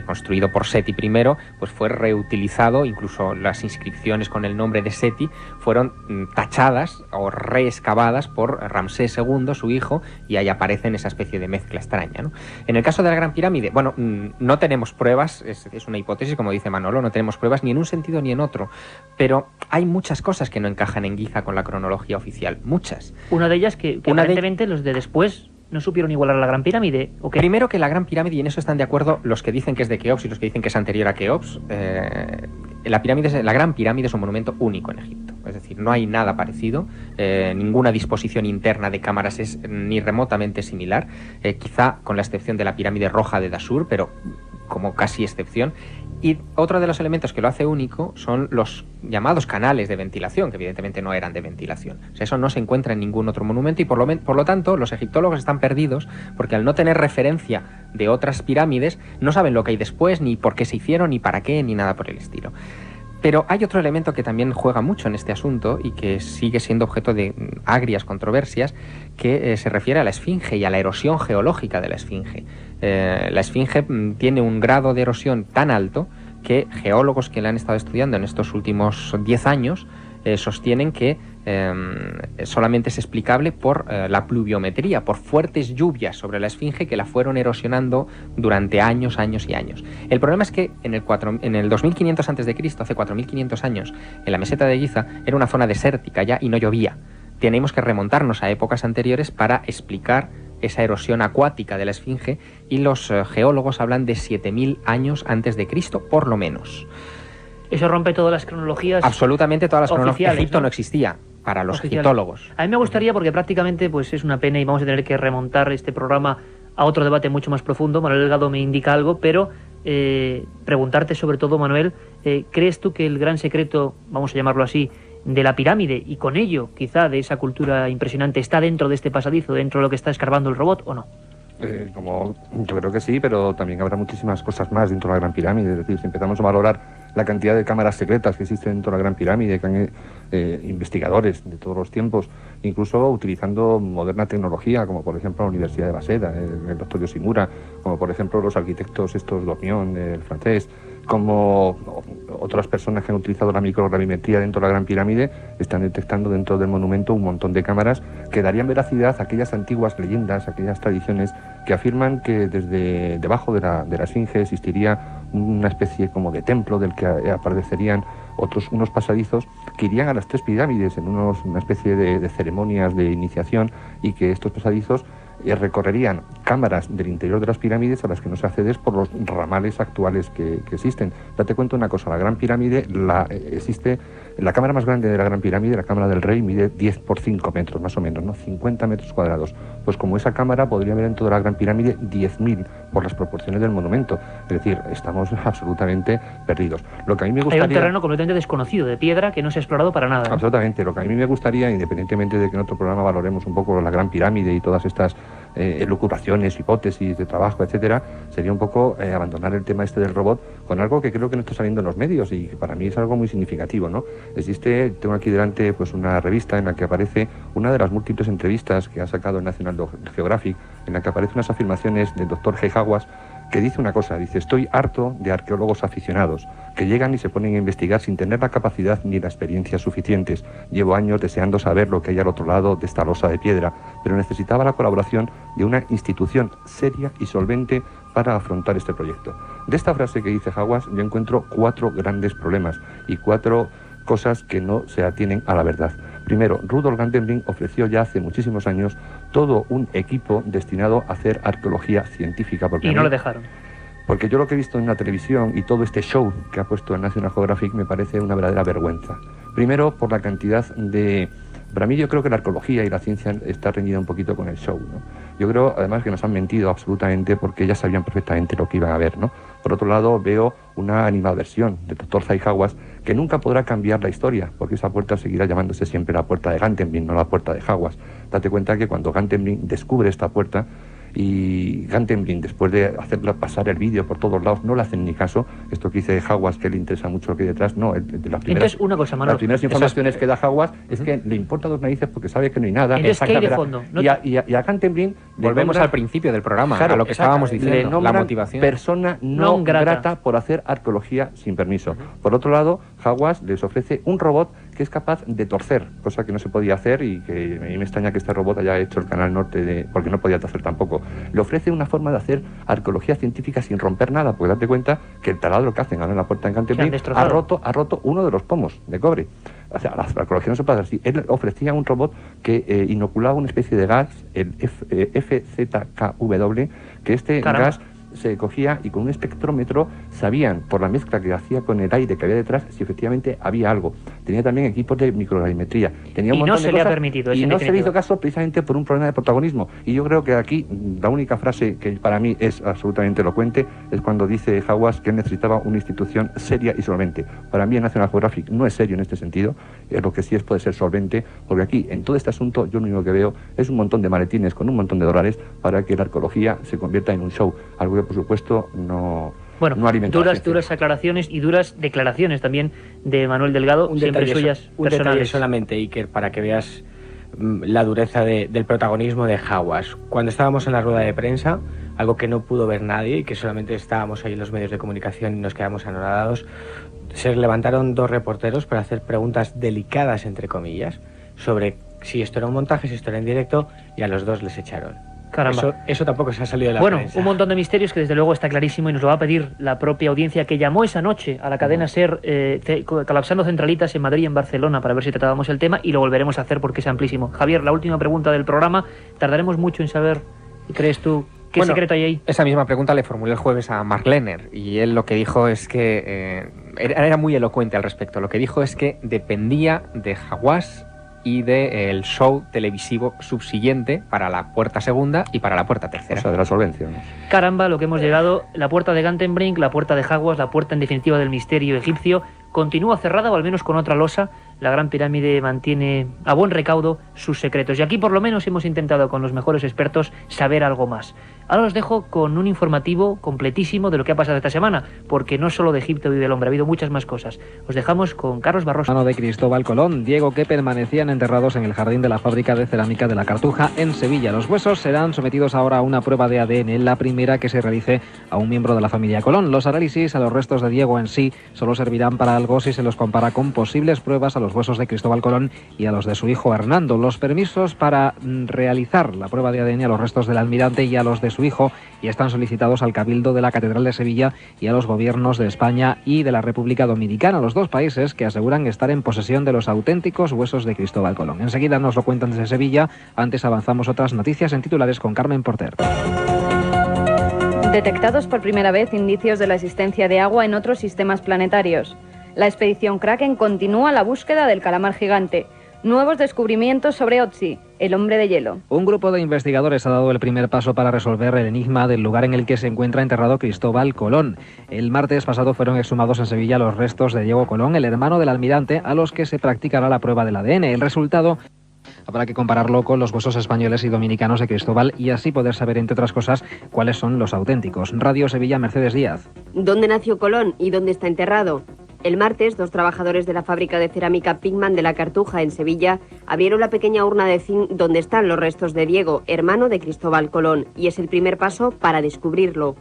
construido por Seti I, pues fue reutilizado, incluso las inscripciones con el nombre de Seti fueron tachadas o reexcavadas por Ramsés II, su hijo, y ahí aparece en esa especie de mezcla extraña, ¿no? En el caso de la Gran Pirámide, bueno, no tenemos pruebas, es una hipótesis, como dice Manolo, no tenemos pruebas ni en un sentido ni en otro, pero hay muchas cosas que no encajan en Giza con la cronología oficial, muchas. Una de ellas que aparentemente los de después no supieron igualar a la Gran Pirámide, ¿o qué? Primero que la Gran Pirámide, y en eso están de acuerdo los que dicen que es de Keops y los que dicen que es anterior a Keops, la Gran Pirámide es un monumento único en Egipto. Es decir, no hay nada parecido, ninguna disposición interna de cámaras es ni remotamente similar, quizá con la excepción de la pirámide roja de Dashur, pero como casi excepción. Y otro de los elementos que lo hace único son los llamados canales de ventilación, que evidentemente no eran de ventilación. O sea, eso no se encuentra en ningún otro monumento y por lo tanto los egiptólogos están perdidos porque al no tener referencia de otras pirámides no saben lo que hay después, ni por qué se hicieron, ni para qué, ni nada por el estilo. Pero hay otro elemento que también juega mucho en este asunto y que sigue siendo objeto de agrias controversias, que se refiere a la Esfinge y a la erosión geológica de la Esfinge. La Esfinge tiene un grado de erosión tan alto que geólogos que la han estado estudiando en estos últimos 10 años sostienen que solamente es explicable por la pluviometría, por fuertes lluvias sobre la Esfinge que la fueron erosionando durante años, años y años. El problema es que en el 2500 a.C., hace 4500 años, en la meseta de Giza era una zona desértica ya y no llovía. Tenemos que remontarnos a épocas anteriores para explicar esa erosión acuática de la Esfinge y los geólogos hablan de 7000 años antes de Cristo, por lo menos. Eso rompe todas las cronologías. Absolutamente todas las cronologías. Oficiales, Egipto ¿no? no existía. para los oficial. egiptólogos. A mí me gustaría, porque prácticamente pues es una pena y vamos a tener que remontar este programa a otro debate mucho más profundo. Manuel Delgado me indica algo, pero preguntarte sobre todo, Manuel, ¿crees tú que el gran secreto, vamos a llamarlo así, de la pirámide y con ello quizá de esa cultura impresionante está dentro de este pasadizo, dentro de lo que está escarbando el robot, o no? Yo creo que sí, pero también habrá muchísimas cosas más dentro de la Gran Pirámide. Es decir, si empezamos a valorar la cantidad de cámaras secretas que existen dentro de la Gran Pirámide, que han investigadores de todos los tiempos, incluso utilizando moderna tecnología, como por ejemplo la Universidad de Waseda, el doctor Yoshimura, como por ejemplo los arquitectos estos Dornion, el francés, como otras personas que han utilizado la microgravimetría dentro de la Gran Pirámide, están detectando dentro del monumento un montón de cámaras que darían veracidad a aquellas antiguas leyendas, a aquellas tradiciones que afirman que desde debajo de la Esfinge existiría una especie como de templo del que aparecerían unos pasadizos que irían a las 3 pirámides en una especie de ceremonias de iniciación, y que estos pasadizos recorrerían cámaras del interior de las pirámides a las que no se accede por los ramales actuales que existen. Date cuenta una cosa, la Gran Pirámide, existe la cámara más grande de la Gran Pirámide, la Cámara del Rey, mide 10 por 5 metros más o menos, ¿no? 50 metros cuadrados. Pues como esa cámara podría haber en toda la Gran Pirámide 10.000 por las proporciones del monumento. Es decir, estamos absolutamente perdidos. Lo que a mí me gustaría... Hay un terreno completamente desconocido, de piedra, que no se ha explorado para nada, ¿eh? Absolutamente. Lo que a mí me gustaría, independientemente de que en otro programa valoremos un poco la Gran Pirámide y todas estas elucubraciones, hipótesis de trabajo, etcétera, sería un poco abandonar el tema este del robot con algo que creo que no está saliendo en los medios y que para mí es algo muy significativo, ¿no? Tengo aquí delante pues una revista en la que aparece una de las múltiples entrevistas que ha sacado el National Geographic, en la que aparecen unas afirmaciones del doctor G. Hawass, que dice una cosa, dice: estoy harto de arqueólogos aficionados que llegan y se ponen a investigar sin tener la capacidad ni la experiencia suficientes. Llevo años deseando saber lo que hay al otro lado de esta losa de piedra, pero necesitaba la colaboración de una institución seria y solvente para afrontar este proyecto. De esta frase que dice Hawass yo encuentro 4 grandes problemas y 4 cosas que no se atienen a la verdad. Primero, Rudolf Gantenbrink ofreció ya hace muchísimos años todo un equipo destinado a hacer arqueología científica. Y no le dejaron. Porque yo lo que he visto en la televisión y todo este show que ha puesto el National Geographic me parece una verdadera vergüenza. Primero, por la cantidad de... Para mí yo creo que la arqueología y la ciencia está reñida un poquito con el show, ¿no? Yo creo además que nos han mentido absolutamente porque ya sabían perfectamente lo que iban a ver, ¿no? Por otro lado, veo una animadversión del doctor Zay Hawass que nunca podrá cambiar la historia, porque esa puerta seguirá llamándose siempre la puerta de Gantenbrink, no la puerta de Hawass. Date cuenta que cuando Gantenbrink descubre esta puerta, y Gantenbrink, después de hacerla pasar el vídeo por todos lados, no le hacen ni caso. Esto que dice Hawass, que le interesa mucho lo que hay detrás, no. De las primeras, entonces, una cosa, Manuel, las primeras informaciones que da Hawass es que le importa 2 narices porque sabe que no hay nada. Entonces, ¿qué hay de fondo? No y a Gantenbrink... Volvemos al principio del programa, claro, a lo que estábamos diciendo, la motivación. Persona no grata por hacer arqueología sin permiso. Por otro lado, Hawass les ofrece un robot que es capaz de torcer, cosa que no se podía hacer y que a mí me extraña que este robot haya hecho el Canal Norte, porque no podía torcer tampoco. Le ofrece una forma de hacer arqueología científica sin romper nada, porque date cuenta que el taladro que hacen ahora en la puerta de Gantenbrink ha roto uno de los pomos de cobre. O sea, la arqueología no se puede hacer así. Él ofrecía un robot que inoculaba una especie de gas, el FZKW, que este gas se cogía y con un espectrómetro sabían, por la mezcla que hacía con el aire que había detrás, si efectivamente había algo. Tenía también equipos de microgravimetría. Tenía un montón de cosas, le ha permitido. Y no se le hizo caso precisamente por un problema de protagonismo. Y yo creo que aquí la única frase que para mí es absolutamente elocuente es cuando dice Hawass que él necesitaba una institución seria y solvente. Para mí el National Geographic no es serio en este sentido, lo que sí puede ser solvente, porque aquí en todo este asunto yo lo único que veo es un montón de maletines con un montón de dólares para que la arqueología se convierta en un show, algo que por supuesto no alimenta. Duras aclaraciones y duras declaraciones también de Manuel Delgado, siempre suyas personales. Detalle solamente, Iker, para que veas la dureza del protagonismo de Hawass. Cuando estábamos en la rueda de prensa, algo que no pudo ver nadie y que solamente estábamos ahí en los medios de comunicación y nos quedamos anonadados, se levantaron 2 reporteros para hacer preguntas delicadas, entre comillas, sobre si esto era un montaje, si esto era en directo, y a los 2 les echaron. Caramba. Eso tampoco se ha salido de la prensa. Un montón de misterios que desde luego está clarísimo y nos lo va a pedir la propia audiencia que llamó esa noche a la cadena SER colapsando centralitas en Madrid y en Barcelona para ver si tratábamos el tema, y lo volveremos a hacer porque es amplísimo. Javier, la última pregunta del programa. Tardaremos mucho en saber, ¿crees tú, qué secreto hay ahí? Esa misma pregunta le formulé el jueves a Mark Lehner y él lo que dijo es que era muy elocuente al respecto. Lo que dijo es que dependía de Hawass y del show televisivo subsiguiente para la puerta segunda y para la puerta tercera. O sea, de la solvencia, ¿no? Caramba, lo que hemos llegado, la puerta de Gantenbrink, la puerta de Hawass, la puerta en definitiva del misterio egipcio, continúa cerrada o al menos con otra losa. La Gran Pirámide mantiene a buen recaudo sus secretos y aquí por lo menos hemos intentado con los mejores expertos saber algo más. Ahora os dejo con un informativo completísimo de lo que ha pasado esta semana, porque no solo de Egipto vive el hombre, ha habido muchas más cosas. Os dejamos con Carlos Barroso. Mano de Cristóbal Colón, Diego, que permanecían enterrados en el jardín de la fábrica de cerámica de la Cartuja en Sevilla. Los huesos serán sometidos ahora a una prueba de ADN, la primera que se realice a un miembro de la familia Colón. Los análisis a los restos de Diego en sí solo servirán para algo si se los compara con posibles pruebas a los huesos de Cristóbal Colón y a los de su hijo Hernando. Los permisos para realizar la prueba de ADN a los restos del almirante y a los de su hijo ya están solicitados al Cabildo de la Catedral de Sevilla y a los gobiernos de España y de la República Dominicana, los dos países que aseguran estar en posesión de los auténticos huesos de Cristóbal Colón. Enseguida nos lo cuentan desde Sevilla. Antes avanzamos otras noticias en titulares con Carmen Porter. Detectados por primera vez indicios de la existencia de agua en otros sistemas planetarios. La expedición Kraken continúa la búsqueda del calamar gigante. Nuevos descubrimientos sobre Otzi, el hombre de hielo. Un grupo de investigadores ha dado el primer paso para resolver el enigma del lugar en el que se encuentra enterrado Cristóbal Colón. El martes pasado fueron exhumados en Sevilla los restos de Diego Colón, el hermano del almirante, a los que se practicará la prueba del ADN. El resultado habrá que compararlo con los huesos españoles y dominicanos de Cristóbal y así poder saber, entre otras cosas, cuáles son los auténticos. Radio Sevilla, Mercedes Díaz. ¿Dónde nació Colón y dónde está enterrado? El martes, 2 trabajadores de la fábrica de cerámica Pigman de la Cartuja, en Sevilla, abrieron la pequeña urna de zinc donde están los restos de Diego, hermano de Cristóbal Colón, y es el primer paso para descubrirlo.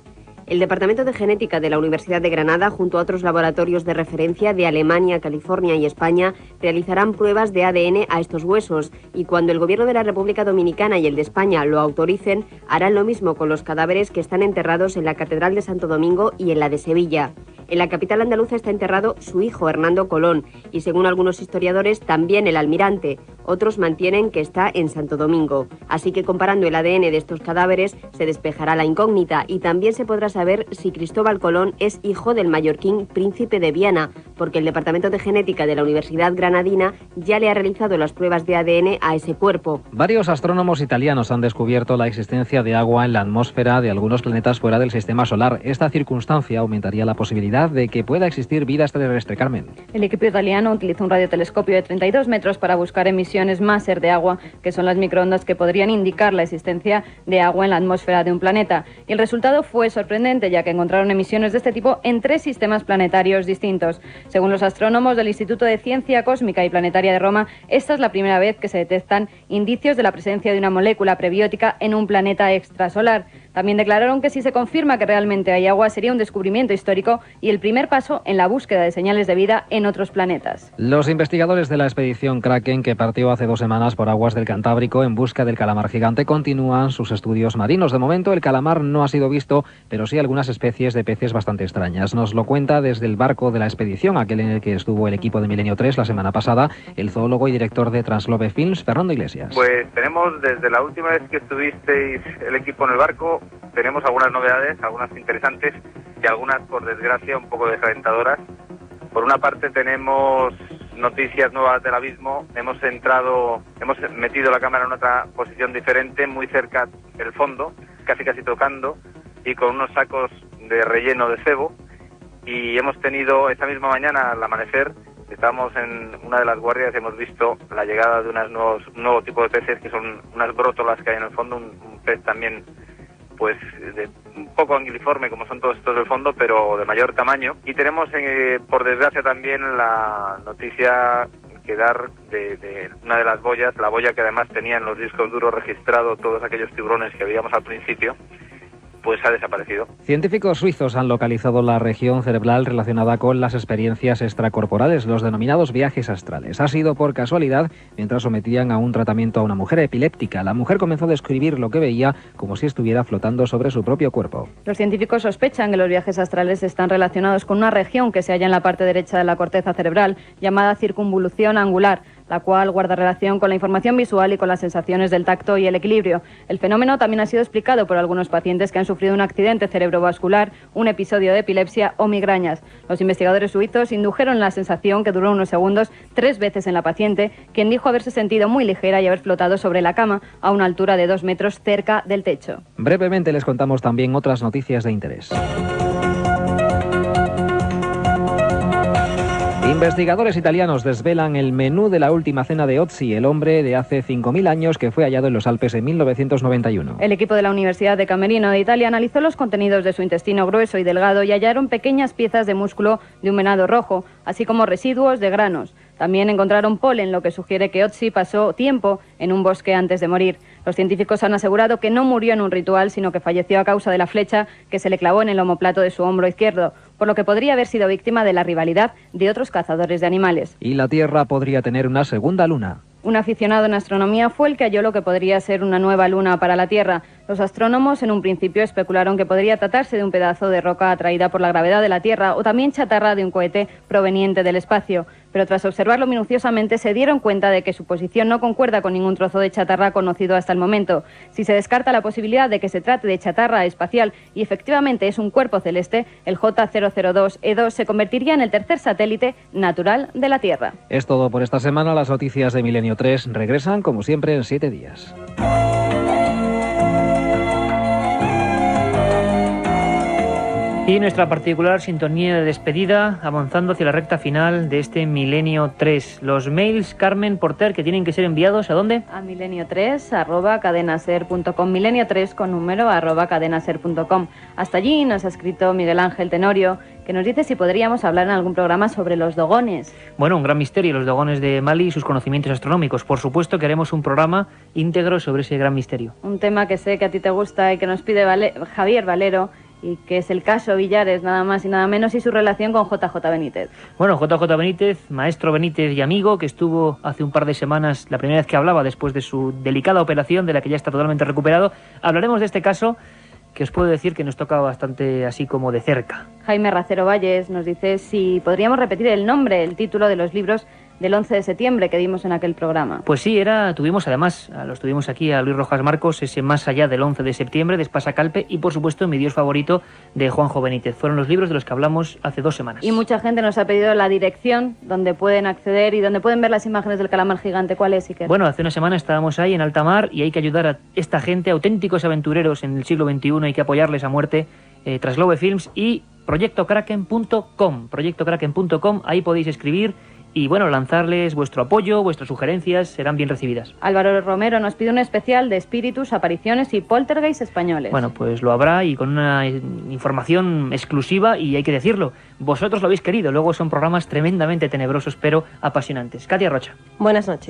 El Departamento de Genética de la Universidad de Granada, junto a otros laboratorios de referencia de Alemania, California y España, realizarán pruebas de ADN a estos huesos y cuando el Gobierno de la República Dominicana y el de España lo autoricen, harán lo mismo con los cadáveres que están enterrados en la Catedral de Santo Domingo y en la de Sevilla. En la capital andaluza está enterrado su hijo, Hernando Colón, y según algunos historiadores, también el almirante. Otros mantienen que está en Santo Domingo. Así que comparando el ADN de estos cadáveres, se despejará la incógnita y también se podrá saber si Cristóbal Colón es hijo del mallorquín príncipe de Viana, porque el Departamento de Genética de la Universidad Granadina ya le ha realizado las pruebas de ADN a ese cuerpo. Varios astrónomos italianos han descubierto la existencia de agua en la atmósfera de algunos planetas fuera del sistema solar. Esta circunstancia aumentaría la posibilidad de que pueda existir vida extraterrestre. Carmen. El equipo italiano utilizó un radiotelescopio de 32 metros para buscar emisiones máser de agua, que son las microondas que podrían indicar la existencia de agua en la atmósfera de un planeta. Y el resultado fue sorprendente, ya que encontraron emisiones de este tipo en 3 sistemas planetarios distintos. Según los astrónomos del Instituto de Ciencia Cósmica y Planetaria de Roma, esta es la primera vez que se detectan indicios de la presencia de una molécula prebiótica en un planeta extrasolar. También declararon que si se confirma que realmente hay agua, sería un descubrimiento histórico y el primer paso en la búsqueda de señales de vida en otros planetas. Los investigadores de la expedición Kraken, que partió hace 2 semanas por aguas del Cantábrico en busca del calamar gigante, continúan sus estudios marinos. De momento el calamar no ha sido visto, pero sí algunas especies de peces bastante extrañas. Nos lo cuenta desde el barco de la expedición, aquel en el que estuvo el equipo de Milenio 3 la semana pasada, el zoólogo y director de Translove Films, Fernando Iglesias. Pues tenemos, desde la última vez que estuvisteis el equipo en el barco, tenemos algunas novedades, algunas interesantes y algunas, por desgracia, un poco desalentadoras. Por una parte tenemos noticias nuevas del abismo, hemos metido la cámara en otra posición diferente, muy cerca del fondo, casi tocando, y con unos sacos de relleno de cebo, y hemos tenido esta misma mañana al amanecer, estábamos en una de las guardias y hemos visto la llegada de un nuevo tipo de peces, que son unas brótolas que hay en el fondo, un pez también pues un poco anguiliforme como son todos estos del fondo, pero de mayor tamaño. Y tenemos por desgracia también la noticia que dar de una de las boyas, la boya que además tenía en los discos duros registrado todos aquellos tiburones que veíamos al principio, pues ha desaparecido. Científicos suizos han localizado la región cerebral relacionada con las experiencias extracorporales, los denominados viajes astrales. Ha sido por casualidad mientras sometían a un tratamiento a una mujer epiléptica. La mujer comenzó a describir lo que veía como si estuviera flotando sobre su propio cuerpo. Los científicos sospechan que los viajes astrales están relacionados con una región que se halla en la parte derecha de la corteza cerebral, llamada circunvolución angular. la cual guarda relación con la información visual y con las sensaciones del tacto y el equilibrio. El fenómeno también ha sido explicado por algunos pacientes que han sufrido un accidente cerebrovascular, un episodio de epilepsia o migrañas. Los investigadores suizos indujeron la sensación, que duró unos segundos, 3 veces en la paciente, quien dijo haberse sentido muy ligera y haber flotado sobre la cama a una altura de 2 metros cerca del techo. Brevemente les contamos también otras noticias de interés. Investigadores italianos desvelan el menú de la última cena de Ötzi, el hombre de hace 5.000 años que fue hallado en los Alpes en 1991. El equipo de la Universidad de Camerino de Italia analizó los contenidos de su intestino grueso y delgado y hallaron pequeñas piezas de músculo de un venado rojo, así como residuos de granos. También encontraron polen, lo que sugiere que Ötzi pasó tiempo en un bosque antes de morir. Los científicos han asegurado que no murió en un ritual, sino que falleció a causa de la flecha que se le clavó en el omoplato de su hombro izquierdo, por lo que podría haber sido víctima de la rivalidad de otros cazadores de animales. Y la Tierra podría tener una segunda luna. Un aficionado en astronomía fue el que halló lo que podría ser una nueva luna para la Tierra. Los astrónomos en un principio especularon que podría tratarse de un pedazo de roca atraída por la gravedad de la Tierra o también chatarra de un cohete proveniente del espacio. Pero tras observarlo minuciosamente se dieron cuenta de que su posición no concuerda con ningún trozo de chatarra conocido hasta el momento. Si se descarta la posibilidad de que se trate de chatarra espacial y efectivamente es un cuerpo celeste, el J002E2 se convertiría en el tercer satélite natural de la Tierra. Es todo por esta semana. Las noticias de Milenio 3 regresan, como siempre, en 7 días. Y nuestra particular sintonía de despedida, avanzando hacia la recta final de este Milenio 3. Los mails, Carmen Porter, que tienen que ser enviados, ¿a dónde? A milenio3@cadenaser.com, milenio3 con número @cadenaser.com. Hasta allí nos ha escrito Miguel Ángel Tenorio, que nos dice si podríamos hablar en algún programa sobre los dogones. Bueno, un gran misterio, los dogones de Mali y sus conocimientos astronómicos. Por supuesto que haremos un programa íntegro sobre ese gran misterio. Un tema que sé que a ti te gusta y que nos pide Javier Valero, y que es el caso Villares, nada más y nada menos, y su relación con JJ Benítez. Bueno, JJ Benítez, maestro Benítez y amigo, que estuvo hace un par de semanas, la primera vez que hablaba después de su delicada operación, de la que ya está totalmente recuperado. Hablaremos de este caso, que os puedo decir que nos toca bastante así como de cerca. Jaime Racero Valles nos dice si podríamos repetir el nombre, el título de los libros del 11 de septiembre que dimos en aquel programa. Pues sí, tuvimos además, los tuvimos aquí a Luis Rojas Marcos, ese Más allá del 11 de septiembre de Espasa Calpe y por supuesto mi Dios favorito de Juanjo Benítez. Fueron los libros de los que hablamos hace 2 semanas. Y mucha gente nos ha pedido la dirección donde pueden acceder y donde pueden ver las imágenes del calamar gigante. ¿Cuál es, Iker? Bueno, hace una semana estábamos ahí en alta mar y hay que ayudar a esta gente, auténticos aventureros en el siglo XXI, hay que apoyarles a muerte. Traslobe Films y proyectokraken.com, ahí podéis escribir y bueno, lanzarles vuestro apoyo, vuestras sugerencias, serán bien recibidas. Álvaro Romero nos pide un especial de espíritus, apariciones y poltergeist españoles. Bueno, pues lo habrá y con una información exclusiva y hay que decirlo, vosotros lo habéis querido, luego son programas tremendamente tenebrosos pero apasionantes. Katia Rocha. Buenas noches.